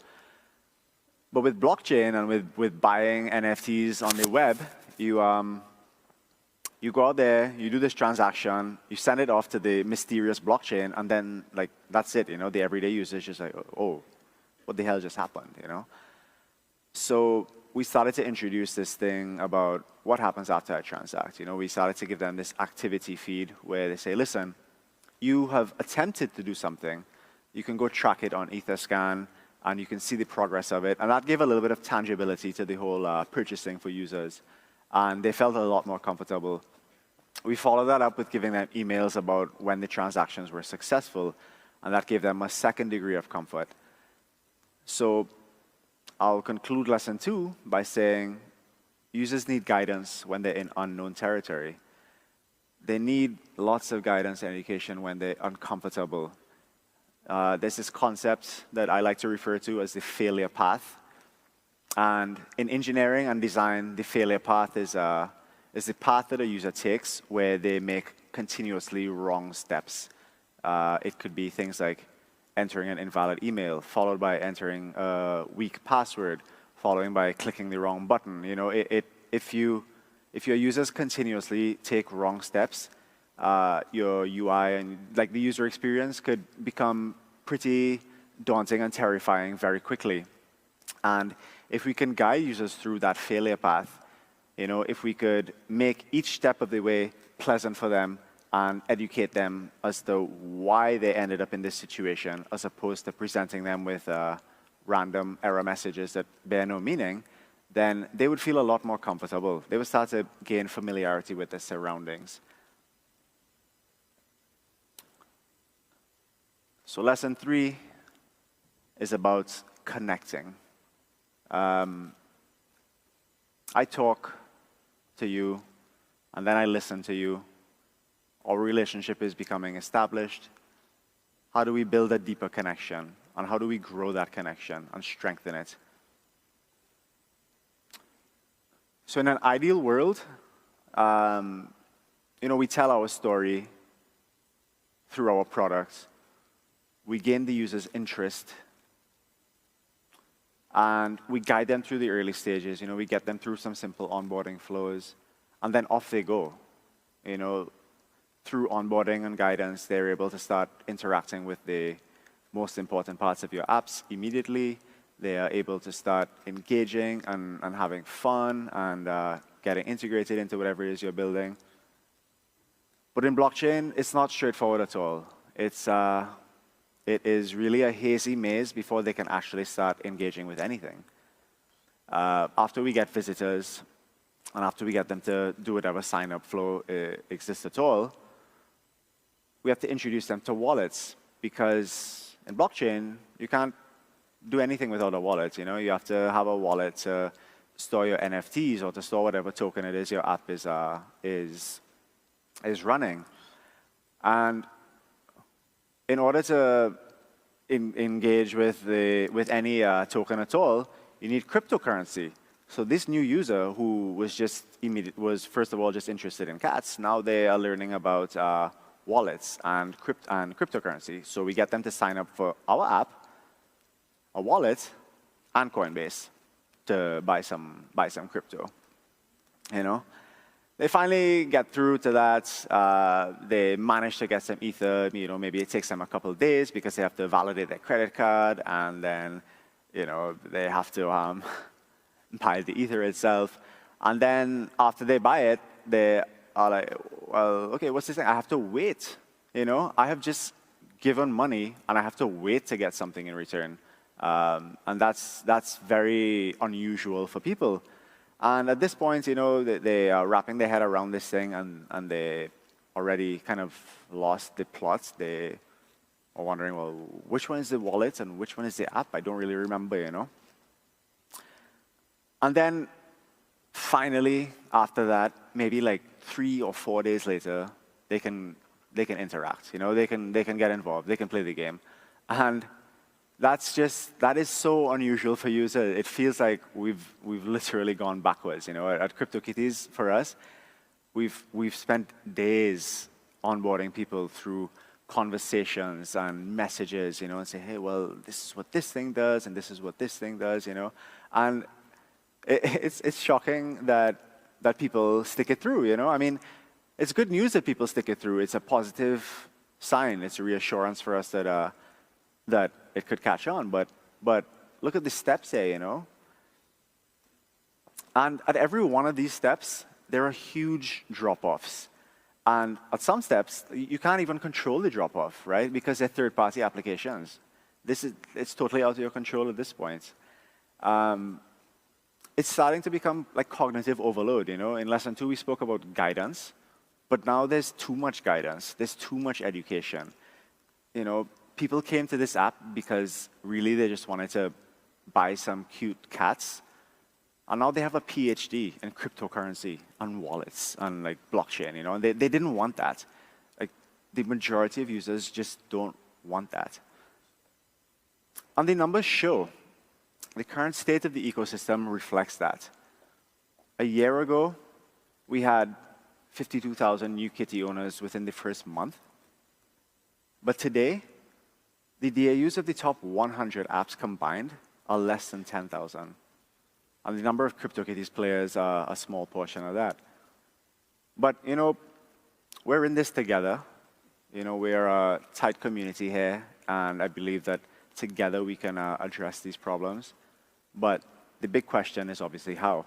But with blockchain and with buying NFTs on the web, you go out there, you do this transaction, you send it off to the mysterious blockchain, and then like that's it. You know, the everyday user is just like, oh, what the hell just happened? You know. So we started to introduce this thing about what happens after I transact. You know, we started to give them this activity feed where they say, listen, you have attempted to do something. You can go track it on Etherscan, and you can see the progress of it. And that gave a little bit of tangibility to the whole purchasing for users. And they felt a lot more comfortable. We followed that up with giving them emails about when the transactions were successful, and that gave them a second degree of comfort. So I'll conclude lesson 2 by saying users need guidance when they're in unknown territory. They need lots of guidance and education when they're uncomfortable. There's this concept that I like to refer to as the failure path. And in engineering and design, the failure path is the path that a user takes where they make continuously wrong steps. It could be things like entering an invalid email, followed by entering a weak password, following by clicking the wrong button. You know, if your users continuously take wrong steps, your UI and like the user experience could become pretty daunting and terrifying very quickly. And if we can guide users through that failure path, you know, if we could make each step of the way pleasant for them and educate them as to why they ended up in this situation, as opposed to presenting them with random error messages that bear no meaning, then they would feel a lot more comfortable. They would start to gain familiarity with their surroundings. So lesson 3 is about connecting. I talk to you, and then I listen to you. Our relationship is becoming established. How do we build a deeper connection? And how do we grow that connection and strengthen it? So in an ideal world, you know, we tell our story through our products. We gain the user's interest, and we guide them through the early stages. You know, we get them through some simple onboarding flows, and then off they go. You know, through onboarding and guidance, they're able to start interacting with the most important parts of your apps immediately. They are able to start engaging and having fun and getting integrated into whatever it is you're building. But in blockchain, it's not straightforward at all. It is really a hazy maze before they can actually start engaging with anything. After we get visitors, and after we get them to do whatever sign-up flow exists at all, we have to introduce them to wallets, because in blockchain, you can't do anything without a wallet. You know, you have to have a wallet to store your NFTs or to store whatever token it is your app is running. And in order to engage with any token at all, you need cryptocurrency. So this new user who was first of all just interested in cats, now they are learning about wallets and cryptocurrency. So we get them to sign up for our app, a wallet, and Coinbase to buy some crypto. You know, they finally get through to that. They manage to get some Ether. Maybe it takes them a couple of days because they have to validate their credit card, and then they have to buy the Ether itself. And then after they buy it, they are like, well, okay, what's this thing? I have to wait. I have just given money, and I have to wait to get something in return. And that's very unusual for people. And at this point, they are wrapping their head around this thing, and they already kind of lost the plot. They are wondering, well, which one is the wallet and which one is the app? I don't really remember, And then finally, after that, maybe like 3 or 4 days later, they can interact. They can get involved. They can play the game, and that is so unusual for users. It feels like we've literally gone backwards. At CryptoKitties, for us, we've spent days onboarding people through conversations and messages, and say, hey, well, this is what this thing does, and this is what this thing does, and it's shocking that people stick it through. I mean, it's good news that people stick it through. It's a positive sign. It's a reassurance for us that it could catch on. But look at the steps here, And at every one of these steps, there are huge drop-offs. And at some steps, you can't even control the drop-off, right? Because they're third-party applications. It's totally out of your control at this point. It's starting to become like cognitive overload, In lesson 2, we spoke about guidance. But now there's too much guidance. There's too much education. People came to this app because really they just wanted to buy some cute cats. And now they have a PhD in cryptocurrency and wallets and like blockchain, and they didn't want that. Like the majority of users just don't want that. And the numbers show the current state of the ecosystem reflects that. A year ago, we had 52,000 new Kitty owners within the first month. But today, the DAUs of the top 100 apps combined are less than 10,000. And the number of CryptoKitties players are a small portion of that. But, we're in this together. We're a tight community here, and I believe that together we can address these problems. But the big question is obviously how.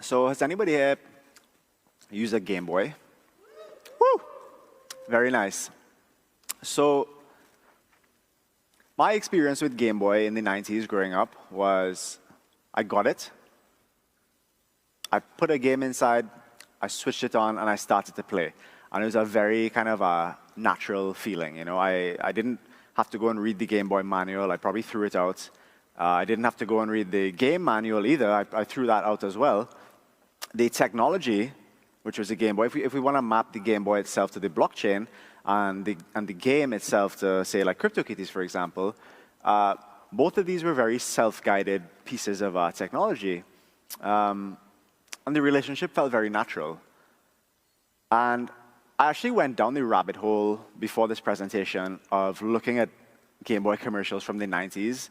So has anybody here used a Game Boy? Woo! Very nice. So my experience with Game Boy in the 90s growing up was I got it. I put a game inside, I switched it on, and I started to play. And it was a very kind of a natural feeling. I didn't have to go and read the Game Boy manual. I probably threw it out. I didn't have to go and read the game manual either. I threw that out as well. The technology, which was the Game Boy, if we want to map the Game Boy itself to the blockchain and the game itself to, say, like CryptoKitties, for example, both of these were very self-guided pieces of technology. And the relationship felt very natural. And I actually went down the rabbit hole before this presentation of looking at Game Boy commercials from the 90s.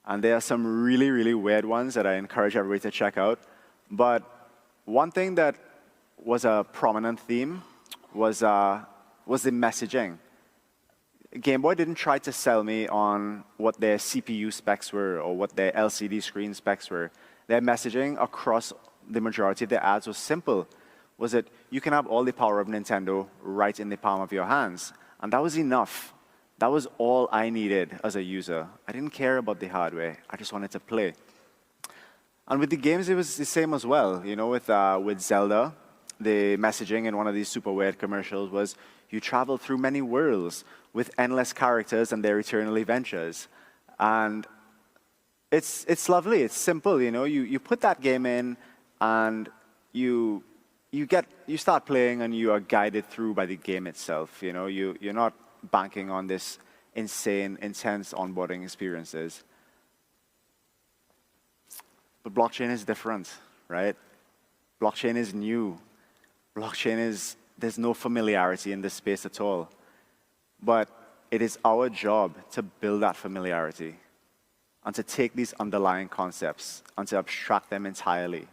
And there are some really, really weird ones that I encourage everybody to check out. But one thing that was a prominent theme was the messaging. Game Boy didn't try to sell me on what their CPU specs were or what their LCD screen specs were. Their messaging across the majority of their ads was simple. Was that you can have all the power of Nintendo right in the palm of your hands. And that was enough. That was all I needed as a user. I didn't care about the hardware. I just wanted to play. And with the games, it was the same as well. With Zelda, the messaging in one of these super weird commercials was, you travel through many worlds with endless characters and their eternal adventures. And it's lovely. It's simple. You put that game in, and you start playing, and you are guided through by the game itself. You're not banking on this insane, intense onboarding experiences. But blockchain is different, right? Blockchain is new. There's no familiarity in this space at all. But it is our job to build that familiarity. and to take these underlying concepts and to abstract them entirely.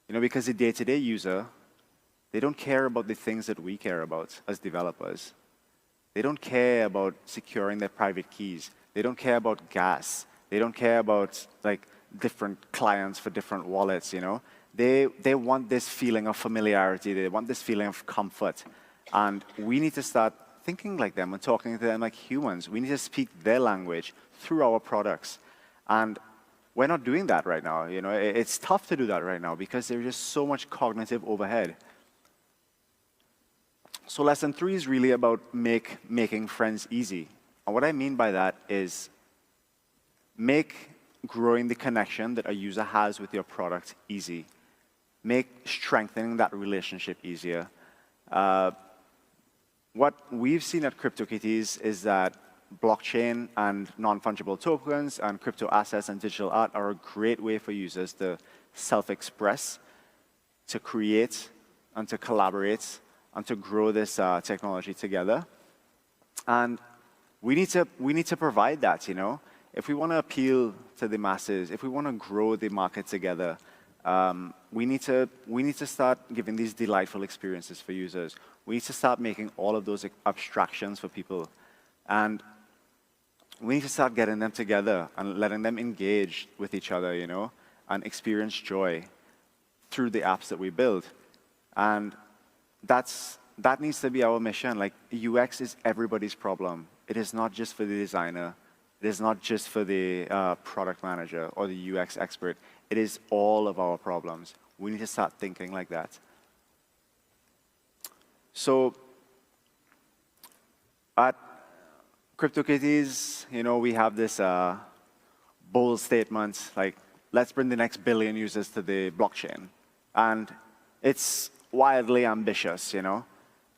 You know, because the day-to-day user, they don't care about the things that we care about as developers. They don't care about securing their private keys. They don't care about gas. They don't care about like different clients for different wallets, you know. They want this feeling of familiarity. They want this feeling of comfort. And we need to start thinking like them and talking to them like humans. We need to speak their language through our products. And we're not doing that right now. You know, it's tough to do that right now because there's just so much cognitive overhead. So lesson 3 is really about making friends easy. And what I mean by that is make growing the connection that a user has with your product easy. Make strengthening that relationship easier. What we've seen at CryptoKitties is that blockchain and non-fungible tokens and crypto assets and digital art are a great way for users to self-express, to create, and to collaborate, and to grow this technology together. And we need to provide that, you know. If we want to appeal to the masses, if we want to grow the market together, we need to start giving these delightful experiences for users. We need to start making all of those abstractions for people. And we need to start getting them together and letting them engage with each other, you know, and experience joy through the apps that we build. And that needs to be our mission. Like, UX is everybody's problem. It is not just for the designer. It is not just for the product manager or the UX expert. It is all of our problems. We need to start thinking like that. So at CryptoKitties, you know, we have this bold statement, like, let's bring the next billion users to the blockchain. And it's wildly ambitious, you know.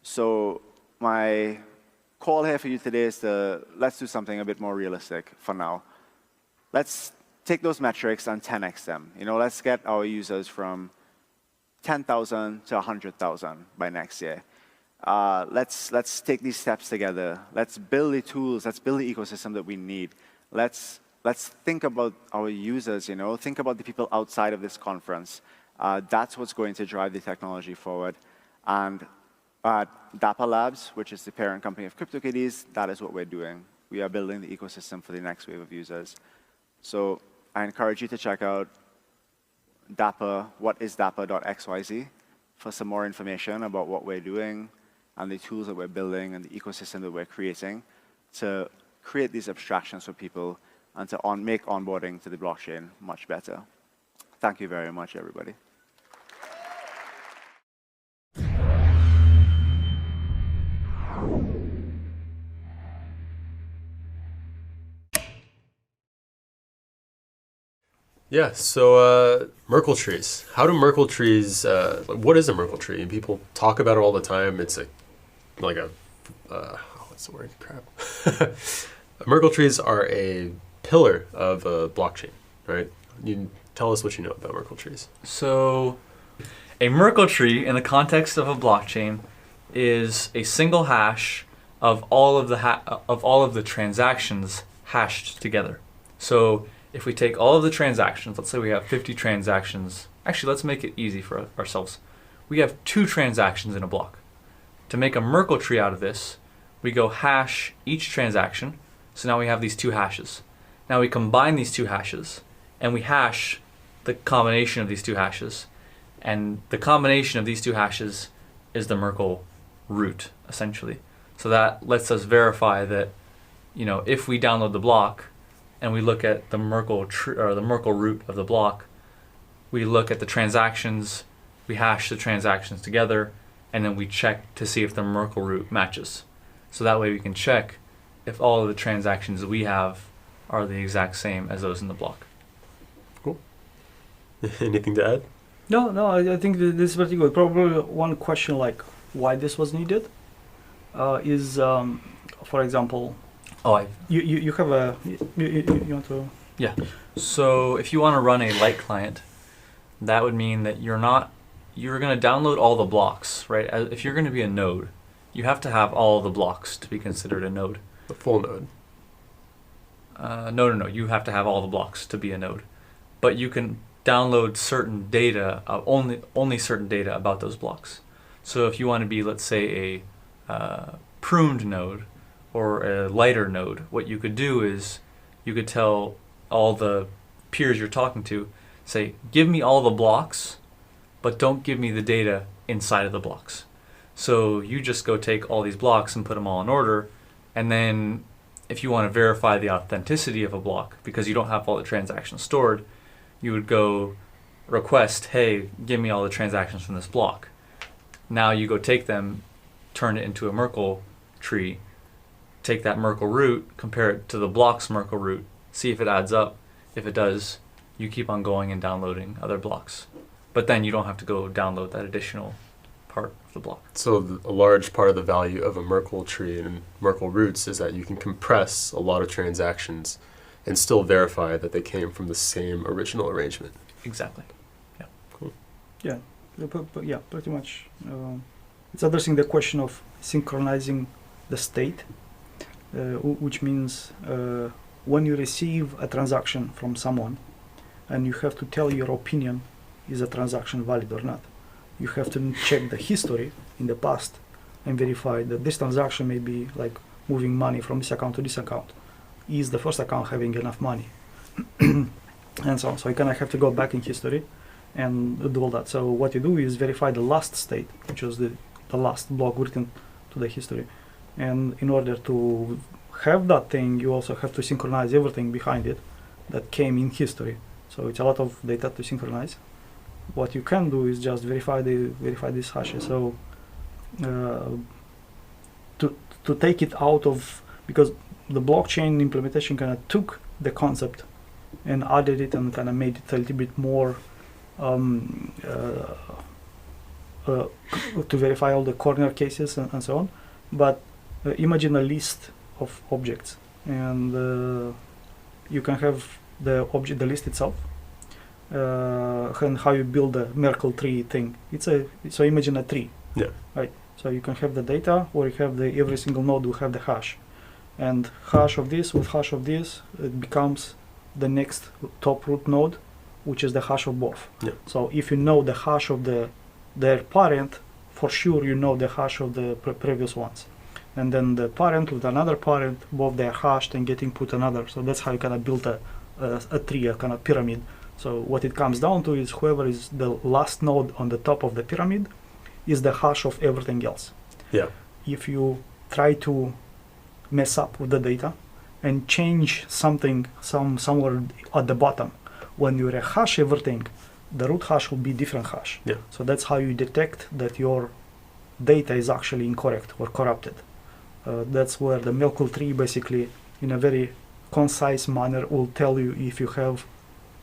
So my call here for you today is let's do something a bit more realistic for now. Let's take those metrics and 10x them. You know, let's get our users from 10,000 to 100,000 by next year. Let's take these steps together. Let's build the tools. Let's build the ecosystem that we need. Let's think about our users, you know. Think about the people outside of this conference. That's what's going to drive the technology forward. And at Dapper Labs, which is the parent company of CryptoKitties, that is what we're doing. We are building the ecosystem for the next wave of users. So I encourage you to check out Dapper, whatisdapper.xyz, for some more information about what we're doing and the tools that we're building and the ecosystem that we're creating to create these abstractions for people and to make onboarding to the blockchain much better. Thank you very much, everybody. Yeah, so Merkle trees. How do Merkle trees, what is a Merkle tree? And people talk about it all the time. It's like a what's the word? Crap. Merkle trees are a pillar of a blockchain, right? You tell us what you know about Merkle trees. So a Merkle tree in the context of a blockchain is a single hash of all of the transactions hashed together. So if we take all of the transactions, let's say we have 50 transactions. Actually, let's make it easy for ourselves. We have 2 transactions in a block. To make a Merkle tree out of this, we go hash each transaction. So now we have these 2 hashes. Now we combine these 2 hashes and we hash the combination of these 2 hashes. And the combination of these 2 hashes is the Merkle root, essentially. So that lets us verify that, you know, if we download the block and we look at the Merkle root of the block, we look at the transactions, we hash the transactions together, and then we check to see if the Merkle root matches. So that way we can check if all of the transactions that we have are the exact same as those in the block. Cool. Anything to add? No, I think this is pretty good. Probably one question like why this was needed is, for example, you have a you want to? Yeah. So if you want to run a light client, that would mean that you're going to download all the blocks, right? If you're going to be a node, you have to have all the blocks to be considered a node. A full node. no, you have to have all the blocks to be a node. But you can download certain data, only certain data about those blocks. So if you want to be, let's say, a pruned node or a lighter node, what you could do is you could tell all the peers you're talking to, say, give me all the blocks, but don't give me the data inside of the blocks. So you just go take all these blocks and put them all in order, and then if you want to verify the authenticity of a block, because you don't have all the transactions stored, you would go request, hey, give me all the transactions from this block. Now you go take them, turn it into a Merkle tree, take that Merkle root, compare it to the block's Merkle root, see if it adds up. If it does, you keep on going and downloading other blocks. But then you don't have to go download that additional part of the block. So a large part of the value of a Merkle tree and Merkle roots is that you can compress a lot of transactions and still verify that they came from the same original arrangement. Exactly. Yeah. Cool. Yeah, yeah, pretty much. It's addressing the question of synchronizing the state, which means when you receive a transaction from someone and you have to tell your opinion, is a transaction valid or not? You have to check the history in the past and verify that this transaction may be like moving money from this account to this account. Is the first account having enough money? And so on. So you kind of have to go back in history and do all that. So what you do is verify the last state, which was the last block written to the history. And in order to have that thing, you also have to synchronize everything behind it that came in history. So it's a lot of data to synchronize. What you can do is just verify these hashes. So to take it out of, because the blockchain implementation kind of took the concept and added it and kind of made it a little bit more to verify all the corner cases and so on. But imagine a list of objects, and you can have the list itself, and how you build a Merkle tree thing. So imagine a tree. Yeah. Right. So you can have the data, or you have every single node will have the hash, and hash of this with hash of this, it becomes the next top root node, which is the hash of both. Yeah. So if you know the hash of their parent, for sure you know the hash of the previous ones. And then the parent with another parent, both they are hashed and getting put another. So that's how you kind of build a tree, a kind of pyramid. So what it comes down to is whoever is the last node on the top of the pyramid is the hash of everything else. Yeah. If you try to mess up with the data and change something somewhere at the bottom, when you rehash everything, the root hash will be different hash. Yeah. So that's how you detect that your data is actually incorrect or corrupted. That's where the Merkle tree basically, in a very concise manner, will tell you if you have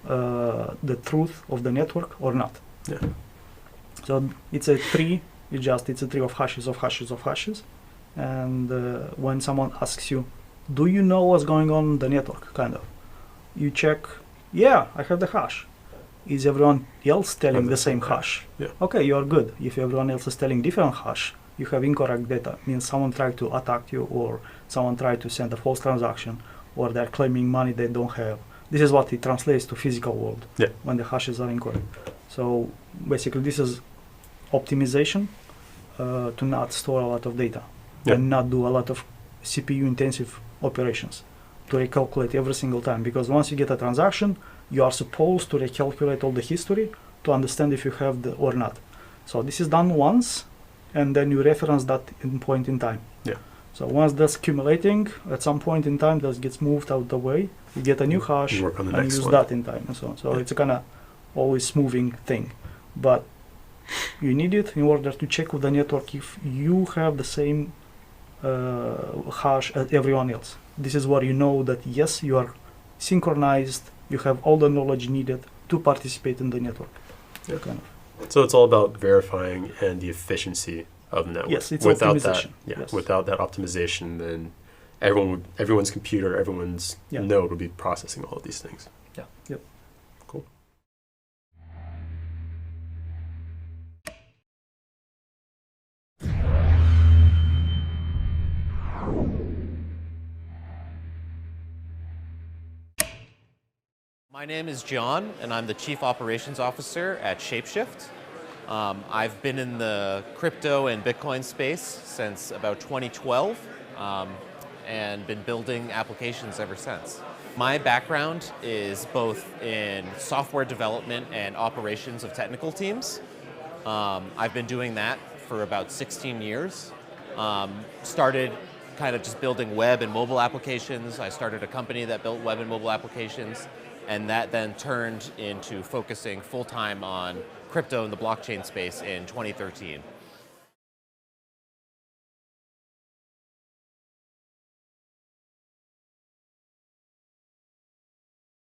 the truth of the network or not. Yeah. So it's a tree. It's a tree of hashes of hashes of hashes. And when someone asks you, do you know what's going on in the network? Kind of. You check, yeah, I have the hash. Is everyone else telling the same hash? Yeah. Okay, you are good. If everyone else is telling different hash, you have incorrect data. Means someone tried to attack you, or someone tried to send a false transaction, or they're claiming money they don't have. This is what it translates to physical world, yeah, when the hashes are incorrect. So basically this is optimization to not store a lot of data, yeah, and not do a lot of CPU intensive operations to recalculate every single time. Because once you get a transaction, you are supposed to recalculate all the history to understand if you have the or not. So this is done once, and then you reference that point in time. Yeah. So once that's accumulating, at some point in time that gets moved out the way, you get a new hash and use that in time and so on. So it's a kind of always moving thing. But you need it in order to check with the network if you have the same hash as everyone else. This is where you know that yes, you are synchronized, you have all the knowledge needed to participate in the network. Yeah. Kind of. So it's all about verifying and the efficiency of the network. Yes, it's without optimization. That, yes. Without that optimization, then everyone's computer, everyone's node would be processing all of these things. Yeah. Yep. Cool. My name is John, and I'm the Chief Operations Officer at Shapeshift. I've been in the crypto and Bitcoin space since about 2012 and been building applications ever since. My background is both in software development and operations of technical teams. I've been doing that for about 16 years. Started kind of just building web and mobile applications. I started a company that built web and mobile applications, and that then turned into focusing full-time on crypto and the blockchain space in 2013.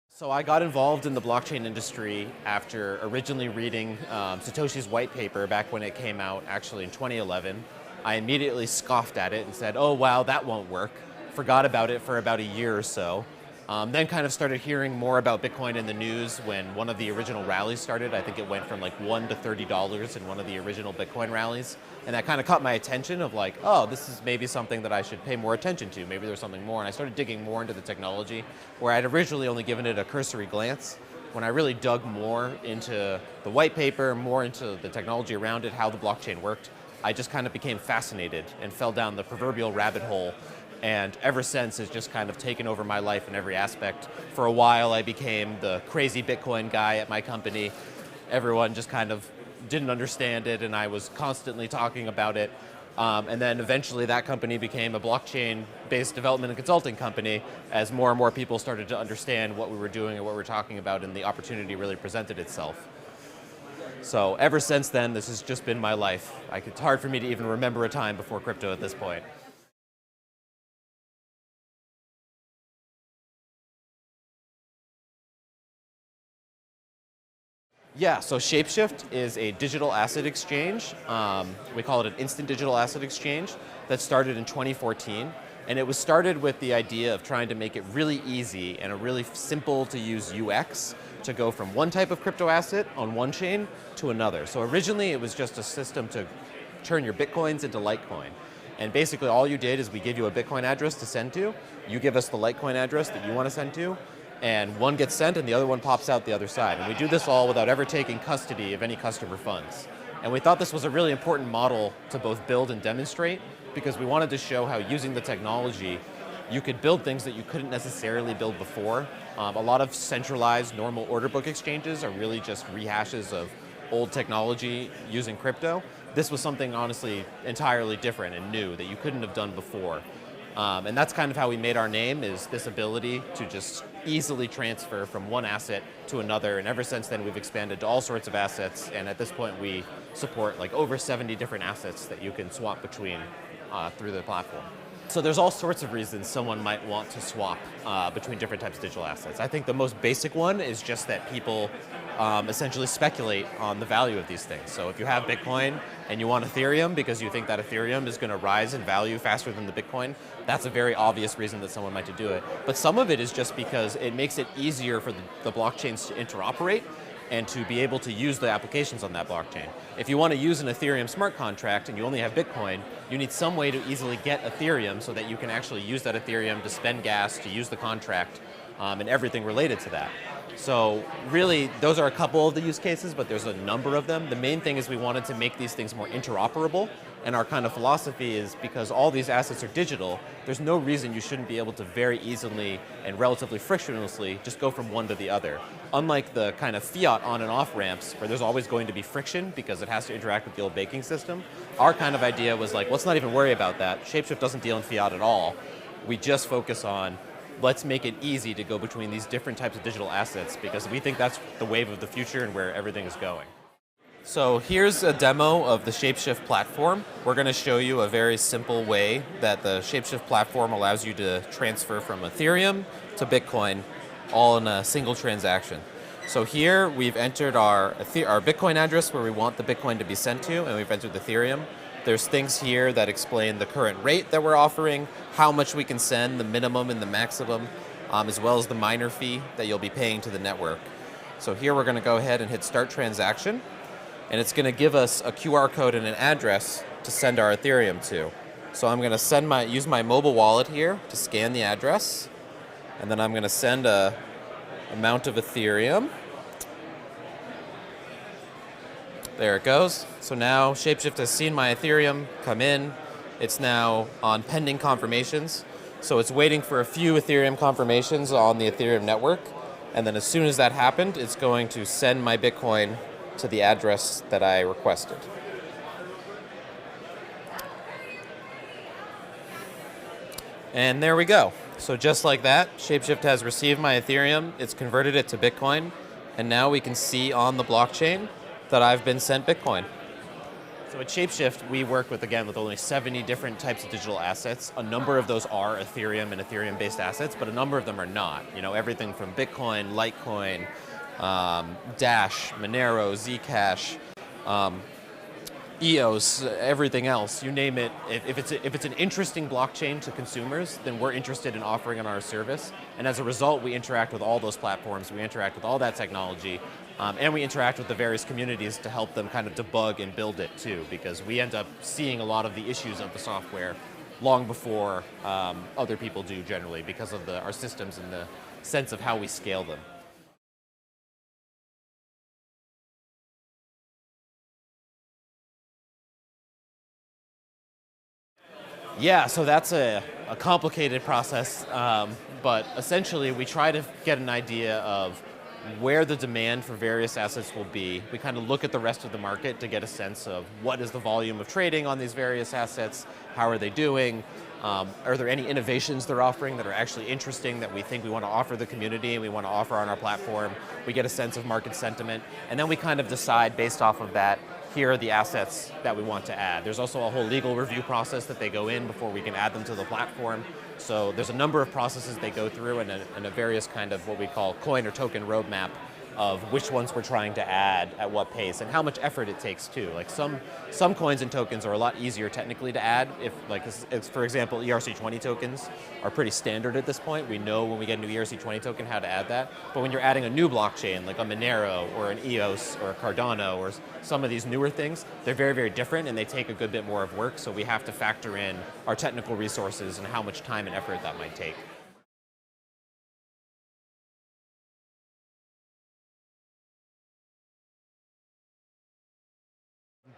So I got involved in the blockchain industry after originally reading Satoshi's white paper back when it came out, actually in 2011. I immediately scoffed at it and said, oh wow, that won't work. Forgot about it for about a year or so. Then kind of started hearing more about Bitcoin in the news when one of the original rallies started. I think it went from like $1 to $30 in one of the original Bitcoin rallies. And that kind of caught my attention of like, oh, this is maybe something that I should pay more attention to. Maybe there's something more. And I started digging more into the technology, where I'd originally only given it a cursory glance. When I really dug more into the white paper, more into the technology around it, how the blockchain worked, I just kind of became fascinated and fell down the proverbial rabbit hole. And ever since, it's just kind of taken over my life in every aspect. For a while, I became the crazy Bitcoin guy at my company. Everyone just kind of didn't understand it, and I was constantly talking about it. And then eventually that company became a blockchain-based development and consulting company as more and more people started to understand what we were doing and what we were talking about, and the opportunity really presented itself. So ever since then, this has just been my life. It's hard for me to even remember a time before crypto at this point. Yeah, so Shapeshift is a digital asset exchange. We call it an instant digital asset exchange that started in 2014. And it was started with the idea of trying to make it really easy and a really simple to use UX to go from one type of crypto asset on one chain to another. So originally it was just a system to turn your Bitcoins into Litecoin. And basically all you did is we give you a Bitcoin address to send to, you give us the Litecoin address that you want to send to, and one gets sent and the other one pops out the other side. And we do this all without ever taking custody of any customer funds. And we thought this was a really important model to both build and demonstrate, because we wanted to show how using the technology, you could build things that you couldn't necessarily build before. A lot of centralized normal order book exchanges are really just rehashes of old technology using crypto. This was something honestly entirely different and new that you couldn't have done before. And that's kind of how we made our name, is this ability to just easily transfer from one asset to another. And ever since then, we've expanded to all sorts of assets. And at this point, we support like over 70 different assets that you can swap between through the platform. So there's all sorts of reasons someone might want to swap between different types of digital assets. I think the most basic one is just that people essentially speculate on the value of these things. So if you have Bitcoin and you want Ethereum because you think that Ethereum is going to rise in value faster than the Bitcoin, that's a very obvious reason that someone might do it. But some of it is just because it makes it easier for the blockchains to interoperate and to be able to use the applications on that blockchain. If you want to use an Ethereum smart contract and you only have Bitcoin, you need some way to easily get Ethereum so that you can actually use that Ethereum to spend gas, to use the contract, and everything related to that. So really, those are a couple of the use cases, but there's a number of them. The main thing is we wanted to make these things more interoperable, and our kind of philosophy is because all these assets are digital, there's no reason you shouldn't be able to very easily and relatively frictionlessly just go from one to the other. Unlike the kind of fiat on and off ramps where there's always going to be friction because it has to interact with the old banking system, our kind of idea was like, let's not even worry about that. Shapeshift doesn't deal in fiat at all. We just focus on let's make it easy to go between these different types of digital assets because we think that's the wave of the future and where everything is going. So here's a demo of the Shapeshift platform. We're going to show you a very simple way that the Shapeshift platform allows you to transfer from Ethereum to Bitcoin all in a single transaction. So here we've entered our Bitcoin address where we want the Bitcoin to be sent to, and we've entered Ethereum. There's things here that explain the current rate that we're offering, how much we can send, the minimum and the maximum, as well as the miner fee that you'll be paying to the network. So here we're going to go ahead and hit Start Transaction, and it's going to give us a QR code and an address to send our Ethereum to. So I'm going to use my mobile wallet here to scan the address, and then I'm going to send a amount of Ethereum. There it goes. So now Shapeshift has seen my Ethereum come in. It's now on pending confirmations. So it's waiting for a few Ethereum confirmations on the Ethereum network. And then as soon as that happened, it's going to send my Bitcoin to the address that I requested. And there we go. So just like that, Shapeshift has received my Ethereum, it's converted it to Bitcoin, and now we can see on the blockchain that I've been sent Bitcoin. So at Shapeshift, we work with only 70 different types of digital assets. A number of those are Ethereum and Ethereum-based assets, but a number of them are not. You know, everything from Bitcoin, Litecoin, Dash, Monero, Zcash, EOS, everything else, you name it. If it's an interesting blockchain to consumers, then we're interested in offering on our service. And as a result, we interact with all those platforms, we interact with all that technology, and we interact with the various communities to help them kind of debug and build it too, because we end up seeing a lot of the issues of the software long before other people do generally, because of our systems and the sense of how we scale them. Yeah, so that's a complicated process, but essentially we try to get an idea of where the demand for various assets will be. We kind of look at the rest of the market to get a sense of what is the volume of trading on these various assets, how are they doing, are there any innovations they're offering that are actually interesting that we think we want to offer the community and we want to offer on our platform. We get a sense of market sentiment, and then we kind of decide based off of that, here are the assets that we want to add. There's also a whole legal review process that they go in before we can add them to the platform. So there's a number of processes they go through and a various kind of what we call coin or token roadmap of which ones we're trying to add at what pace and how much effort it takes too. Like some coins and tokens are a lot easier technically to add. If like for example, ERC20 tokens are pretty standard at this point. We know when we get a new ERC20 token how to add that. But when you're adding a new blockchain like a Monero or an EOS or a Cardano or some of these newer things, they're very, very different and they take a good bit more of work. So we have to factor in our technical resources and how much time and effort that might take.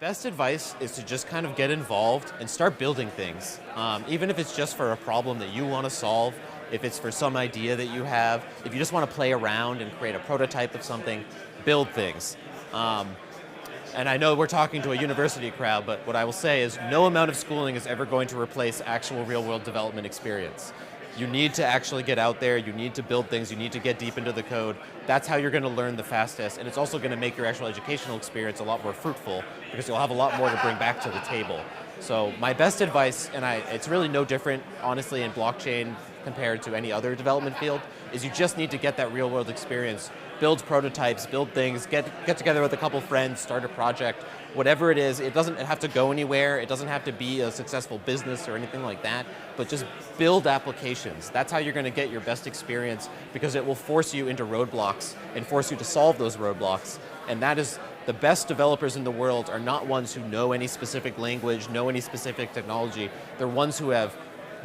Best advice is to just kind of get involved and start building things. Even if it's just for a problem that you want to solve, if it's for some idea that you have, if you just want to play around and create a prototype of something, build things. And I know we're talking to a university crowd, but what I will say is no amount of schooling is ever going to replace actual real-world development experience. You need to actually get out there, you need to build things, you need to get deep into the code. That's how you're going to learn the fastest, and it's also going to make your actual educational experience a lot more fruitful because you'll have a lot more to bring back to the table. So my best advice, and it's really no different, honestly, in blockchain compared to any other development field, is you just need to get that real-world experience. Build prototypes, build things, get together with a couple friends, start a project, whatever it is. It doesn't have to go anywhere. It doesn't have to be a successful business or anything like that, but just build applications. That's how you're going to get your best experience because it will force you into roadblocks and force you to solve those roadblocks. And that is the best developers in the world are not ones who know any specific language, know any specific technology. They're ones who have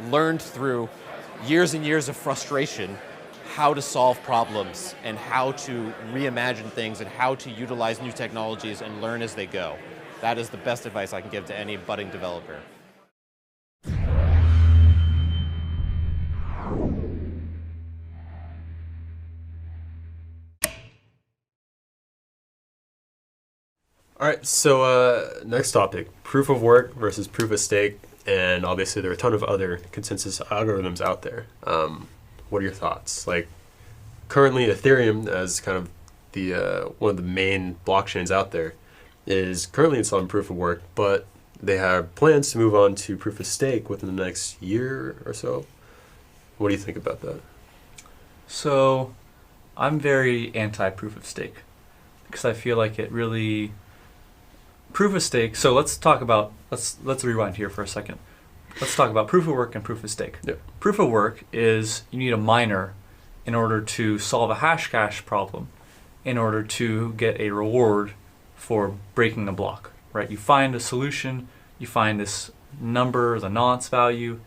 learned through years and years of frustration how to solve problems and how to reimagine things and how to utilize new technologies and learn as they go. That is the best advice I can give to any budding developer. All right, so next topic, proof of work versus proof of stake, and obviously there are a ton of other consensus algorithms out there. What are your thoughts? Like currently Ethereum, as kind of the one of the main blockchains out there, is currently installing proof of work, but they have plans to move on to proof of stake within the next year or so. What do you think about that? So I'm very anti-proof of stake because I feel like it really proof of stake. So let's rewind here for a second. Let's talk about proof of work and proof of stake. Yep. Proof of work is you need a miner in order to solve a hash cache problem, in order to get a reward for breaking a block, right? You find a solution, you find this number, the nonce value,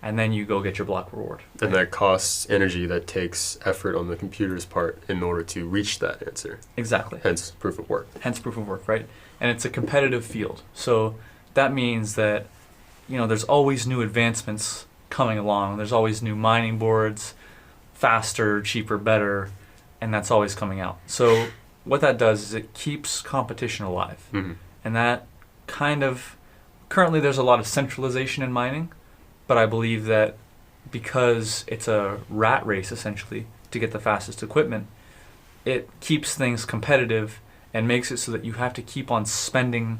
and then you go get your block reward. And that costs energy, that takes effort on the computer's part in order to reach that answer. Exactly. Hence proof of work. Hence proof of work, right? And it's a competitive field. So that means that, there's always new advancements coming along. There's always new mining boards, faster, cheaper, better, and that's always coming out. So what that does is it keeps competition alive. Mm-hmm. And that currently there's a lot of centralization in mining, but I believe that because it's a rat race essentially to get the fastest equipment, it keeps things competitive and makes it so that you have to keep on spending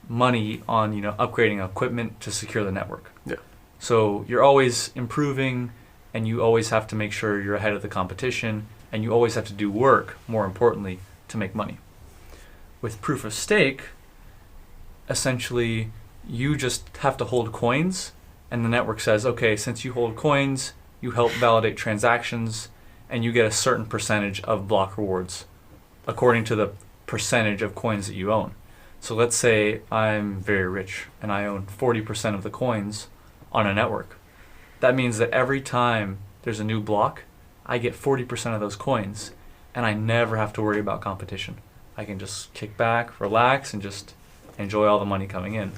money on upgrading equipment to secure the network. Yeah. So you're always improving, and you always have to make sure you're ahead of the competition, and you always have to do work, more importantly, to make money. With proof of stake, essentially you just have to hold coins, and the network says, okay, since you hold coins, you help validate transactions, and you get a certain percentage of block rewards according to the percentage of coins that you own. So let's say I'm very rich and I own 40% of the coins on a network. That means that every time there's a new block, I get 40% of those coins, and I never have to worry about competition. I can just kick back, relax, and just enjoy all the money coming in,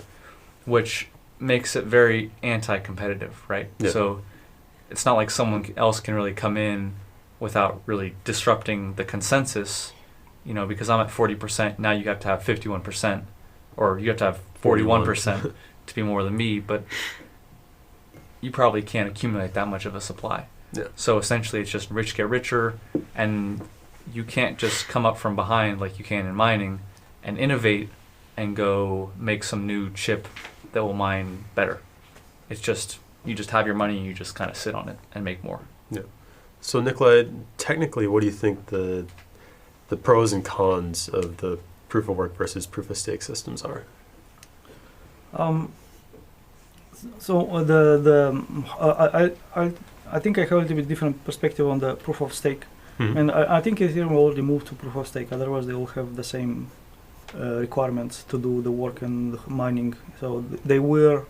which makes it very anti-competitive, right? Yeah. So it's not like someone else can really come in without really disrupting the consensus, because I'm at 40%, now you have to have 51%, or you have to have 41% to be more than me, but you probably can't accumulate that much of a supply. Yeah. So essentially it's just rich get richer, and you can't just come up from behind like you can in mining and innovate and go make some new chip that will mine better. It's just, you just have your money and you just kind of sit on it and make more. Yeah. So Nikolai, technically, what do you think the pros and cons of the proof of work versus proof of stake systems are? I think I have a little bit different perspective on the proof of stake, Mm-hmm. and I think Ethereum will already move to proof of stake. Otherwise, they will have the same requirements to do the work and the mining. So they were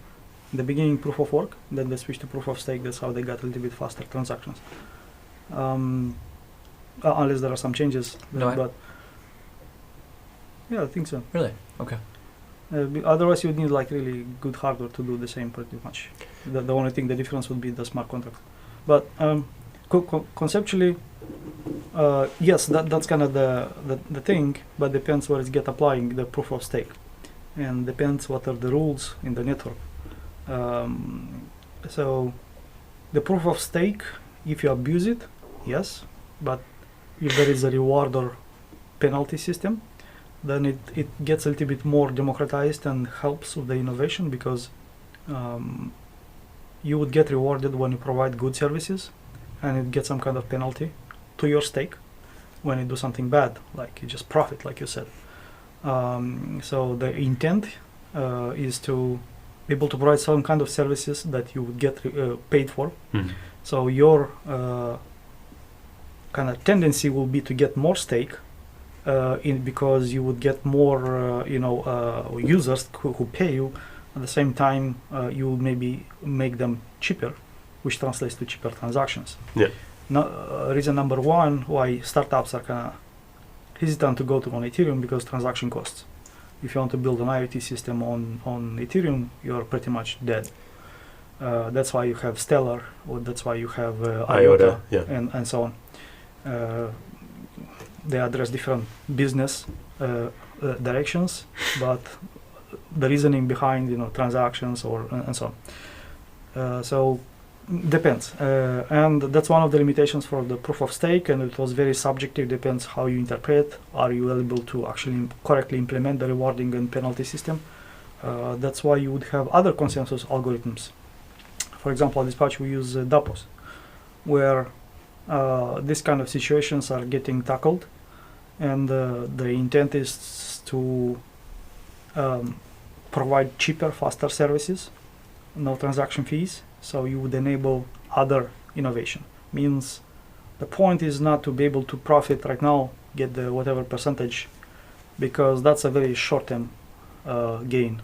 in the beginning proof of work, then they switched to proof of stake. That's how they got a little bit faster transactions. Unless there are some changes, but yeah, I think so. Really? Okay. Otherwise, you would need like really good hardware to do the same pretty much. The only thing, the difference would be the smart contract. But conceptually, yes, that's kind of the thing, but depends where it's get applying the proof of stake, and depends what are the rules in the network. So the proof of stake, if you abuse it, yes, but if there is a reward or penalty system, then it gets a little bit more democratized and helps with the innovation, because you would get rewarded when you provide good services, and you get some kind of penalty to your stake when you do something bad, like you just profit, like you said. So the intent is to be able to provide some kind of services that you would get paid for. Mm-hmm. So your kind of tendency will be to get more stake, because you would get more, users who pay you. At the same time, you would maybe make them cheaper, which translates to cheaper transactions. Yeah. Reason number one why startups are kind of hesitant to go to on Ethereum, because transaction costs. If you want to build an IoT system on Ethereum, you're pretty much dead. That's why you have Stellar, or that's why you have IOTA, yeah. and so on. They address different business directions, but the reasoning behind transactions and so on. So depends, and that's one of the limitations for the proof of stake, and it was very subjective. Depends how you interpret. Are you able to actually correctly implement the rewarding and penalty system? That's why you would have other consensus algorithms. For example, at Dispatch we use DAPOS, where these kind of situations are getting tackled, and the intent is to provide cheaper, faster services, no transaction fees. So you would enable other innovation. Means the point is not to be able to profit right now, get the whatever percentage, because that's a very short-term gain.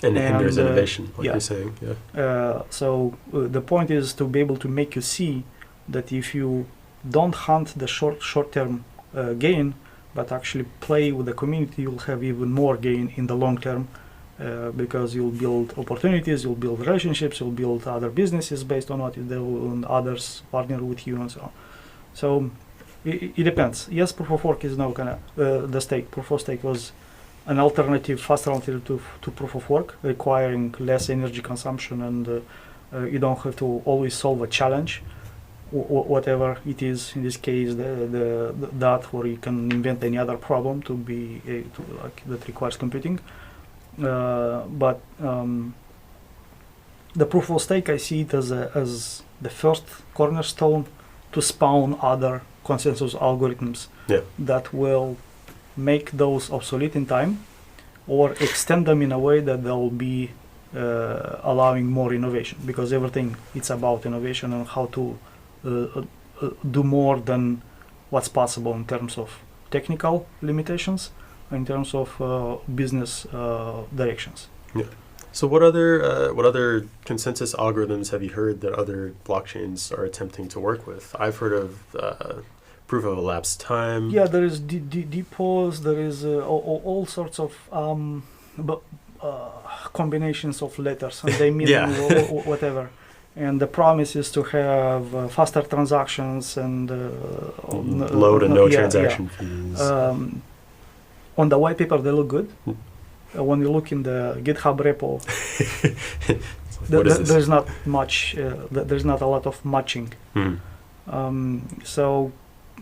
And hinders innovation, like yeah. you're saying. Yeah. So the point is to be able to make you see that if you don't hunt the short-term gain, but actually play with the community, you'll have even more gain in the long term, because you'll build opportunities, you'll build relationships, you'll build other businesses based on what you do, and others partner with you and so on. So it depends. Yes, proof of work is now kind of the stake. Proof of stake was an alternative, faster alternative to proof of work, requiring less energy consumption, and you don't have to always solve a challenge, whatever it is. In this case, that, or you can invent any other problem to be that requires computing. But the proof of stake, I see it as the first cornerstone to spawn other consensus algorithms that will make those obsolete in time, or extend them in a way that they'll be allowing more innovation, because everything it's about innovation and how to do more than what's possible in terms of technical limitations, in terms of business directions. Yeah. So what other consensus algorithms have you heard that other blockchains are attempting to work with? I've heard of proof of elapsed time. Yeah, there is depots. There is all sorts of combinations of letters, and they mean whatever. And the promise is to have faster transactions and low to no transaction fees. On the white paper, they look good. When you look in the GitHub repo, there's not much. There's not a lot of matching. So,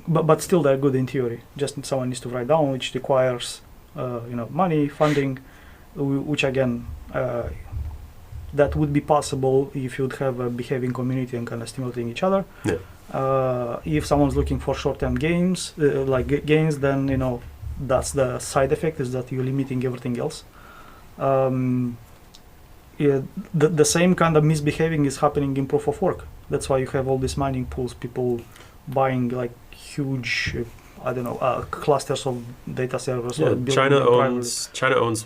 but still, they're good in theory. Just someone needs to write down, which requires, money, funding, which again, that would be possible if you'd have a behaving community and kind of stimulating each other. Yeah. If someone's looking for short-term gains, gains, then that's the side effect, is that you're limiting everything else. The same kind of misbehaving is happening in proof of work. That's why you have all these mining pools, people buying like huge, clusters of data servers. Yeah, China owns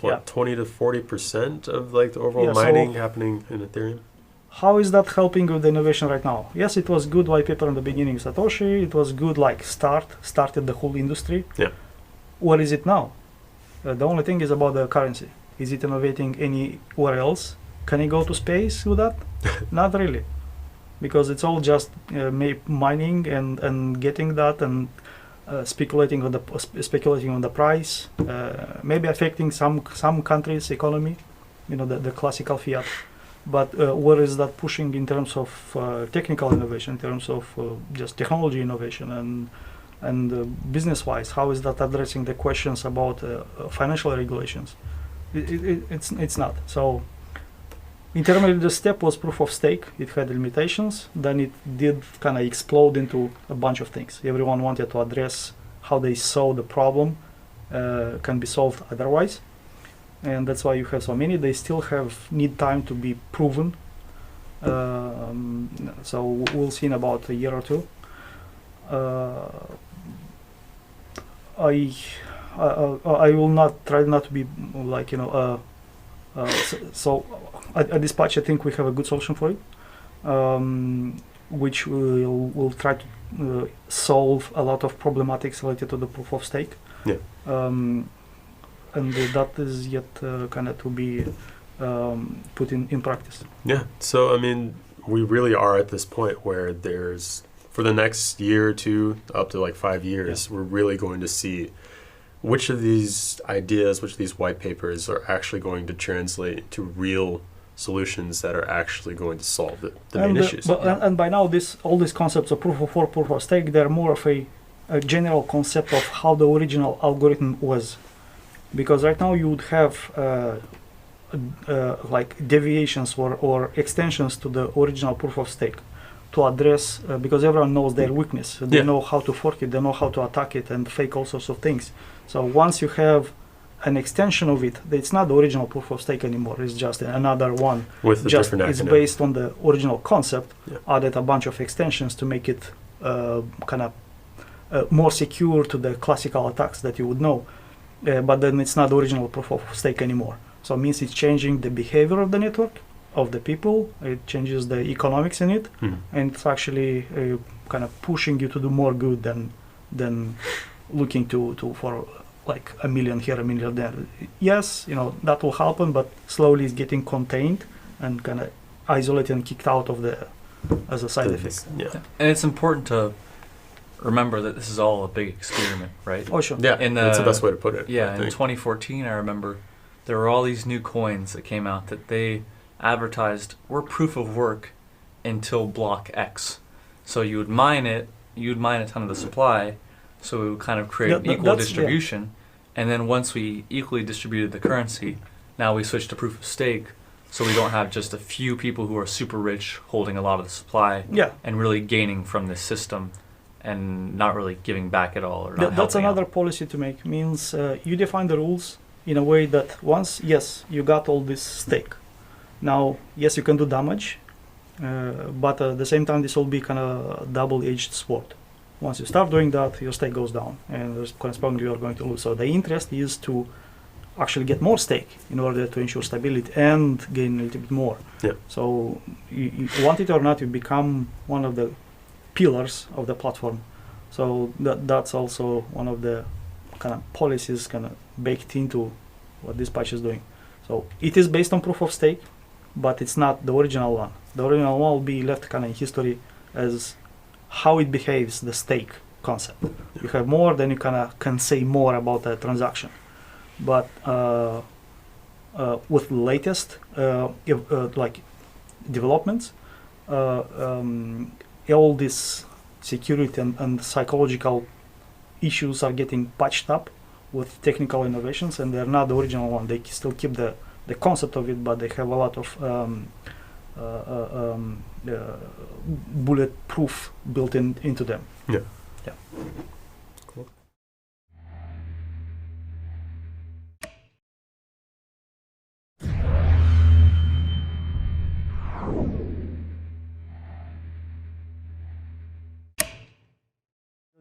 what, 20 to 40% of like the overall mining happening in Ethereum. How is that helping with the innovation right now? Yes, it was good white paper in the beginning, Satoshi. It was good, started the whole industry. Yeah. What is it now? The only thing is about the currency. Is it innovating anywhere else? Can it go to space with that? Not really, because it's all just mining and getting that and speculating on the price. Maybe affecting some countries' economy, the classical fiat. But where is that pushing in terms of technical innovation, in terms of just technology innovation and business-wise? How is that addressing the questions about financial regulations? It's not. So intermediate the step was proof of stake. It had limitations. Then it did kind of explode into a bunch of things. Everyone wanted to address how they saw the problem can be solved otherwise. And that's why you have so many. They still need time to be proven. So we'll see in about a year or two. I will not try not to be so at Dispatch, I think we have a good solution for it, which will try to solve a lot of problematics related to the proof of stake. Yeah. And that is yet kind of to be put in practice. Yeah. So, I mean, we really are at this point where there's, for the next year or two, up to like 5 years, we're really going to see which of these ideas, which of these white papers are actually going to translate into real solutions that are actually going to solve the main issues. And by now, all these concepts of proof of work, proof of stake, they're more of a general concept of how the original algorithm was. Because right now you would have like deviations or extensions to the original proof of stake to address, because everyone knows their weakness. They know how to fork it, they know how to attack it and fake all sorts of things. So once you have an extension of it, it's not the original proof of stake anymore. It's just another one. With a different acronym. It's based on the original concept, added a bunch of extensions to make it kind of more secure to the classical attacks that you would know. But then it's not the original proof of stake anymore. So it means it's changing the behavior of the network, of the people. It changes the economics in it, and it's actually kind of pushing you to do more good than looking to for like a million here, a million there. Yes, that will happen, but slowly it's getting contained and kind of isolated and kicked out of the as a side effect. Yeah. And it's important to remember that this is all a big experiment, right? Oh, sure. Yeah, that's the best way to put it. Yeah, I in think. 2014, I remember there were all these new coins that came out that they advertised were proof of work until block X. So you would mine it, you'd mine a ton of the supply, so it would kind of create an equal distribution. And then once we equally distributed the currency, now we switched to proof of stake, so we don't have just a few people who are super rich holding a lot of the supply and really gaining from this system and not really giving back at all. Or not That's helping another out. policy to make. Means you define the rules in a way that once, yes, you got all this stake. Now, yes, you can do damage, but at the same time, this will be kind of a double-edged sword. Once you start doing that, your stake goes down, and correspondingly, you are going to lose. So the interest is to actually get more stake in order to ensure stability and gain a little bit more. Yeah. So you want it or not, you become one of the pillars of the platform. So that's also one of the kind of policies kind of baked into what this patch is doing. So it is based on proof of stake, but it's not the original one. The original one will be left kind of in history as how it behaves, the stake concept. You have more, then you kind of can say more about the transaction. But with latest like developments, all these security and psychological issues are getting patched up with technical innovations, and they're not the original one. They still keep the concept of it, but they have a lot of bulletproof built into them. Yeah. Yeah. Cool.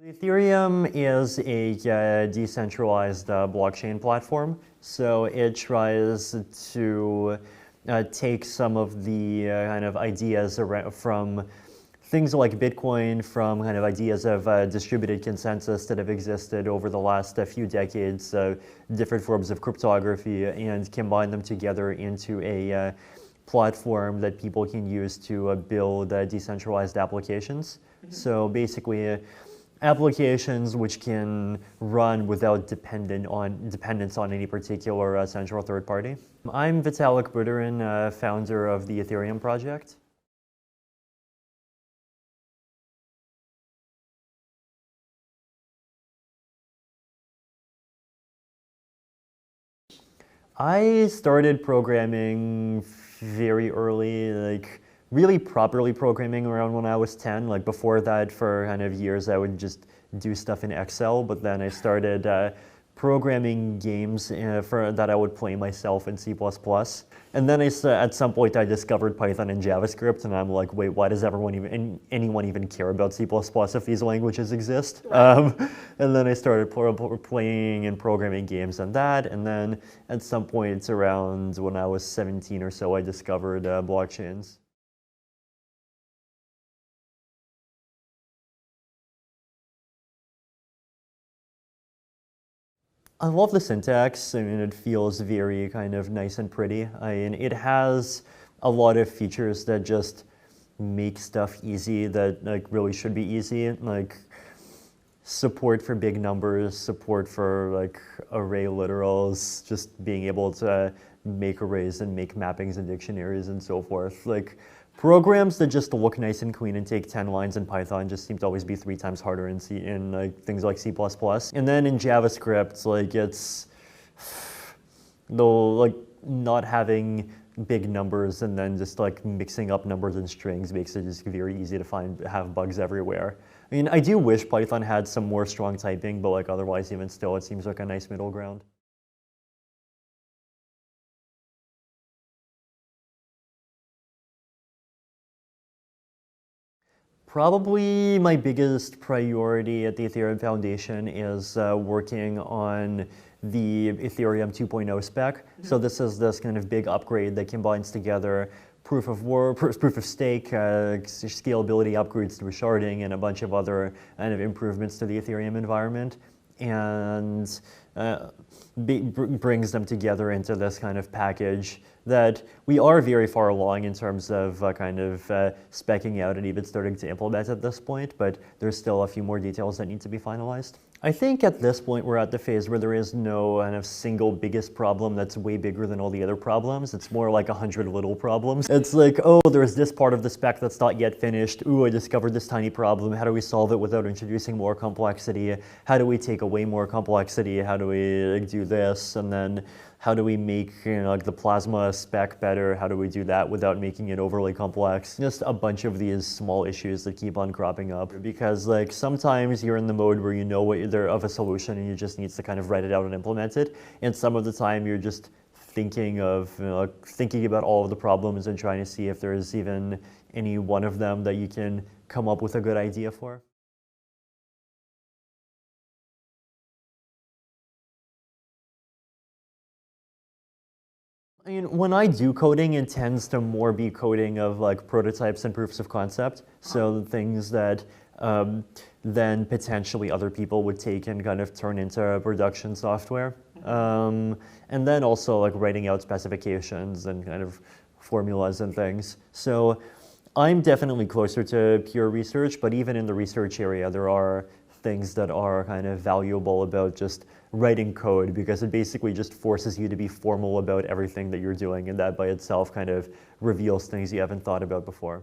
Ethereum is a decentralized blockchain platform, so it tries to take some of the kind of ideas from things like Bitcoin, from kind of ideas of distributed consensus that have existed over the last few decades, different forms of cryptography, and combine them together into a platform that people can use to build decentralized applications. So basically, applications which can run without dependence on any particular central third party. I'm Vitalik Buterin, founder of the Ethereum project. I started programming very early, like really properly programming around when I was 10. Like before that, for kind of years, I would just do stuff in Excel, but then I started programming games that I would play myself in C++. And then at some point I discovered Python and JavaScript, and I'm like, wait, why does anyone even care about C++ if these languages exist? And then I started playing and programming games on that, and then at some point around when I was 17 or so, I discovered blockchains. I love the syntax. I mean, it feels very kind of nice and pretty. I mean, it has a lot of features that just make stuff easy that like really should be easy. Like support for big numbers, support for like array literals, just being able to make arrays and make mappings and dictionaries and so forth. Like programs that just look nice and clean and take 10 lines in Python just seem to always be 3 times harder in like things like C++. And then in JavaScript, like it's like not having big numbers and then just like mixing up numbers and strings makes it just very easy to have bugs everywhere. I mean, I do wish Python had some more strong typing, but like otherwise even still, it seems like a nice middle ground. Probably my biggest priority at the Ethereum Foundation is working on the Ethereum 2.0 spec. So this is this kind of big upgrade that combines together proof of work, proof of stake, scalability upgrades through sharding, and a bunch of other kind of improvements to the Ethereum environment, and brings them together into this kind of package that we are very far along in terms of specking out and even starting to implement at this point, but there's still a few more details that need to be finalized. I think at this point we're at the phase where there is no kind of single biggest problem that's way bigger than all the other problems. It's more like 100 little problems. It's like, oh, there's this part of the spec that's not yet finished. Ooh, I discovered this tiny problem. How do we solve it without introducing more complexity? How do we take away more complexity? How do we do this? And then how do we make the Plasma spec better? How do we do that without making it overly complex? Just a bunch of these small issues that keep on cropping up, because sometimes you're in the mode where you know what they're of a solution and you just need to kind of write it out and implement it. And some of the time you're just thinking about all of the problems and trying to see if there's even any one of them that you can come up with a good idea for. I mean, when I do coding, it tends to more be coding of prototypes and proofs of concept. So things that then potentially other people would take and kind of turn into production software. And then also writing out specifications and kind of formulas and things. So I'm definitely closer to pure research, but even in the research area, there are things that are kind of valuable about just writing code, because it basically just forces you to be formal about everything that you're doing, and that by itself kind of reveals things you haven't thought about before.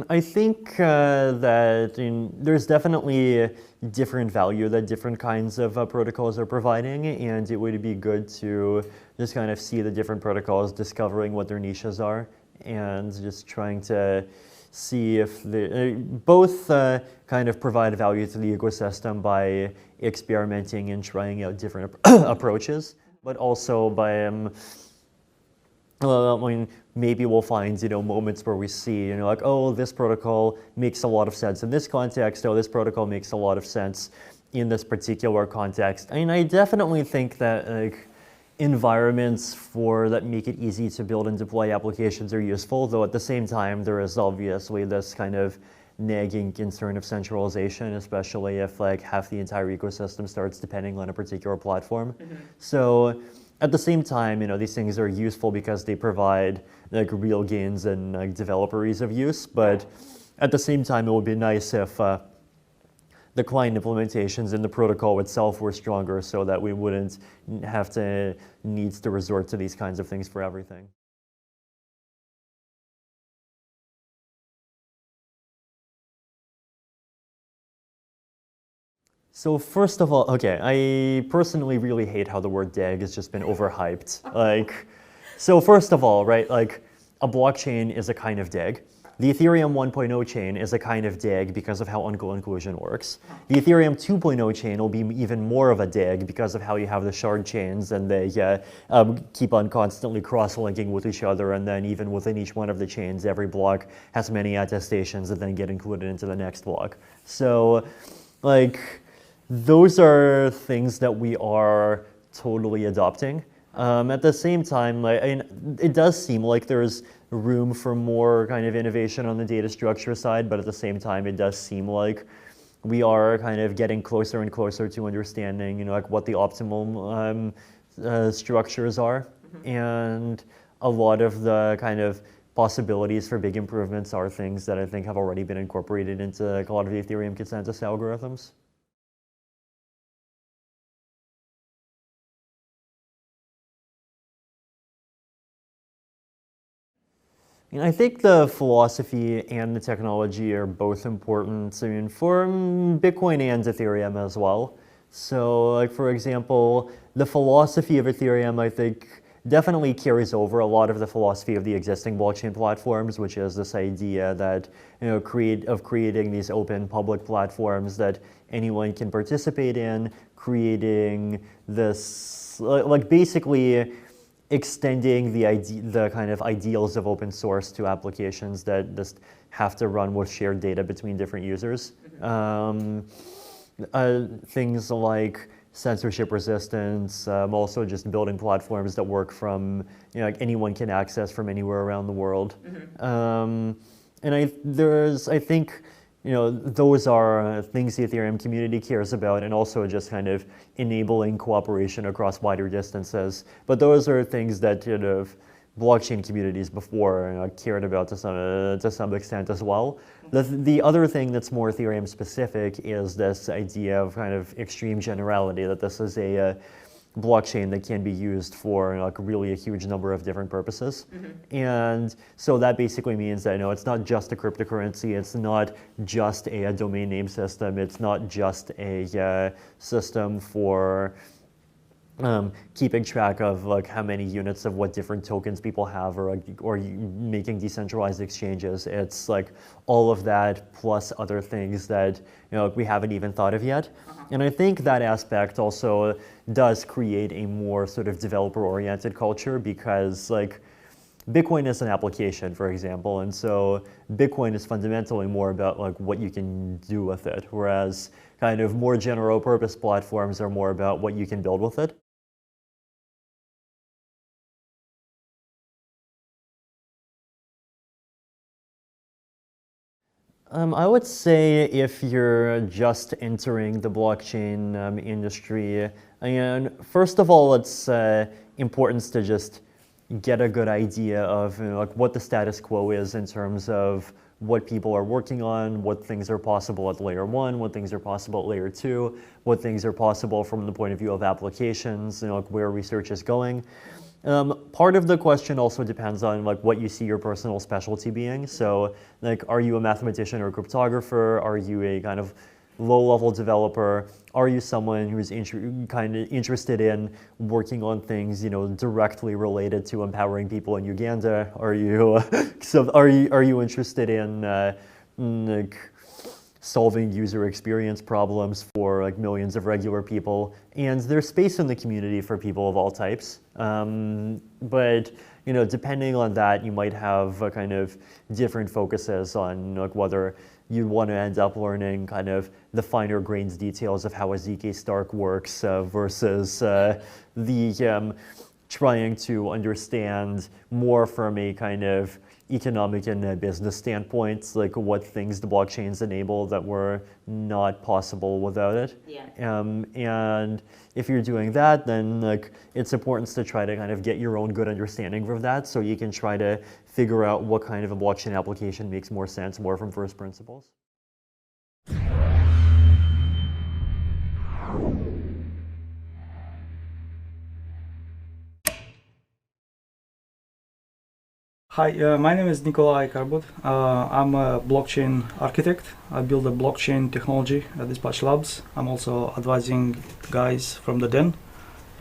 I think that there's definitely different value that different kinds of protocols are providing, and it would be good to just kind of see the different protocols discovering what their niches are, and just trying to see if they both kind of provide value to the ecosystem by experimenting and trying out different approaches, but also by maybe we'll find moments where we see oh, this protocol makes a lot of sense in this context. Oh, this protocol makes a lot of sense in this particular context. I definitely think that environments that make it easy to build and deploy applications are useful, though at the same time there is obviously this kind of nagging concern of centralization, especially if half the entire ecosystem starts depending on a particular platform. So at the same time, these things are useful because they provide real gains and developer ease of use, but at the same time it would be nice if the client implementations in the protocol itself were stronger, so that we wouldn't have to need to resort to these kinds of things for everything. So first of all, okay, I personally really hate how the word DAG has just been overhyped. So first of all, right, a blockchain is a kind of DAG. The Ethereum 1.0 chain is a kind of DAG because of how uncle inclusion works. The Ethereum 2.0 chain will be even more of a DAG because of how you have the shard chains, and they keep on constantly cross-linking with each other, and then even within each one of the chains, every block has many attestations that then get included into the next block. So, those are things that we are totally adopting. At the same time, it does seem like there's room for more kind of innovation on the data structure side, but at the same time, it does seem like we are kind of getting closer and closer to understanding, what the optimal structures are. And a lot of the kind of possibilities for big improvements are things that I think have already been incorporated into a lot of the Ethereum consensus algorithms. I think the philosophy and the technology are both important, for Bitcoin and Ethereum as well. So, for example, the philosophy of Ethereum, I think, definitely carries over a lot of the philosophy of the existing blockchain platforms, which is this idea that, creating these open public platforms that anyone can participate in, creating this, basically, extending the kind of ideals of open source to applications that just have to run with shared data between different users. Things like censorship resistance, also just building platforms that work from, like anyone can access from anywhere around the world. And I think, those are things the Ethereum community cares about, and also just kind of enabling cooperation across wider distances. But those are things that blockchain communities before cared about to some extent as well. The other thing that's more Ethereum specific is this idea of kind of extreme generality, that this is a blockchain that can be used for like really a huge number of different purposes. And so that basically means that it's not just a cryptocurrency, it's not just a domain name system, it's not just a system for keeping track of like how many units of what different tokens people have, or making decentralized exchanges. It's like all of that plus other things that we haven't even thought of yet. And I think that aspect also does create a more sort of developer-oriented culture, because like Bitcoin is an application, for example, and so Bitcoin is fundamentally more about like what you can do with it, whereas kind of more general purpose platforms are more about what you can build with it. I would say if you're just entering the blockchain industry, and first of all, it's important to just get a good idea of like what the status quo is in terms of what people are working on, what things are possible at layer 1, what things are possible at layer 2, what things are possible from the point of view of applications, like where research is going. Part of the question also depends on like what you see your personal specialty being. So like, are you a mathematician or a cryptographer? Are you a kind of low-level developer? Are you someone who's kind of interested in working on things directly related to empowering people in Uganda? Are you are you interested in like solving user experience problems for like millions of regular people? And there's space in the community for people of all types. But depending on that, you might have a kind of different focuses on like whether you want to end up learning kind of the finer grained details of how a ZK Stark works versus the trying to understand more from a kind of economic and business standpoints, like what things the blockchains enable that were not possible without it. And if you're doing that, then like it's important to try to kind of get your own good understanding of that, so you can try to figure out what kind of a blockchain application makes more sense, more from first principles. Hi, my name is Nikolai Karbut. I'm a blockchain architect. I build a blockchain technology at Dispatch Labs. I'm also advising guys from the Den.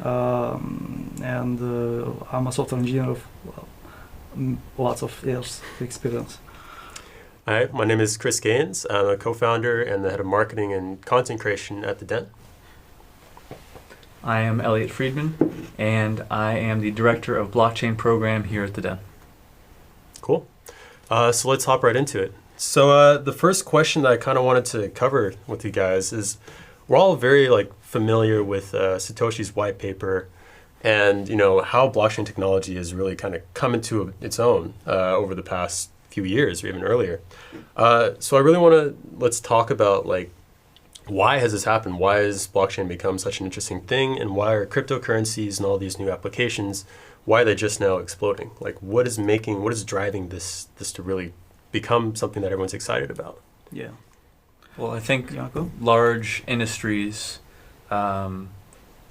And I'm a software engineer of lots of years experience. Hi, my name is Chris Gaines. I'm a co-founder and the head of marketing and content creation at the Den. I am Elliot Friedman, and I am the director of blockchain program here at the Den. Cool. So let's hop right into it. So the first question that I kind of wanted to cover with you guys is, we're all very familiar with Satoshi's white paper, and how blockchain technology has really kind of come into its own over the past few years or even earlier. So I really let's talk about why has this happened? Why has blockchain become such an interesting thing, and why are cryptocurrencies and all these new applications, why are they just now exploding? What is driving this to really become something that everyone's excited about? Yeah. Well, I think large industries,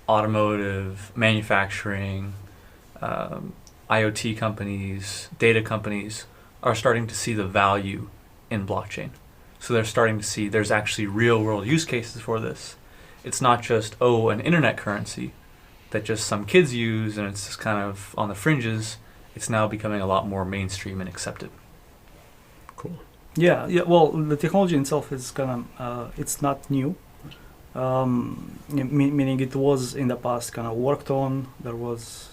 automotive, manufacturing, IoT companies, data companies are starting to see the value in blockchain. So they're starting to see there's actually real world use cases for this. It's not just, an internet currency that just some kids use and it's just kind of on the fringes. It's now becoming a lot more mainstream and accepted. Cool. Yeah. Well, the technology itself is kind of, it's not new. Meaning it was in the past kind of worked on. There was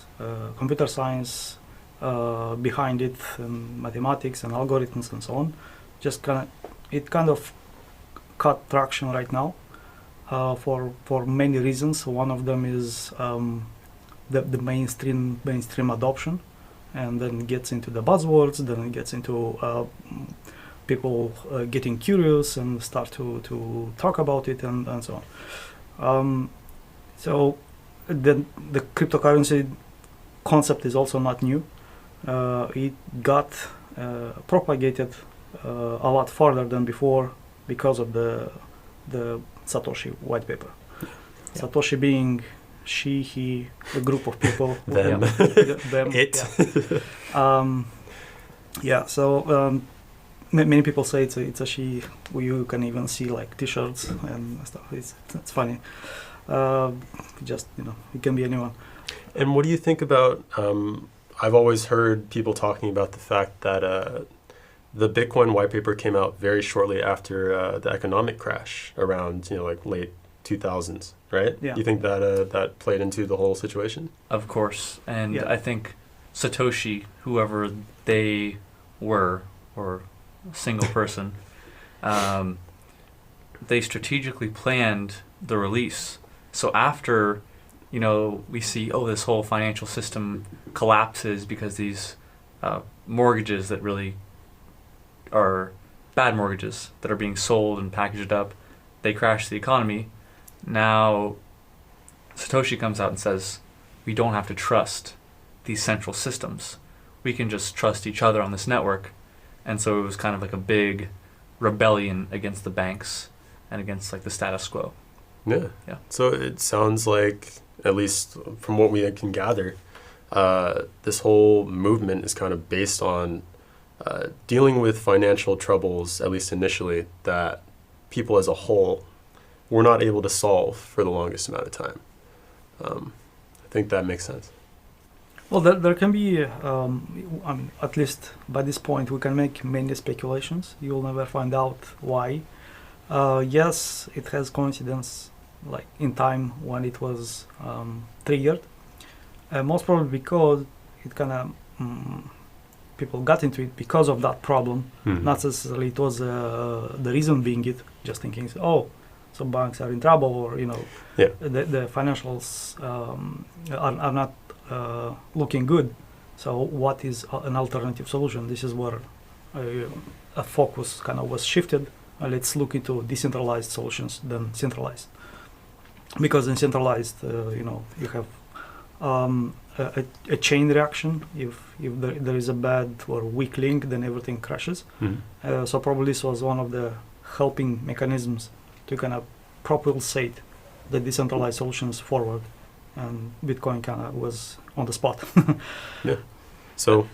computer science behind it, and mathematics and algorithms and so on. Just kind of got traction right now for many reasons. One of them is the mainstream adoption, and then gets into the buzzwords. Then it gets into people getting curious and start to talk about it and so on. So the cryptocurrency concept is also not new. It got propagated a lot farther than before because of the Satoshi white paper. Yeah. Satoshi being she, he, a group of people. Them. Them. It. So many people say it's a she. You can even see like T-shirts and stuff. It's funny. Just it can be anyone. And what do you think about? I've always heard people talking about the fact that the Bitcoin white paper came out very shortly after the economic crash around like late 2000s, right? Yeah. You think that that played into the whole situation? Of course, and Yeah. I think Satoshi, whoever they were, or single person, they strategically planned the release. So after, we see, this whole financial system collapses because these mortgages that really are bad mortgages that are being sold and packaged up, they crash the economy. Now, Satoshi comes out and says, we don't have to trust these central systems. We can just trust each other on this network. And so it was kind of like a big rebellion against the banks and against like the status quo. Yeah. Yeah. So it sounds like, at least from what we can gather, this whole movement is kind of based on dealing with financial troubles, at least initially, that people as a whole were not able to solve for the longest amount of time. I think that makes sense. Well, there can be, at least by this point, we can make many speculations. You'll never find out why. Yes, it has coincidence, like in time when it was triggered. Most probably because it kind of people got into it because of that problem. Mhm. Not necessarily it was the reason being it. Just thinking, so banks are in trouble, or Yeah. the financials are not looking good. So what is an alternative solution? This is where a focus kind of was shifted. Let's look into decentralized solutions than centralized. Because in centralized, you have a chain reaction. If there is a bad or weak link, then everything crashes. Mhm. So probably this was one of the helping mechanisms to kind of propulsate the decentralized solutions forward. And Bitcoin kind of was on the spot. Yeah. So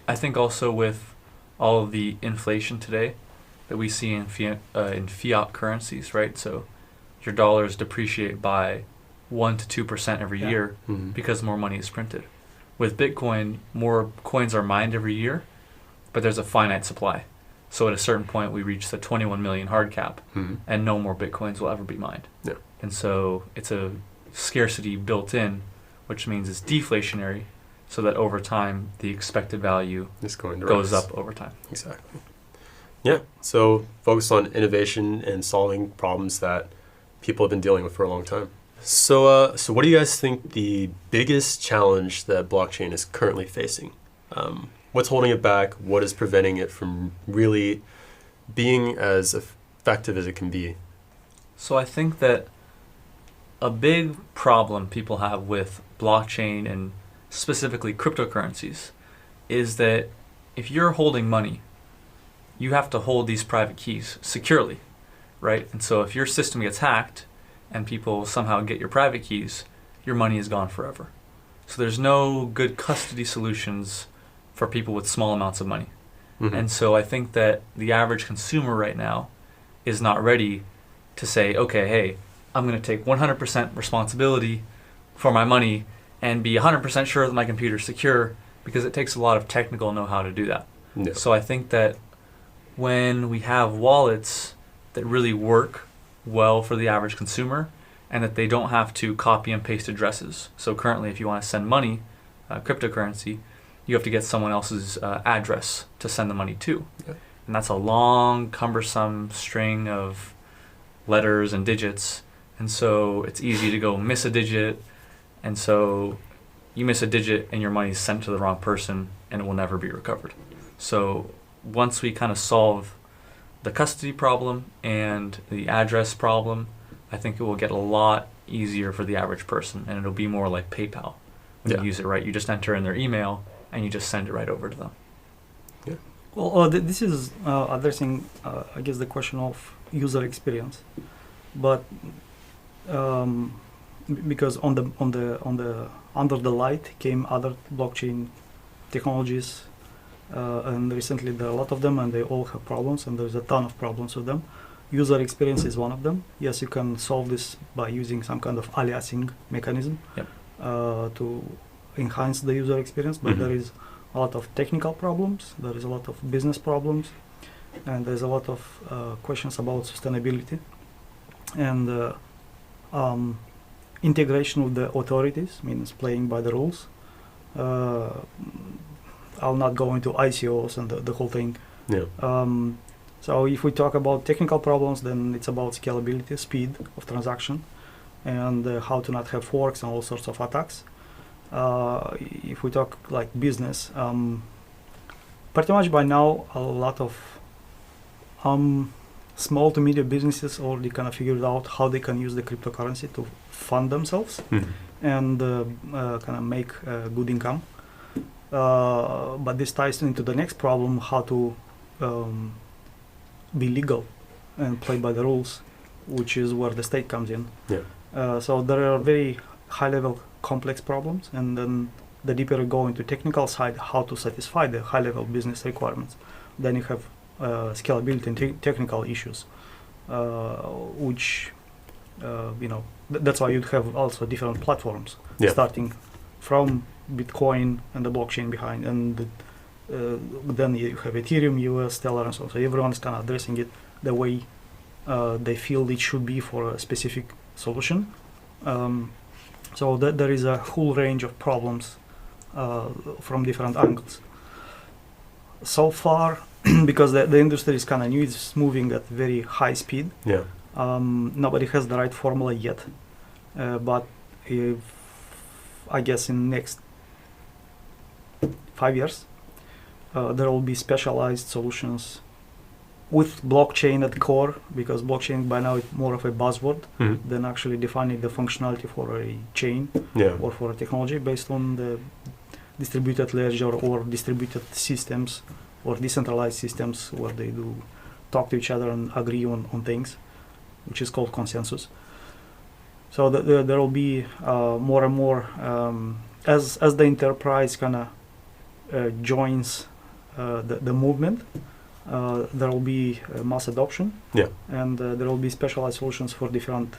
I think also with all of the inflation today that we see in fiat currencies, right? So your dollars depreciate by 1 to 2% every Yeah. year Mhm. because more money is printed. With Bitcoin, more coins are mined every year, but there's a finite supply. So at a certain point, we reach the 21 million hard cap, Mhm. and no more Bitcoins will ever be mined. Yeah. And so it's a scarcity built in, which means it's deflationary, so that over time, the expected value It's going to goes rise. up over time. Exactly. Yeah. So focus on innovation and solving problems that people have been dealing with for a long time. So what do you guys think the biggest challenge that blockchain is currently facing? What's holding it back? What is preventing it from really being as effective as it can be? So I think that a big problem people have with blockchain and specifically cryptocurrencies is that if you're holding money, you have to hold these private keys securely, right? And so if your system gets hacked and people somehow get your private keys, your money is gone forever. So there's no good custody solutions for people with small amounts of money. Mhm. And so I think that the average consumer right now is not ready to say, okay, hey, I'm going to take 100% responsibility for my money and be 100% sure that my computer's secure, because it takes a lot of technical know-how to do that. Yeah. So I think that when we have wallets that really work well for the average consumer and that they don't have to copy and paste addresses. So currently, if you want to send money, cryptocurrency, you have to get someone else's address to send the money to. Yeah. And that's a long, cumbersome string of letters and digits. And so it's easy to go miss a digit. And so you miss a digit and your money is sent to the wrong person and it will never be recovered. So once we kind of solve the custody problem and the address problem, I think it will get a lot easier for the average person, and it'll be more like PayPal when Yeah. you use it, right? You just enter in their email and you just send it right over to them. Well, this is addressing, I guess, the question of user experience, but because under the light came other blockchain technologies, and recently there are a lot of them, and they all have problems, and there's a ton of problems with them. User experience is one of them. Yes, you can solve this by using some kind of aliasing mechanism Yep. to enhance the user experience, but there is a lot of technical problems, there is a lot of business problems, and there's a lot of questions about sustainability and integration with the authorities, means playing by the rules. I'll not go into ICOs and the whole thing. Yeah. So if we talk about technical problems, then it's about scalability, speed of transaction, and how to not have forks and all sorts of attacks. If we talk like business, pretty much by now a lot of small to medium businesses already kind of figured out how they can use the cryptocurrency to fund themselves and kind of make good income. But this ties into the next problem: how to be legal and play by the rules, which is where the state comes in. Yeah. So there are very high-level complex problems, and then the deeper you go into technical side, how to satisfy the high-level business requirements, then you have scalability and technical issues, which that's why you'd have also different platforms, starting from Bitcoin and the blockchain behind, and then you have Ethereum, US, Stellar, and so on. So everyone's kind of addressing it the way they feel it should be for a specific solution. So there is a whole range of problems from different angles. So far, because the industry is kind of new, it's moving at very high speed. Yeah. Nobody has the right formula yet, but I guess in next 5 years, there will be specialized solutions with blockchain at the core, because blockchain by now is more of a buzzword than actually defining the functionality for a chain or for a technology based on the distributed ledger or distributed systems or decentralized systems where they do talk to each other and agree on things, which is called consensus. So there will be more and more as the enterprise kind of joins the movement. There will be mass adoption, and there will be specialized solutions for different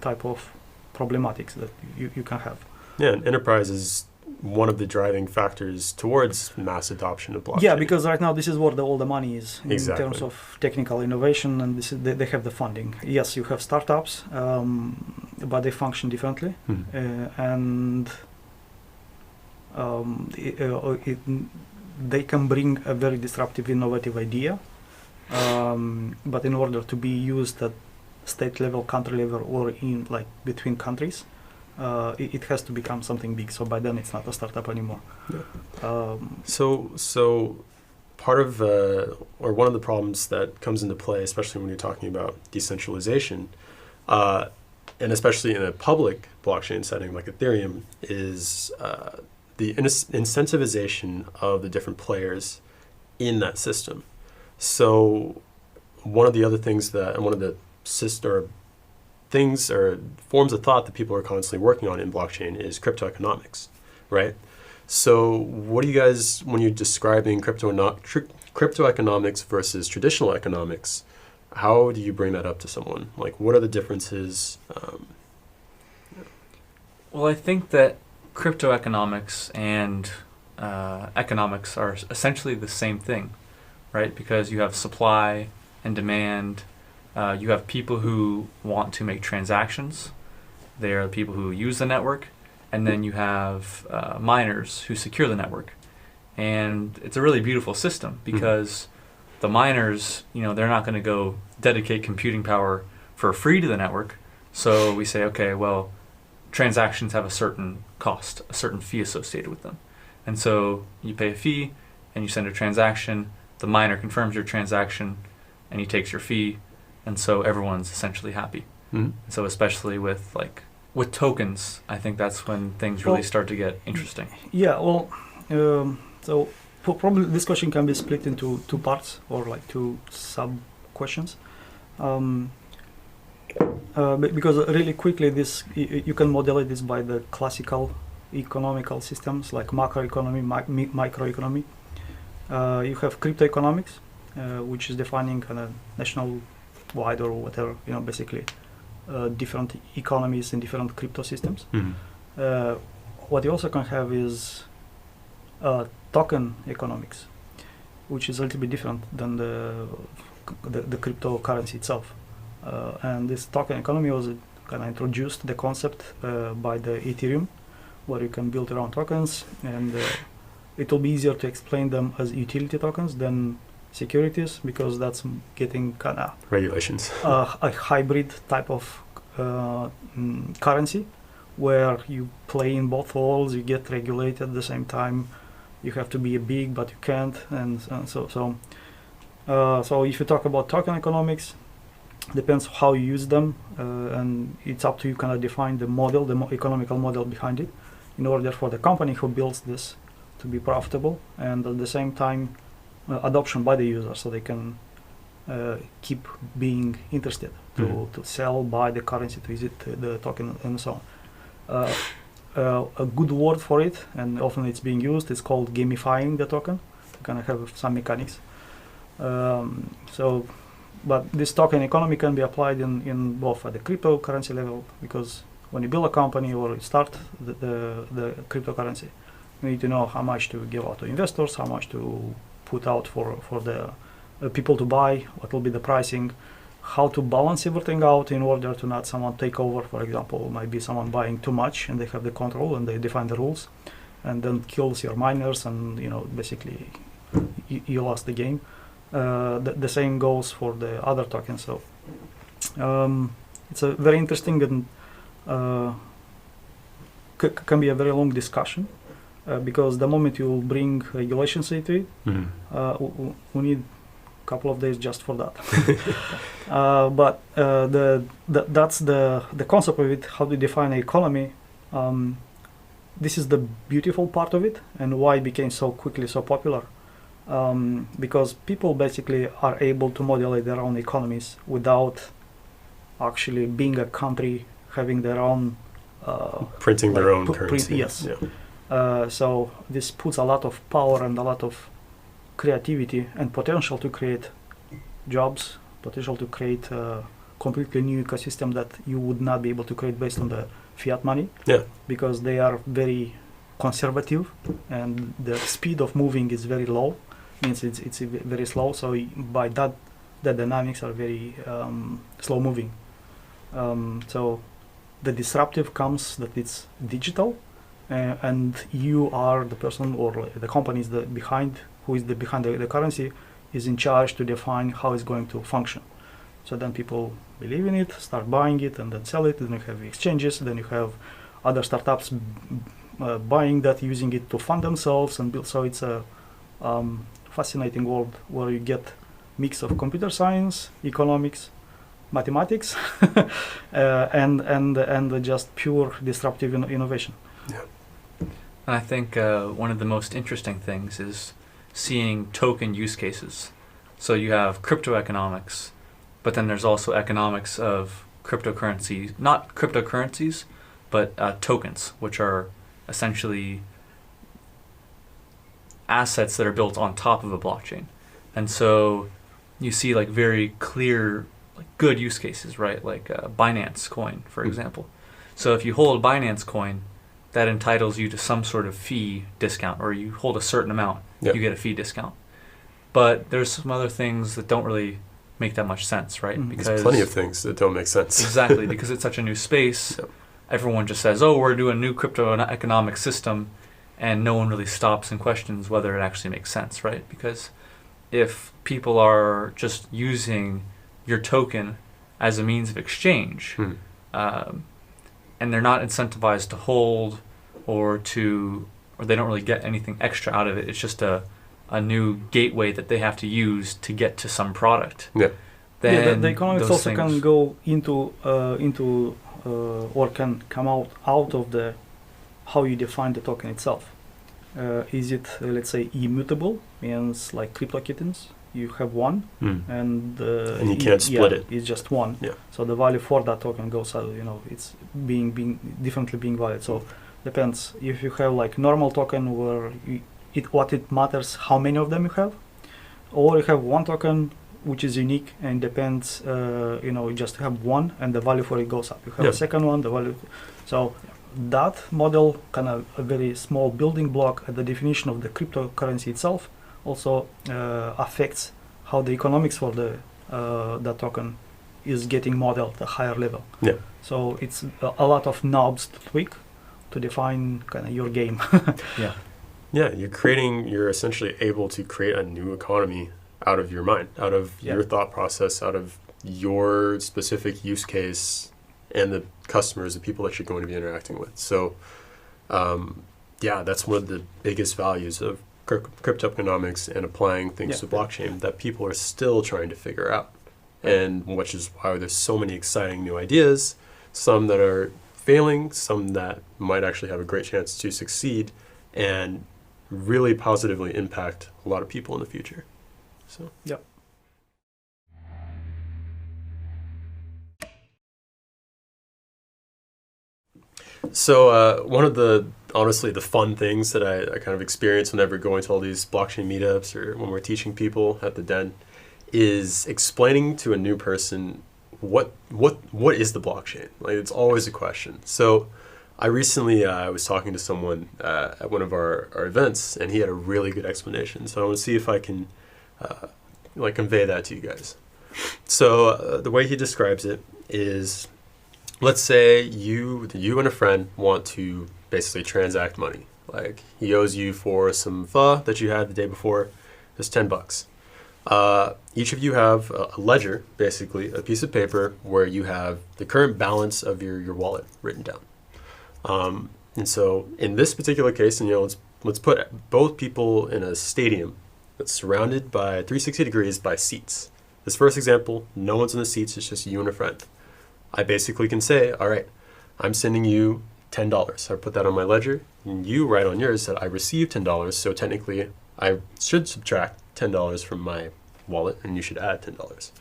type of problematics that you can have. Yeah, and enterprise is one of the driving factors towards mass adoption of blockchain. Yeah, because right now this is where all the money is in terms of technical innovation, and this is, they have the funding. Yes, you have startups, but they function differently, and they can bring a very disruptive, innovative idea, but in order to be used at state level, country level, or in like between countries, it has to become something big. So by then it's not a startup anymore. So part of or one of the problems that comes into play, especially when you're talking about decentralization, and especially in a public blockchain setting like Ethereum, is the incentivization of the different players in that system. So one of the other things and one of the things or forms of thought that people are constantly working on in blockchain is cryptoeconomics, right? So what do you guys, when you're describing cryptoeconomics versus traditional economics, how do you bring that up to someone? Like, what are the differences? Well, I think that cryptoeconomics and economics are essentially the same thing, right? Because you have supply and demand. You have people who want to make transactions. They are the people who use the network. and then you have miners who secure the network. And it's a really beautiful system because the miners, they're not going to go dedicate computing power for free to the network. So we say, okay, well, transactions have a certain cost, a certain fee associated with them. And so you pay a fee and you send a transaction, the miner confirms your transaction and he takes your fee, and so everyone's essentially happy. So especially with tokens, I think that's when things really start to get interesting. Yeah, well, so probably this question can be split into two parts or like two sub questions. Because really quickly, you can model this by the classical economical systems like macroeconomy, microeconomy. You have crypto economics, which is defining kind of national-wide or whatever, basically different economies and different crypto systems. What you also can have is token economics, which is a little bit different than the cryptocurrency itself. And this token economy was kind of introduced the concept by the Ethereum, where you can build your own tokens, and it will be easier to explain them as utility tokens than securities, because that's getting kind of regulations, a hybrid type of currency, where you play in both worlds, you get regulated at the same time. You have to be big, but you can't, and so if you talk about token economics, depends how you use them, and it's up to you kind of define the model, the economical model behind it, in order for the company who builds this to be profitable, and at the same time adoption by the user, so they can keep being interested to sell, buy the currency, to visit the token, and so on. A good word for it, and often it's being used, is called gamifying the token. You kind of have some mechanics. But this token economy can be applied in both at the cryptocurrency level, because when you build a company or you start the cryptocurrency, you need to know how much to give out to investors, how much to put out for the people to buy, what will be the pricing, how to balance everything out in order to not someone take over. For example, might be someone buying too much and they have the control and they define the rules, and then kills your miners, and basically you lost the game. The same goes for the other tokens. So it's a very interesting and can be a very long discussion, because the moment you bring regulations into it, we need a couple of days just for that. But that's the concept of it, how to define an economy. This is the beautiful part of it, and why it became so quickly so popular. Because people basically are able to modulate their own economies without actually being a country having their own printing their own currency. Yes. So this puts a lot of power and a lot of creativity and potential to create jobs, potential to create a completely new ecosystem that you would not be able to create based on the fiat money. Because they are very conservative and the speed of moving is very low. Means it's very slow, so by that the dynamics are very slow moving. So the disruptive comes that it's digital, and you are the person or the company is behind the currency, is in charge to define how it's going to function. So then people believe in it, start buying it, and then sell it. Then you have exchanges. Then you have other startups buying that, using it to fund themselves and build. So it's a fascinating world where you get mix of computer science, economics, mathematics, and just pure disruptive innovation. And I think one of the most interesting things is seeing token use cases. So you have crypto economics, but then there's also economics of cryptocurrencies, not cryptocurrencies, but tokens, which are essentially assets that are built on top of a blockchain. And so you see very clear, good use cases, right? Like Binance coin, for example. So if you hold Binance coin, that entitles you to some sort of fee discount, or you hold a certain amount, you get a fee discount. But there's some other things that don't really make that much sense, right? Because there's plenty of things that don't make sense. Exactly, because it's such a new space. everyone just says, oh, we're doing a new crypto economic system, and no one really stops and questions whether it actually makes sense, right? Because if people are just using your token as a means of exchange, and they're not incentivized to hold or they don't really get anything extra out of it, it's just a new gateway that they have to use to get to some product. Yeah. Then the economics also can things- go into or can come out of the how you define the token itself. Is it let's say immutable? Means like CryptoKittens, you have one, and you can't split it. It's just one. Yeah. So the value for that token goes out. It's being differently being valued. So depends if you have like normal token where what it matters how many of them you have, or you have one token which is unique and depends. You just have one and the value for it goes up. You have a second one, the value. So that model, kind of a very small building block at the definition of the cryptocurrency itself, also affects how the economics for that token is getting modeled at a higher level. Yeah. So it's a lot of knobs to tweak to define kind of your game. Yeah. Yeah, you're essentially able to create a new economy out of your mind, out of your thought process, out of your specific use case and the customers, the people that you're going to be interacting with. So, that's one of the biggest values of crypto economics and applying things to blockchain that people are still trying to figure out. And which is why there's so many exciting new ideas, some that are failing, some that might actually have a great chance to succeed and really positively impact a lot of people in the future. So, Yep. So one of honestly the fun things that I kind of experience whenever going to all these blockchain meetups or when we're teaching people at the Den is explaining to a new person what is the blockchain? Like, it's always a question. So I recently was talking to someone at one of our events, and he had a really good explanation. So I want to see if I can convey that to you guys. So the way he describes it is, let's say you and a friend want to basically transact money. Like, he owes you for some pho that you had the day before. It's $10. Each of you have a ledger, basically a piece of paper where you have the current balance of your wallet written down. And so in this particular case, and let's put both people in a stadium that's surrounded by 360 degrees by seats. This first example, no one's in the seats, it's just you and a friend. I basically can say, all right, I'm sending you $10. I put that on my ledger, and you write on yours that I received $10, so technically I should subtract $10 from my wallet, and you should add $10.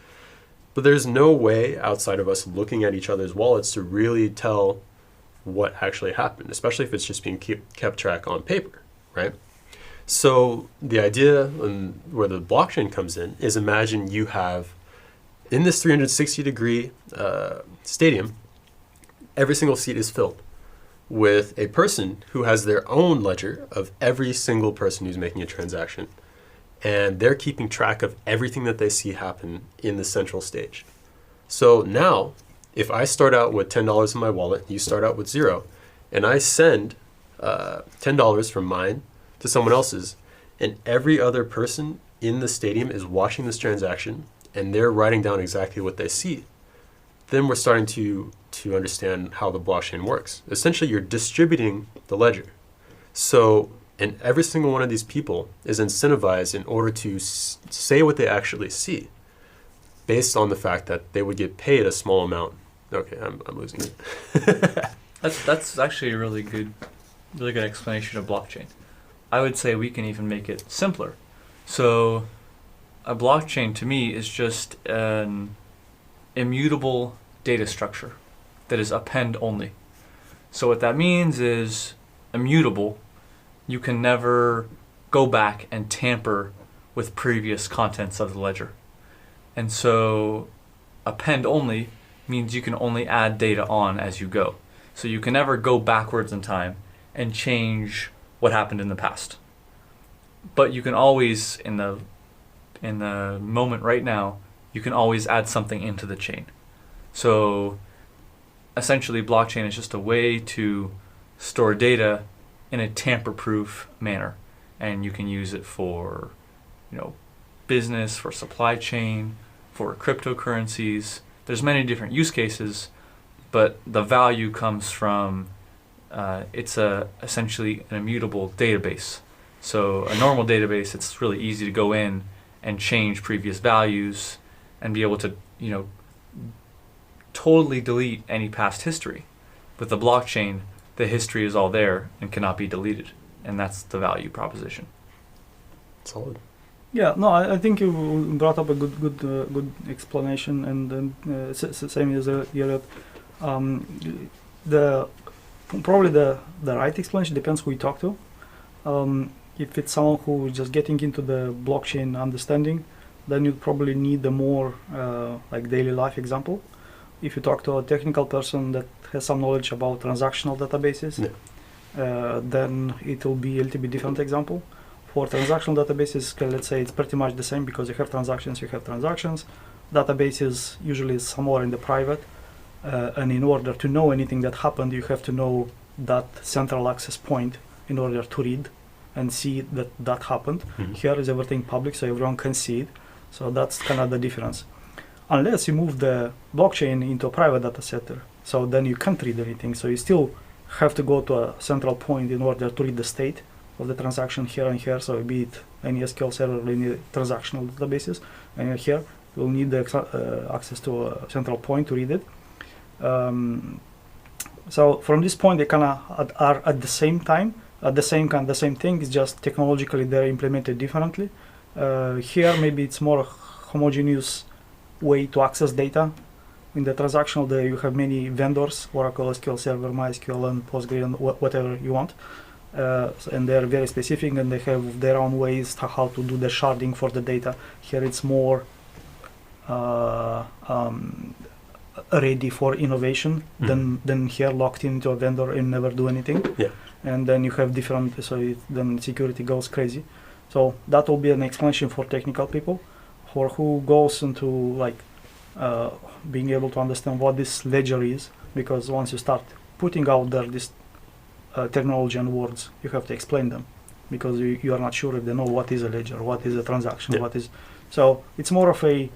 But there's no way outside of us looking at each other's wallets to really tell what actually happened, especially if it's just being kept track on paper, right? So the idea and where the blockchain comes in is, imagine you have, in this 360-degree stadium, every single seat is filled with a person who has their own ledger of every single person who's making a transaction. And they're keeping track of everything that they see happen in the central stage. So now, if I start out with $10 in my wallet, you start out with 0, and I send $10 from mine to someone else's, and every other person in the stadium is watching this transaction, and they're writing down exactly what they see, then we're starting to understand how the blockchain works. Essentially, you're distributing the ledger. So, and every single one of these people is incentivized in order to say what they actually see, based on the fact that they would get paid a small amount. Okay, I'm losing it. That's actually a really good explanation of blockchain. I would say we can even make it simpler. So a blockchain to me is just an immutable data structure that is append only. So what that means is immutable. You can never go back and tamper with previous contents of the ledger. And so append only means you can only add data on as you go. So you can never go backwards in time and change what happened in the past. But you can always, in the moment right now, you can always add something into the chain. So essentially blockchain is just a way to store data in a tamper-proof manner, and you can use it for, business, for supply chain, for cryptocurrencies. There's many different use cases, but the value comes from it's essentially an immutable database. So a normal database, it's really easy to go in and change previous values and be able to, totally delete any past history. With the blockchain, the history is all there and cannot be deleted, and that's the value proposition. Solid. Yeah, no, I think you brought up a good explanation, and same as Elliot. Probably the right explanation depends who you talk to. If it's someone who is just getting into the blockchain understanding, then you probably need a more like daily life example. If you talk to a technical person that has some knowledge about transactional databases, then it will be a little bit different example. For transactional databases, let's say it's pretty much the same because you have transactions. Databases usually is somewhere in the private, and in order to know anything that happened, you have to know that central access point in order to read and see that happened. Mm-hmm. Here is everything public, so everyone can see it. So that's kind of the difference. Unless you move the blockchain into a private data center, so then you can't read anything. So you still have to go to a central point in order to read the state of the transaction here and here. So be it any SQL server or any transactional databases, and here you'll need the access to a central point to read it. So from this point, they kind of are at the same time, at the same thing. It's just technologically they're implemented differently. Here maybe it's more homogeneous way to access data. In the transactional, you have many vendors: Oracle, SQL Server, MySQL, and Postgre, and whatever you want. And they're very specific, and they have their own ways how to do the sharding for the data. Here it's more ready for innovation than here locked into a vendor and never do anything. Yeah. And then you have different, then security goes crazy. So that will be an explanation for technical people. For who goes into being able to understand what this ledger is, because once you start putting out there this terminology and words, you have to explain them, because you are not sure if they know what is a ledger, what is a transaction, what is. So it's more of a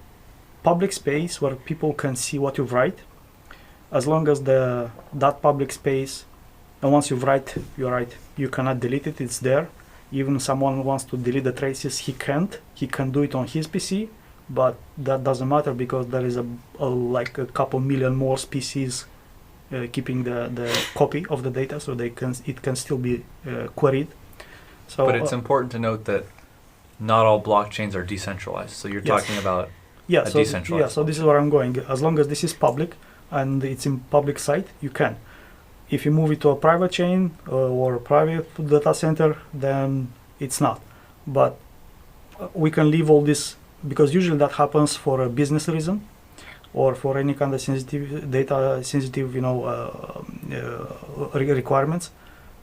public space where people can see what you write, as long as that public space, and once you write, you cannot delete it. It's there. Even someone wants to delete the traces, he can't. He can do it on his PC, but that doesn't matter because there is a couple million more PCs keeping the copy of the data, so it can still be queried. So, but it's important to note that not all blockchains are decentralized. So you're talking about decentralized. So this is where I'm going. As long as this is public and it's in public site, you can. If you move it to a private chain or a private data center, then it's not. But we can leave all this, because usually that happens for a business reason or for any kind of sensitive requirements.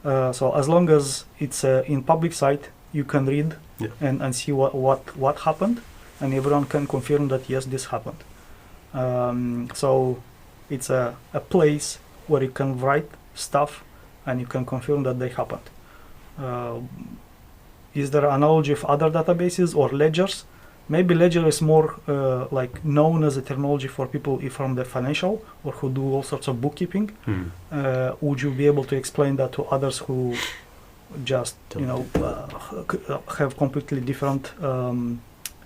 So as long as it's in public site, you can read and see what happened, and everyone can confirm that yes, this happened. So it's a place where you can write stuff and you can confirm that they happened. Is there an analogy of other databases or ledgers? Maybe ledger is more known as a terminology for people from the financial or who do all sorts of bookkeeping. Would you be able to explain that to others who just have completely different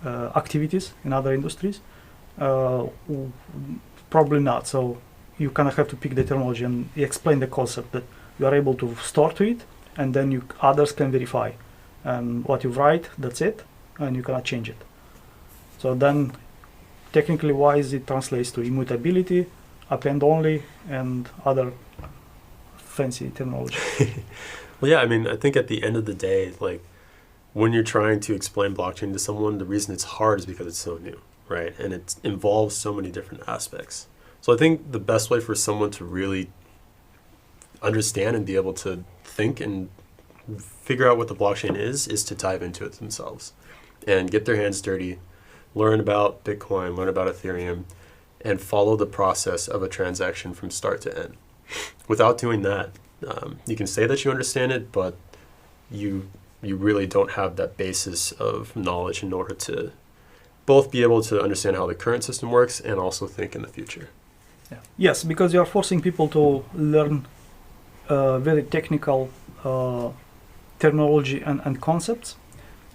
activities in other industries? Probably not. So you kind of have to pick the terminology and explain the concept that you are able to store to it, and then others can verify. And what you write, that's it, and you cannot change it. So then, technically wise, it translates to immutability, append only, and other fancy terminology. Well, yeah, I mean, I think at the end of the day, when you're trying to explain blockchain to someone, the reason it's hard is because it's so new, right? And it involves so many different aspects. So I think the best way for someone to really understand and be able to think and figure out what the blockchain is to dive into it themselves and get their hands dirty, learn about Bitcoin, learn about Ethereum, and follow the process of a transaction from start to end. Without doing that, you can say that you understand it, but you really don't have that basis of knowledge in order to both be able to understand how the current system works and also think in the future. Yeah. Yes, because you are forcing people to learn very technical terminology and concepts,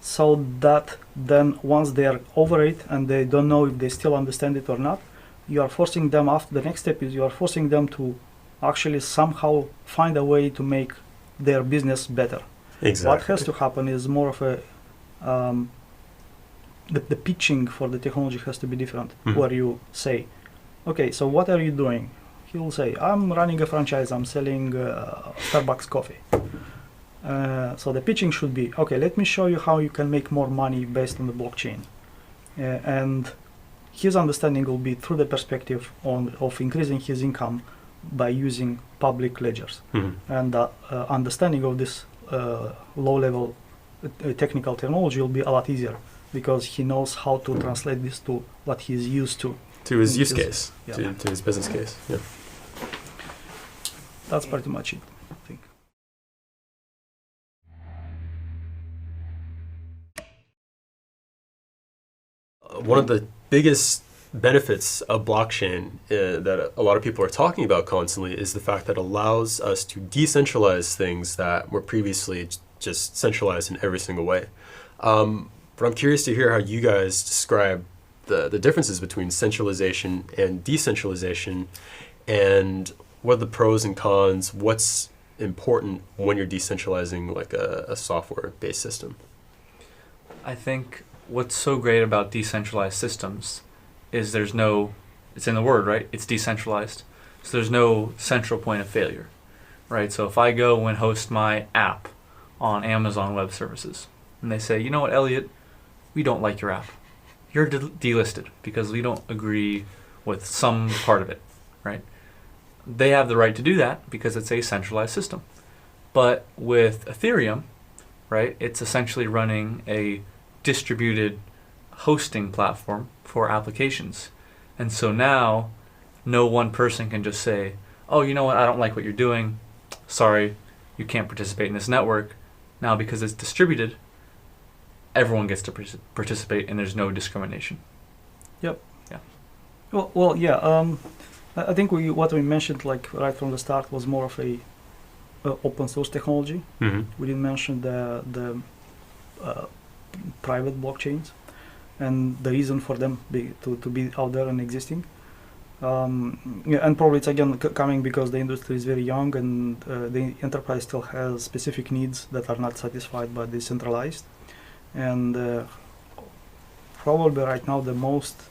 so that then once they are over it and they don't know if they still understand it or not, you are forcing them, after the next step is you are forcing them to actually somehow find a way to make their business better. Exactly. What has to happen is more of a the pitching for the technology has to be different, where you say, okay, so what are you doing? He will say, I'm running a franchise, I'm selling Starbucks coffee. So the pitching should be, okay, let me show you how you can make more money based on the blockchain. And his understanding will be through the perspective of increasing his income by using public ledgers. And the understanding of this low-level technical technology will be a lot easier, because he knows how to translate this to what he's used to. To his use case, yeah. to his business case. Yeah. That's pretty much it, I think. One of the biggest benefits of blockchain that a lot of people are talking about constantly is the fact that it allows us to decentralize things that were previously just centralized in every single way. But I'm curious to hear how you guys describe the differences between centralization and decentralization, and what are the pros and cons, what's important when you're decentralizing like a software-based system? I think what's so great about decentralized systems is there's no, it's in the word, right? It's decentralized. So there's no central point of failure, right? So if I go and host my app on Amazon Web Services, and they say, you know what, Elliot, we don't like your app. You're delisted because we don't agree with some part of it, right? They have the right to do that because it's a centralized system. But with Ethereum, right, it's essentially running a distributed hosting platform for applications. And so now no one person can just say, oh, you know what, I don't like what you're doing. Sorry, you can't participate in this network. Now because it's distributed, everyone gets to participate and there's no discrimination. Yep. Yeah. Well, yeah. I think what we mentioned like right from the start was more of a open source technology. We didn't mention the private blockchains and the reason for them to be out there and existing. Yeah, and probably it's again coming because the industry is very young and the enterprise still has specific needs that are not satisfied by decentralized. And probably right now the most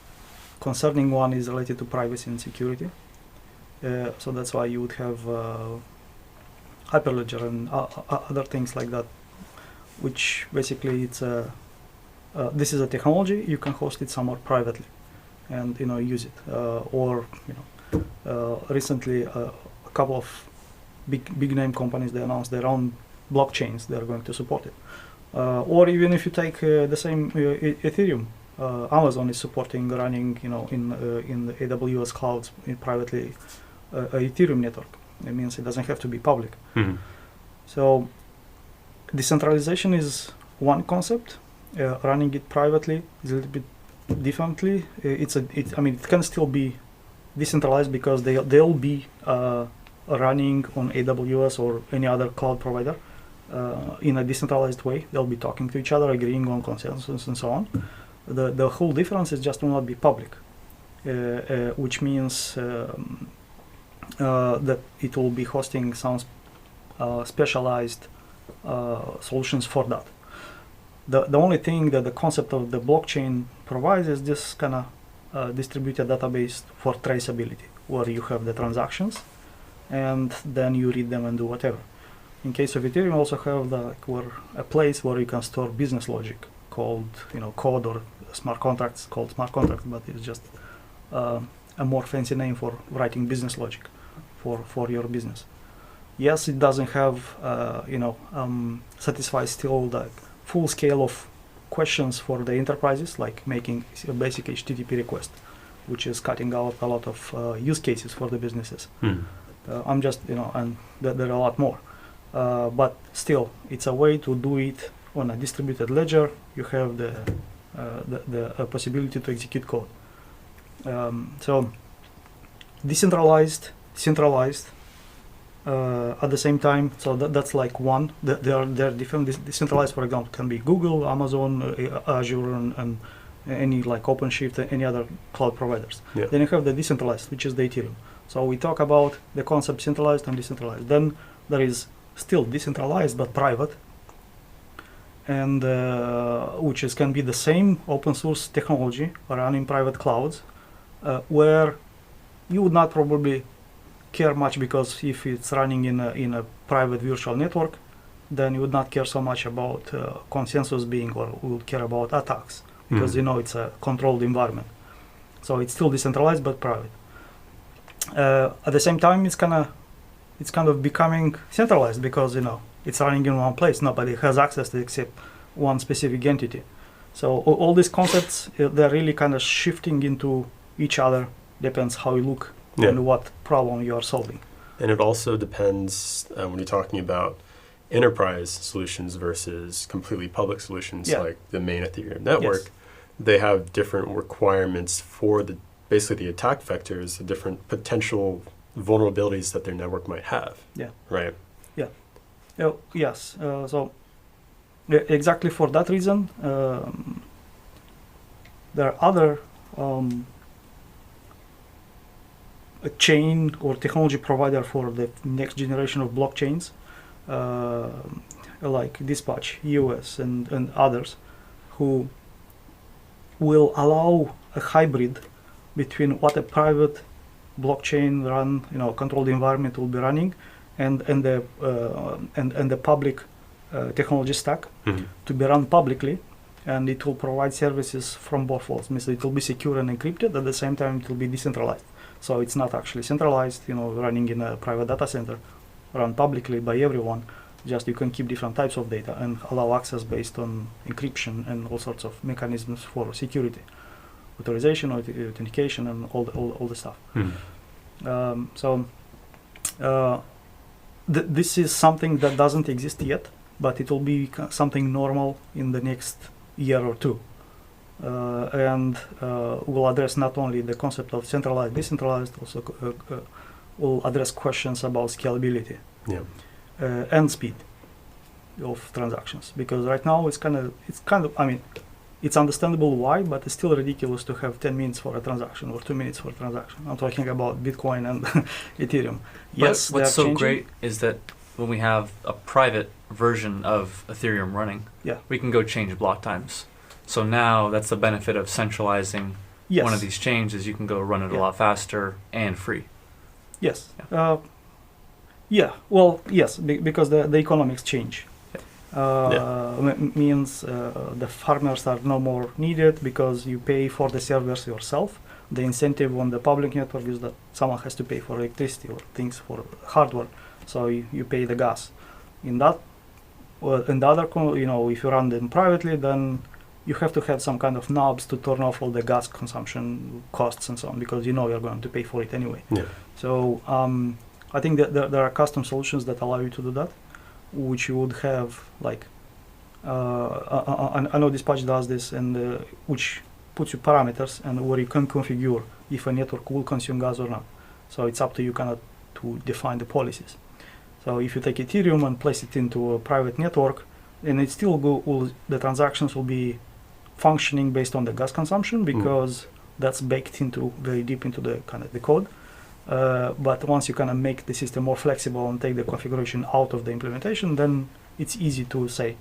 concerning one is related to privacy and security. So that's why you would have Hyperledger and other things like that, which basically it's this is a technology, you can host it somewhere privately and use it. Or recently a couple of big name companies, they announced their own blockchains, they are going to support it. Or even if you take the same Ethereum, Amazon is supporting running, in the AWS clouds privately a Ethereum network. It means it doesn't have to be public. So decentralization is one concept. Running it privately is a little bit differently. It can still be decentralized because they'll be running on AWS or any other cloud provider. In a decentralized way, they'll be talking to each other, agreeing on consensus and so on. The whole difference is just will not be public, which means that it will be hosting some specialized solutions for that. The only thing that the concept of the blockchain provides is this kind of distributed database for traceability, where you have the transactions and then you read them and do whatever. In case of Ethereum, also have a place where you can store business logic called code, or smart contracts called smart contracts, but it's just a more fancy name for writing business logic for your business. Yes, it doesn't have satisfy still the full scale of questions for the enterprises, like making a basic HTTP request. which is cutting out a lot of use cases for the businesses. I'm just, and there are a lot more. But still, it's a way to do it on a distributed ledger. You have the possibility to execute code. So decentralized, centralized, at the same time. So that's like one. They're different. Decentralized, for example, can be Google, Amazon, Azure, and any like OpenShift, any other cloud providers. Yeah. Then you have the decentralized, which is the Ethereum. So we talk about the concept centralized and decentralized. Then there is still decentralized but private, and which can be the same open source technology running private clouds, where you would not probably care much, because if it's running in a private virtual network, then you would not care so much about consensus being, or would care about attacks, because it's a controlled environment. So it's still decentralized but private. At the same time, it's kind of becoming centralized, because it's running in one place. Nobody has access to except one specific entity. So all these concepts, they're really kind of shifting into each other. Depends how you look and what problem you are solving. And it also depends when you're talking about enterprise solutions versus completely public solutions, like the main Ethereum network. Yes. They have different requirements for basically the attack vectors, the different potential vulnerabilities that their network might have. Yeah. Right. Yeah. Yes. So exactly for that reason, there are other a chain or technology provider for the next generation of blockchains, like Dispatch, EOS, and others, who will allow a hybrid between what a private blockchain run, controlled environment will be running, and the public technology stack to be run publicly, and it will provide services from both worlds. Means it will be secure and encrypted. At the same time, it will be decentralized. So it's not actually centralized, running in a private data center, run publicly by everyone. Just you can keep different types of data and allow access based on encryption and all sorts of mechanisms for security, authorization, authentication, and all the stuff. This is something that doesn't exist yet, but it will be something normal in the next year or two. And will address not only the concept of centralized, decentralized, also will address questions about scalability and speed of transactions. Because right now it's kind of, I mean, it's understandable why, but it's still ridiculous to have 10 minutes for a transaction or 2 minutes for a transaction. I'm talking about Bitcoin and Ethereum. Yes, what's so great is that when we have a private version of Ethereum running, we can go change block times. So now that's the benefit of centralizing one of these chains, is you can go run it a lot faster and free. Yes. Well, yes, because the economics change. Means the farmers are no more needed because you pay for the servers yourself. The incentive on the public network is that someone has to pay for electricity or things for hardware, so you pay the gas. In that, in the other, if you run them privately, then you have to have some kind of knobs to turn off all the gas consumption costs and so on, because you're going to pay for it anyway. So I think that there are custom solutions that allow you to do that, which you would have like I know Dispatch does this, and which puts you parameters and where you can configure if a network will consume gas or not. So it's up to you kind of to define the policies. So if you take Ethereum and place it into a private network, and it still the transactions will be functioning based on the gas consumption, because that's baked into very deep into the kind of the code. But once you kind of make the system more flexible and take the configuration out of the implementation, then it's easy to say,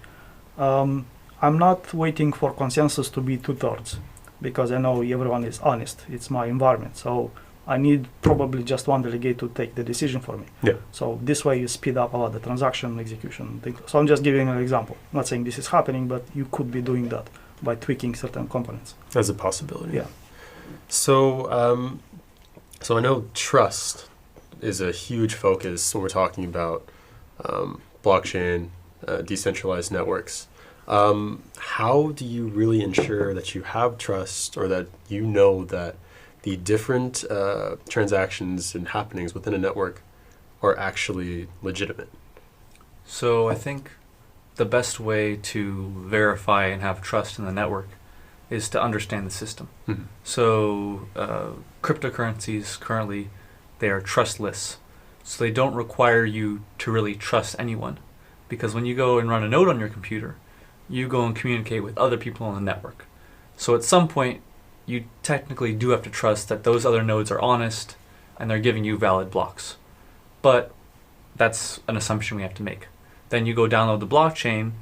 I'm not waiting for consensus to be 2/3, because I know everyone is honest. It's my environment, so I need probably just one delegate to take the decision for me. So this way you speed up a lot the transaction execution. So I'm just giving an example. I'm not saying this is happening, but you could be doing that by tweaking certain components. As a possibility. Yeah. So, so I know trust is a huge focus when we're talking about blockchain, decentralized networks. How do you really ensure that you have trust, or that you know that the different transactions and happenings within a network are actually legitimate? So I think the best way to verify and have trust in the network is to understand the system. Mhm. So cryptocurrencies currently, they are trustless. So they don't require you to really trust anyone. Because when you go and run a node on your computer, you go and communicate with other people on the network. So at some point, you technically do have to trust that those other nodes are honest and they're giving you valid blocks. But that's an assumption we have to make. Then you go download the blockchain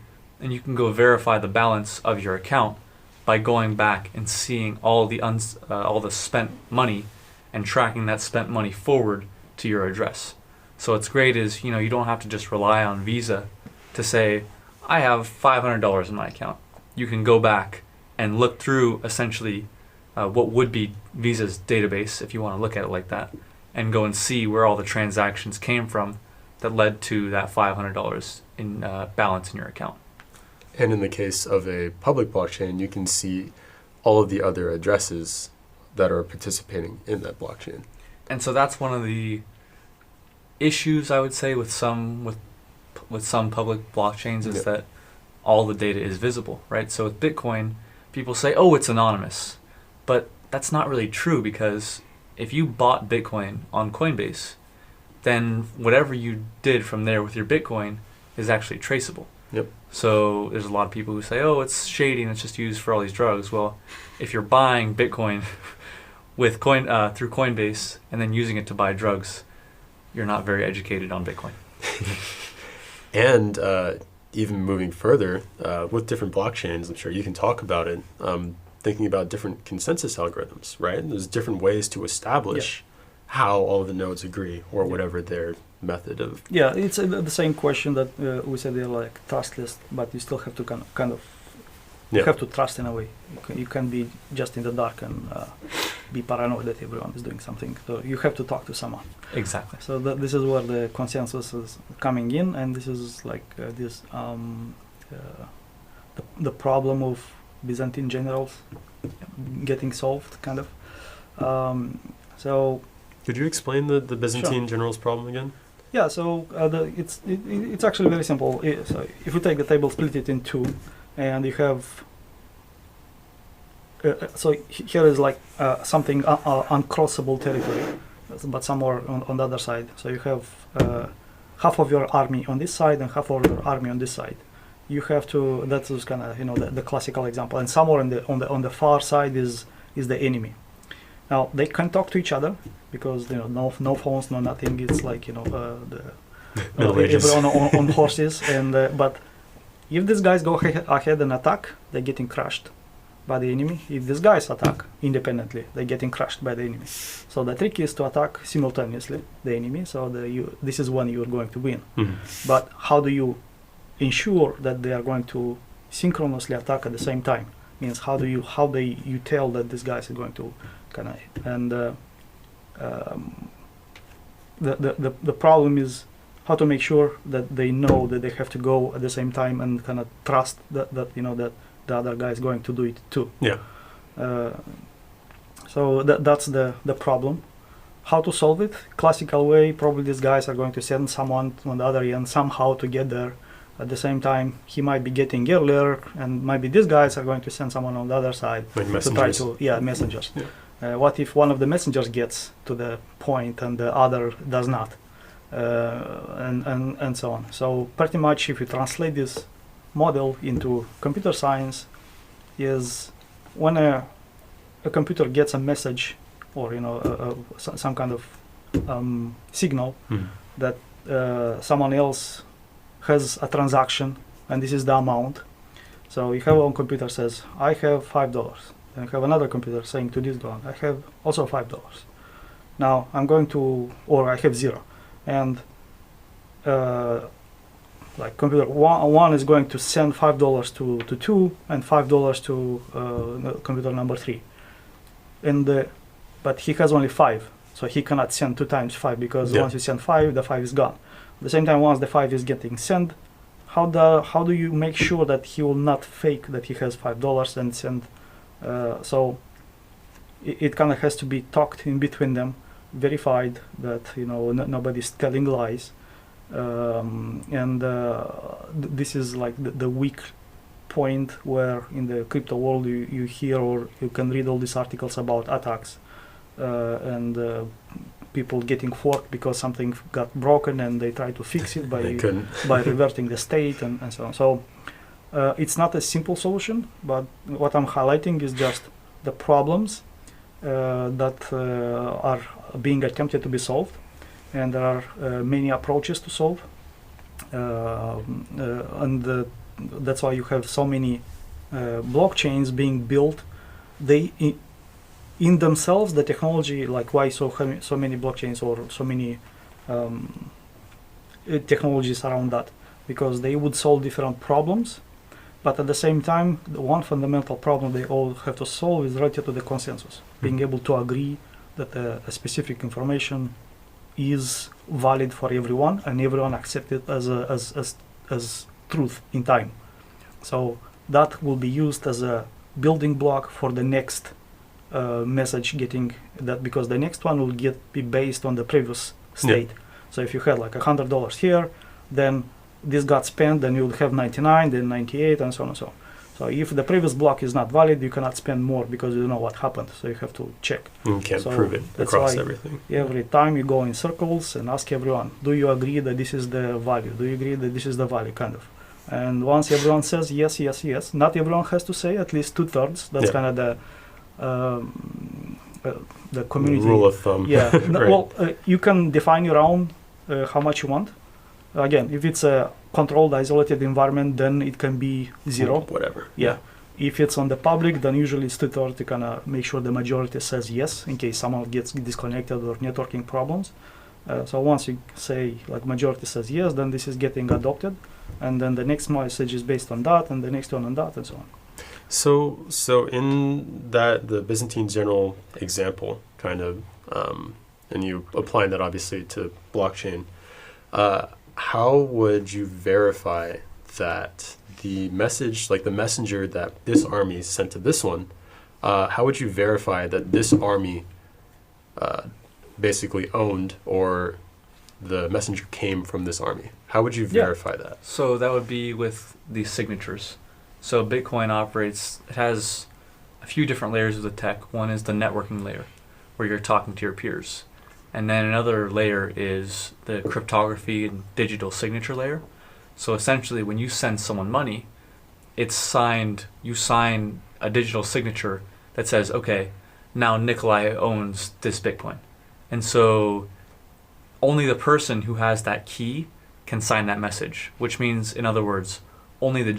and you can go verify the balance of your account by going back and seeing all the spent money and tracking that spent money forward to your address. So what's great is, you don't have to just rely on Visa to say, I have $500 in my account. You can go back and look through essentially what would be Visa's database, if you want to look at it like that, and go and see where all the transactions came from that led to that $500 in balance in your account. And in the case of a public blockchain, you can see all of the other addresses that are participating in that blockchain. And so that's one of the issues, I would say, with some public blockchains is that all the data is visible, right? So with Bitcoin, people say, oh, it's anonymous. But that's not really true, because if you bought Bitcoin on Coinbase, then whatever you did from there with your Bitcoin is actually traceable. Yep. So there's a lot of people who say, oh, it's shady and it's just used for all these drugs. Well, if you're buying Bitcoin with through Coinbase and then using it to buy drugs, you're not very educated on Bitcoin. And even moving further, with different blockchains, I'm sure you can talk about it, thinking about different consensus algorithms, right? There's different ways to establish how all the nodes agree, or whatever their method of... Yeah, it's the same question that we said they're like trustless, but you still have to kind of you have to trust in a way. You can't be just in the dark and be paranoid that everyone is doing something. So you have to talk to someone. Exactly. So this is where the consensus is coming in, and this is like the problem of Byzantine generals getting solved, kind of. So. Could you explain the Byzantine generals problem again? Yeah, so it's actually very simple. So if you take the table, split it in two, and you have so here is like something uncrossable territory, but somewhere on the other side. So you have half of your army on this side and half of your army on this side. You have to. That is kind of the classical example. And somewhere on the far side is the enemy. Now they can talk to each other because no phones, no nothing. It's like everyone on horses. And but if these guys go ahead and attack, they're getting crushed by the enemy. If these guys attack independently, they're getting crushed by the enemy. So the trick is to attack simultaneously the enemy. So this is when you're going to win. Mm-hmm. But how do you ensure that they are going to synchronously attack at the same time? Means how do you tell that this guy is going to kind of, and the problem is how to make sure that they know that they have to go at the same time and kind of trust that the other guy is going to do it too. Yeah. So that's the problem. How to solve it? Classical way, probably these guys are going to send someone on the other end somehow to get there. At the same time, he might be getting earlier, and maybe these guys are going to send someone on the other side to try to messengers. Yeah. What if one of the messengers gets to the point and the other does not, and so on. So pretty much, if you translate this model into computer science, is when a computer gets a message or some kind of signal that someone else has a transaction, and this is the amount. So you have one computer says, I have $5. And you have another computer saying to this guy, I have also $5. Now I'm going to, or I have 0. And like computer one is going to send $5 to 2 and $5 to computer number 3. But he has only 5. So he cannot send 2 times 5 because once you send 5, the 5 is gone. At the same time, once the 5 is getting sent, how do you make sure that he will not fake that he has $5 and send? So it kind of has to be talked in between them, verified that nobody's telling lies, and this is like the weak point where in the crypto world you hear or you can read all these articles about attacks and people getting forked because something got broken and they try to fix it by by reverting the state and so on. So it's not a simple solution, but what I'm highlighting is just the problems that are being attempted to be solved, and there are many approaches to solve, and that's why you have so many blockchains being built. They in themselves, the technology, like why so many blockchains or so many technologies around that, because they would solve different problems, but at the same time, the one fundamental problem they all have to solve is related to the consensus, being able to agree that a specific information is valid for everyone and everyone accept it as truth in time. So that will be used as a building block for the next message getting that, because the next one will be based on the previous state. So if you had like $100 here, then this got spent, then you'll have 99, then 98, and so on and so on. So if the previous block is not valid, you cannot spend more because you don't know what happened. So you have to check. You can't prove it across everything. Every time you go in circles and ask everyone, do you agree that this is the value? Do you agree that this is the value, kind of? And once everyone says yes, yes, yes, not everyone has to say, at least 2/3. That's kind of the community rule of thumb. Yeah. Right. Well, you can define your own how much you want. Again, if it's a controlled, isolated environment, then it can be 0. Whatever. Yeah. If it's on the public, then usually it's 2/3 to kind of make sure the majority says yes in case someone gets disconnected or networking problems. So once you say like majority says yes, then this is getting adopted, and then the next message is based on that, and the next one on that, and so on. So in the Byzantine general example, kind of, and you applying that obviously to blockchain, how would you verify that the message, like the messenger that this army sent to this one, how would you verify that this army basically owned, or the messenger came from this army? How would you verify that? So that would be with the signatures. So Bitcoin operates, it has a few different layers of the tech. One is the networking layer, where you're talking to your peers. And then another layer is the cryptography and digital signature layer. So essentially, when you send someone money, it's signed, you sign a digital signature that says, okay, now Nikolai owns this Bitcoin. And so only the person who has that key can sign that message, which means, in other words, only the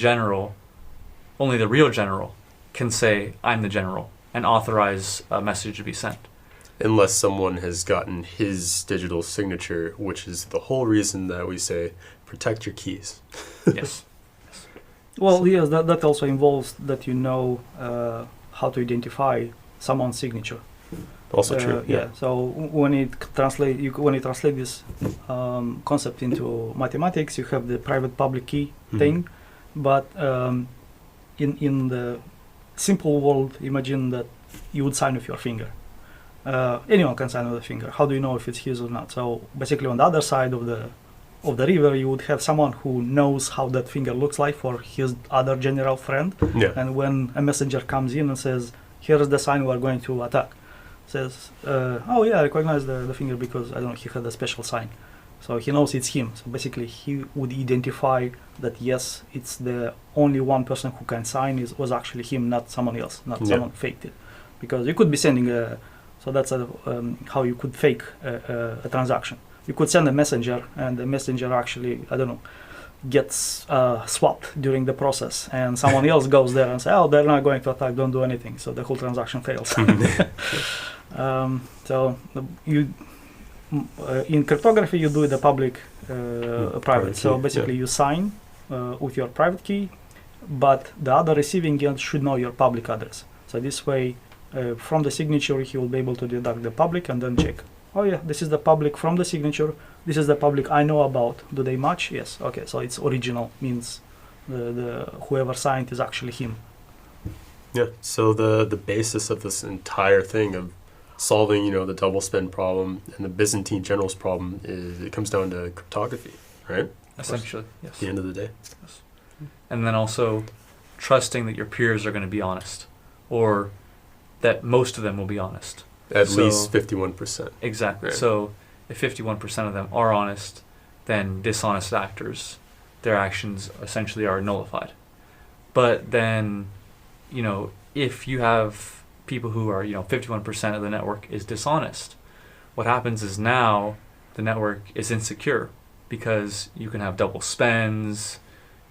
real general can say, I'm the general, and authorize a message to be sent. Unless someone has gotten his digital signature, which is the whole reason that we say, protect your keys. Yes. Well, yes, that also involves that you know how to identify someone's signature. Also true. Yeah. So when you translate this concept into mathematics, you have the private-public key thing, but in the simple world, imagine that you would sign with your finger. Anyone can sign with a finger. How do you know if it's his or not? So basically, on the other side of the river, you would have someone who knows how that finger looks like for his other general friend. Yeah. And when a messenger comes in and says, "Here is the sign we are going to attack," says, "Oh yeah, I recognize the finger because I don't know, he had a special sign." So he knows it's him. So basically, he would identify that yes, it's the only one person who can sign was actually him, not someone else, not someone faked it, because you could be sending a. So that's how you could fake a transaction. You could send a messenger, and the messenger actually, I don't know, gets swapped during the process, and someone else goes there and says, "Oh, they're not going to attack. Don't do anything." So the whole transaction fails. So you in cryptography, you do the public, private. So basically, you sign with your private key, but the other receiving end should know your public address. So this way. From the signature, he will be able to deduct the public and then check. Oh yeah, this is the public from the signature. This is the public I know about. Do they match? Yes. Okay, so it's original, means the whoever signed is actually him. Yeah. So the basis of this entire thing of solving, the double spend problem and the Byzantine generals problem is it comes down to cryptography, right? Essentially, yes. At the end of the day. Yes. And then also trusting that your peers are going to be honest, or that most of them will be honest. At least 51%. Exactly. Right. So if 51% of them are honest, then dishonest actors, their actions essentially are nullified. But then, if you have people who are, 51% of the network is dishonest, what happens is now the network is insecure because you can have double spends,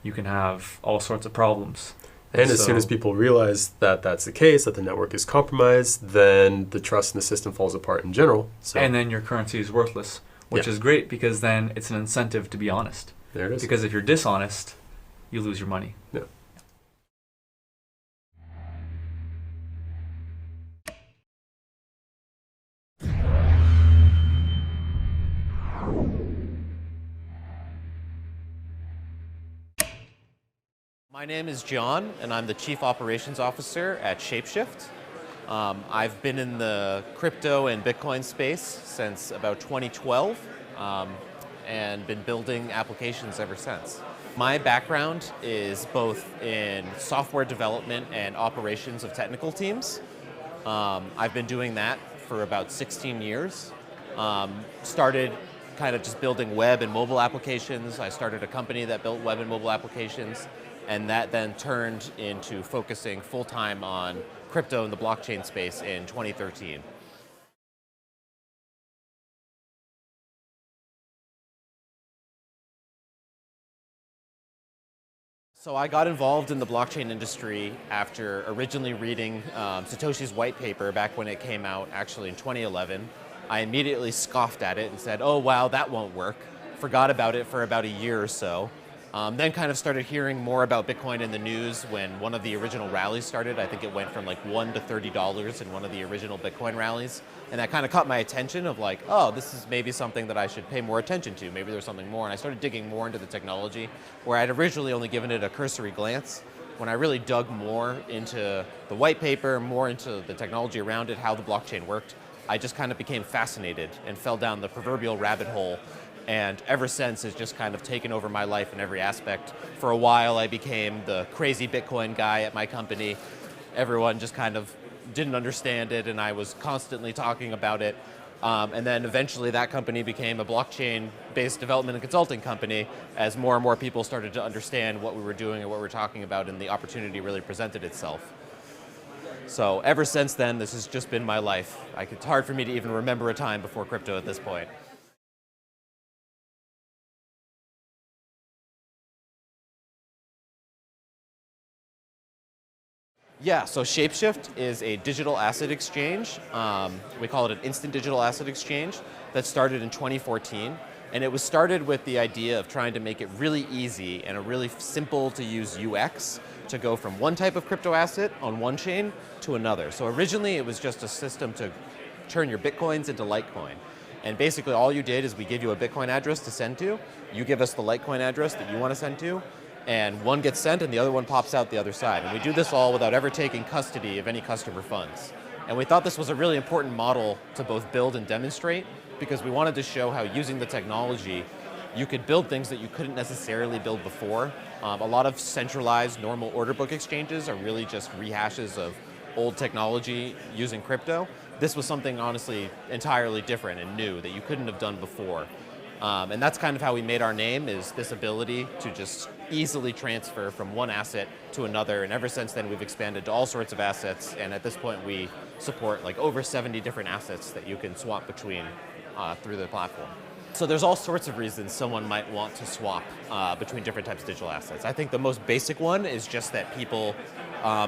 you can have all sorts of problems. And as soon as people realize that that's the case, that the network is compromised, then the trust in the system falls apart in general. So. And then your currency is worthless, which is great because then it's an incentive to be honest. There it is. Because if you're dishonest, you lose your money. Yeah. My name is John, and I'm the Chief Operations Officer at Shapeshift. I've been in the crypto and Bitcoin space since about 2012 and been building applications ever since. My background is both in software development and operations of technical teams. I've been doing that for about 16 years. Started kind of just building web and mobile applications. I started a company that built web and mobile applications. And that then turned into focusing full-time on crypto and the blockchain space in 2013. So I got involved in the blockchain industry after originally reading Satoshi's white paper back when it came out, actually in 2011. I immediately scoffed at it and said, oh wow, that won't work. Forgot about it for about a year or so. Then kind of started hearing more about Bitcoin in the news when one of the original rallies started. I think it went from like $1 to $30 in one of the original Bitcoin rallies. And that kind of caught my attention of like, oh, this is maybe something that I should pay more attention to. Maybe there's something more. And I started digging more into the technology where I'd originally only given it a cursory glance. When I really dug more into the white paper, more into the technology around it, how the blockchain worked, I just kind of became fascinated and fell down the proverbial rabbit hole. And ever since, it's just kind of taken over my life in every aspect. For a while, I became the crazy Bitcoin guy at my company. Everyone just kind of didn't understand it, and I was constantly talking about it. And then eventually that company became a blockchain-based development and consulting company as more and more people started to understand what we were doing and what we were talking about, and the opportunity really presented itself. So ever since then, this has just been my life. It's hard for me to even remember a time before crypto at this point. Yeah, so Shapeshift is a digital asset exchange. We call it an instant digital asset exchange that started in 2014. And it was started with the idea of trying to make it really easy and a really simple to use UX to go from one type of crypto asset on one chain to another. So originally it was just a system to turn your Bitcoins into Litecoin. And basically all you did is we give you a Bitcoin address to send to, you give us the Litecoin address that you want to send to, and one gets sent and the other one pops out the other side. And we do this all without ever taking custody of any customer funds. And we thought this was a really important model to both build and demonstrate because we wanted to show how using the technology, you could build things that you couldn't necessarily build before. A lot of centralized normal order book exchanges are really just rehashes of old technology using crypto. This was something honestly entirely different and new that you couldn't have done before. And that's kind of how we made our name, is this ability to just easily transfer from one asset to another. And ever since then, we've expanded to all sorts of assets. And at this point, we support like over 70 different assets that you can swap between through the platform. So there's all sorts of reasons someone might want to swap between different types of digital assets. I think the most basic one is just that people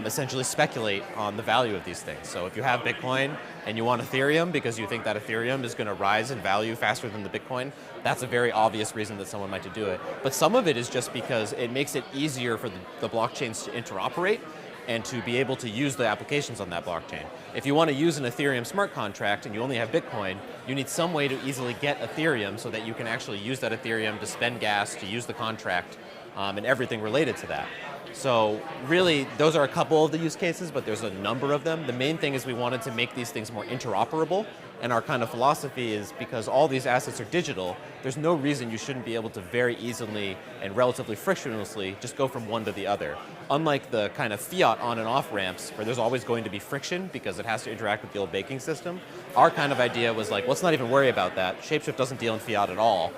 essentially speculate on the value of these things. So if you have Bitcoin and you want Ethereum because you think that Ethereum is going to rise in value faster than the Bitcoin, that's a very obvious reason that someone might do it. But some of it is just because it makes it easier for the blockchains to interoperate and to be able to use the applications on that blockchain. If you want to use an Ethereum smart contract and you only have Bitcoin, you need some way to easily get Ethereum so that you can actually use that Ethereum to spend gas, to use the contract, and everything related to that. So really, those are a couple of the use cases, but there's a number of them. The main thing is we wanted to make these things more interoperable, and our kind of philosophy is because all these assets are digital, there's no reason you shouldn't be able to very easily and relatively frictionlessly just go from one to the other. Unlike the kind of fiat on and off ramps where there's always going to be friction because it has to interact with the old banking system, our kind of idea was like, let's not even worry about that. Shapeshift doesn't deal in fiat at all.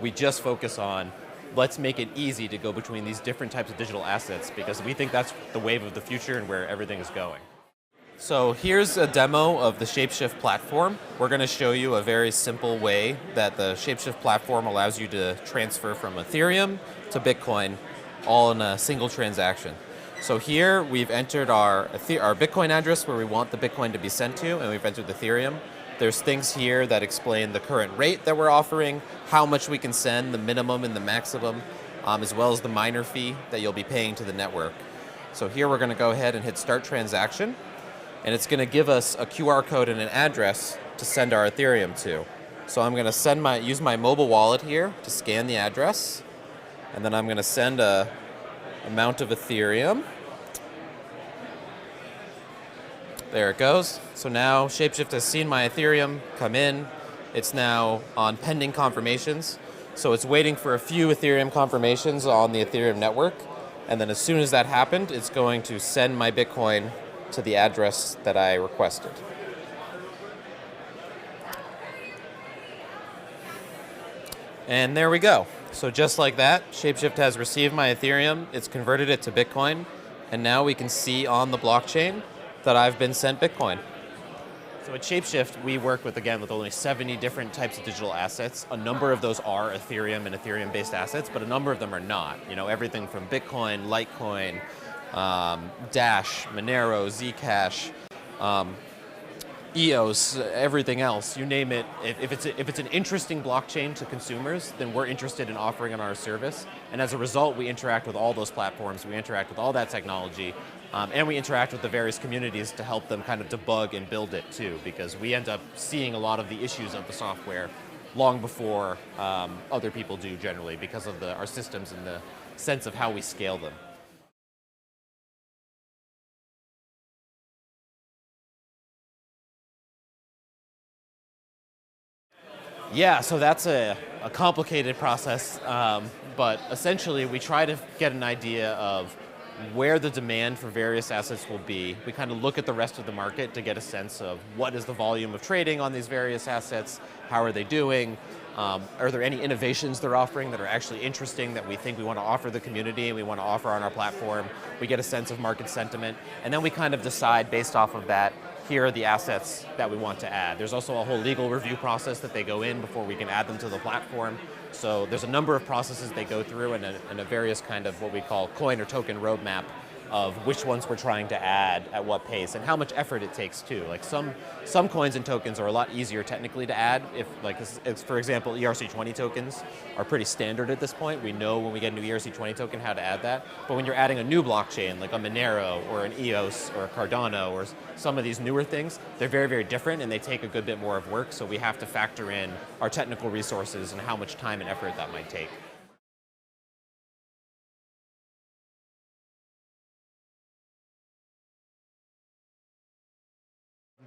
We just focus on let's make it easy to go between these different types of digital assets because we think that's the wave of the future and where everything is going. So here's a demo of the Shapeshift platform. We're going to show you a very simple way that the Shapeshift platform allows you to transfer from Ethereum to Bitcoin all in a single transaction. So here we've entered our Bitcoin address where we want the Bitcoin to be sent to, and we've entered Ethereum. There's things here that explain the current rate that we're offering, how much we can send, the minimum and the maximum, as well as the miner fee that you'll be paying to the network. So here we're going to go ahead and hit Start Transaction, and it's going to give us a QR code and an address to send our Ethereum to. So I'm going to use my mobile wallet here to scan the address, and then I'm going to send a amount of Ethereum. There it goes. So now Shapeshift has seen my Ethereum come in. It's now on pending confirmations. So it's waiting for a few Ethereum confirmations on the Ethereum network. And then as soon as that happened, it's going to send my Bitcoin to the address that I requested. And there we go. So just like that, Shapeshift has received my Ethereum, it's converted it to Bitcoin, and now we can see on the blockchain that I've been sent Bitcoin. So at Shapeshift, we work with only 70 different types of digital assets. A number of those are Ethereum and Ethereum-based assets, but a number of them are not. You know, everything from Bitcoin, Litecoin, Dash, Monero, Zcash, EOS, everything else, you name it. If it's an interesting blockchain to consumers, then we're interested in offering on our service. And as a result, we interact with all those platforms, we interact with all that technology, and we interact with the various communities to help them kind of debug and build it too, because we end up seeing a lot of the issues of the software long before other people do generally because of our systems and the sense of how we scale them. Yeah, so that's a complicated process, but essentially we try to get an idea of where the demand for various assets will be. We kind of look at the rest of the market to get a sense of what is the volume of trading on these various assets, how are they doing, are there any innovations they're offering that are actually interesting that we think we want to offer the community and we want to offer on our platform. We get a sense of market sentiment, and then we kind of decide based off of that, here are the assets that we want to add. There's also a whole legal review process that they go in before we can add them to the platform. So there's a number of processes they go through and a various kind of what we call coin or token roadmap of which ones we're trying to add at what pace and how much effort it takes too. Like some coins and tokens are a lot easier technically to add. If like for example, ERC20 tokens are pretty standard at this point. We know when we get a new ERC20 token how to add that. But when you're adding a new blockchain like a Monero or an EOS or a Cardano or some of these newer things, they're very, very different and they take a good bit more of work. So we have to factor in our technical resources and how much time and effort that might take.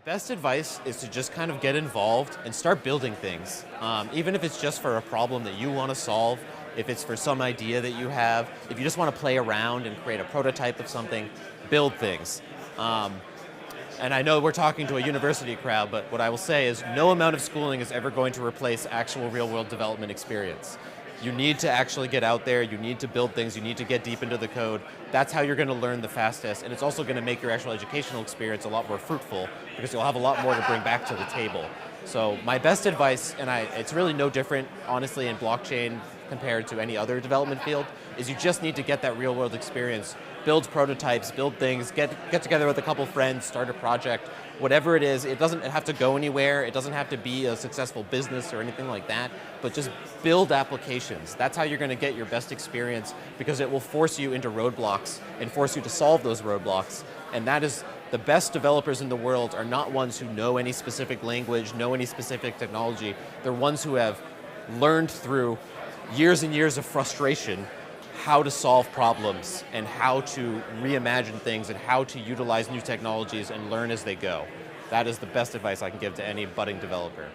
Best advice is to just kind of get involved and start building things. Even if it's just for a problem that you want to solve, if it's for some idea that you have, if you just want to play around and create a prototype of something, build things. And I know we're talking to a university crowd, but what I will say is no amount of schooling is ever going to replace actual real-world development experience. You need to actually get out there, you need to build things, you need to get deep into the code. That's how you're going to learn the fastest, and it's also going to make your actual educational experience a lot more fruitful because you'll have a lot more to bring back to the table. So my best advice, and it's really no different, honestly, in blockchain compared to any other development field, is you just need to get that real-world experience. Build prototypes, build things, get together with a couple friends, start a project, whatever it is. It doesn't have to go anywhere. It doesn't have to be a successful business or anything like that, but just build applications. That's how you're going to get your best experience because it will force you into roadblocks and force you to solve those roadblocks. And that is the best developers in the world are not ones who know any specific language, know any specific technology. They're ones who have learned through years and years of frustration how to solve problems and how to reimagine things and how to utilize new technologies and learn as they go. That is the best advice I can give to any budding developer.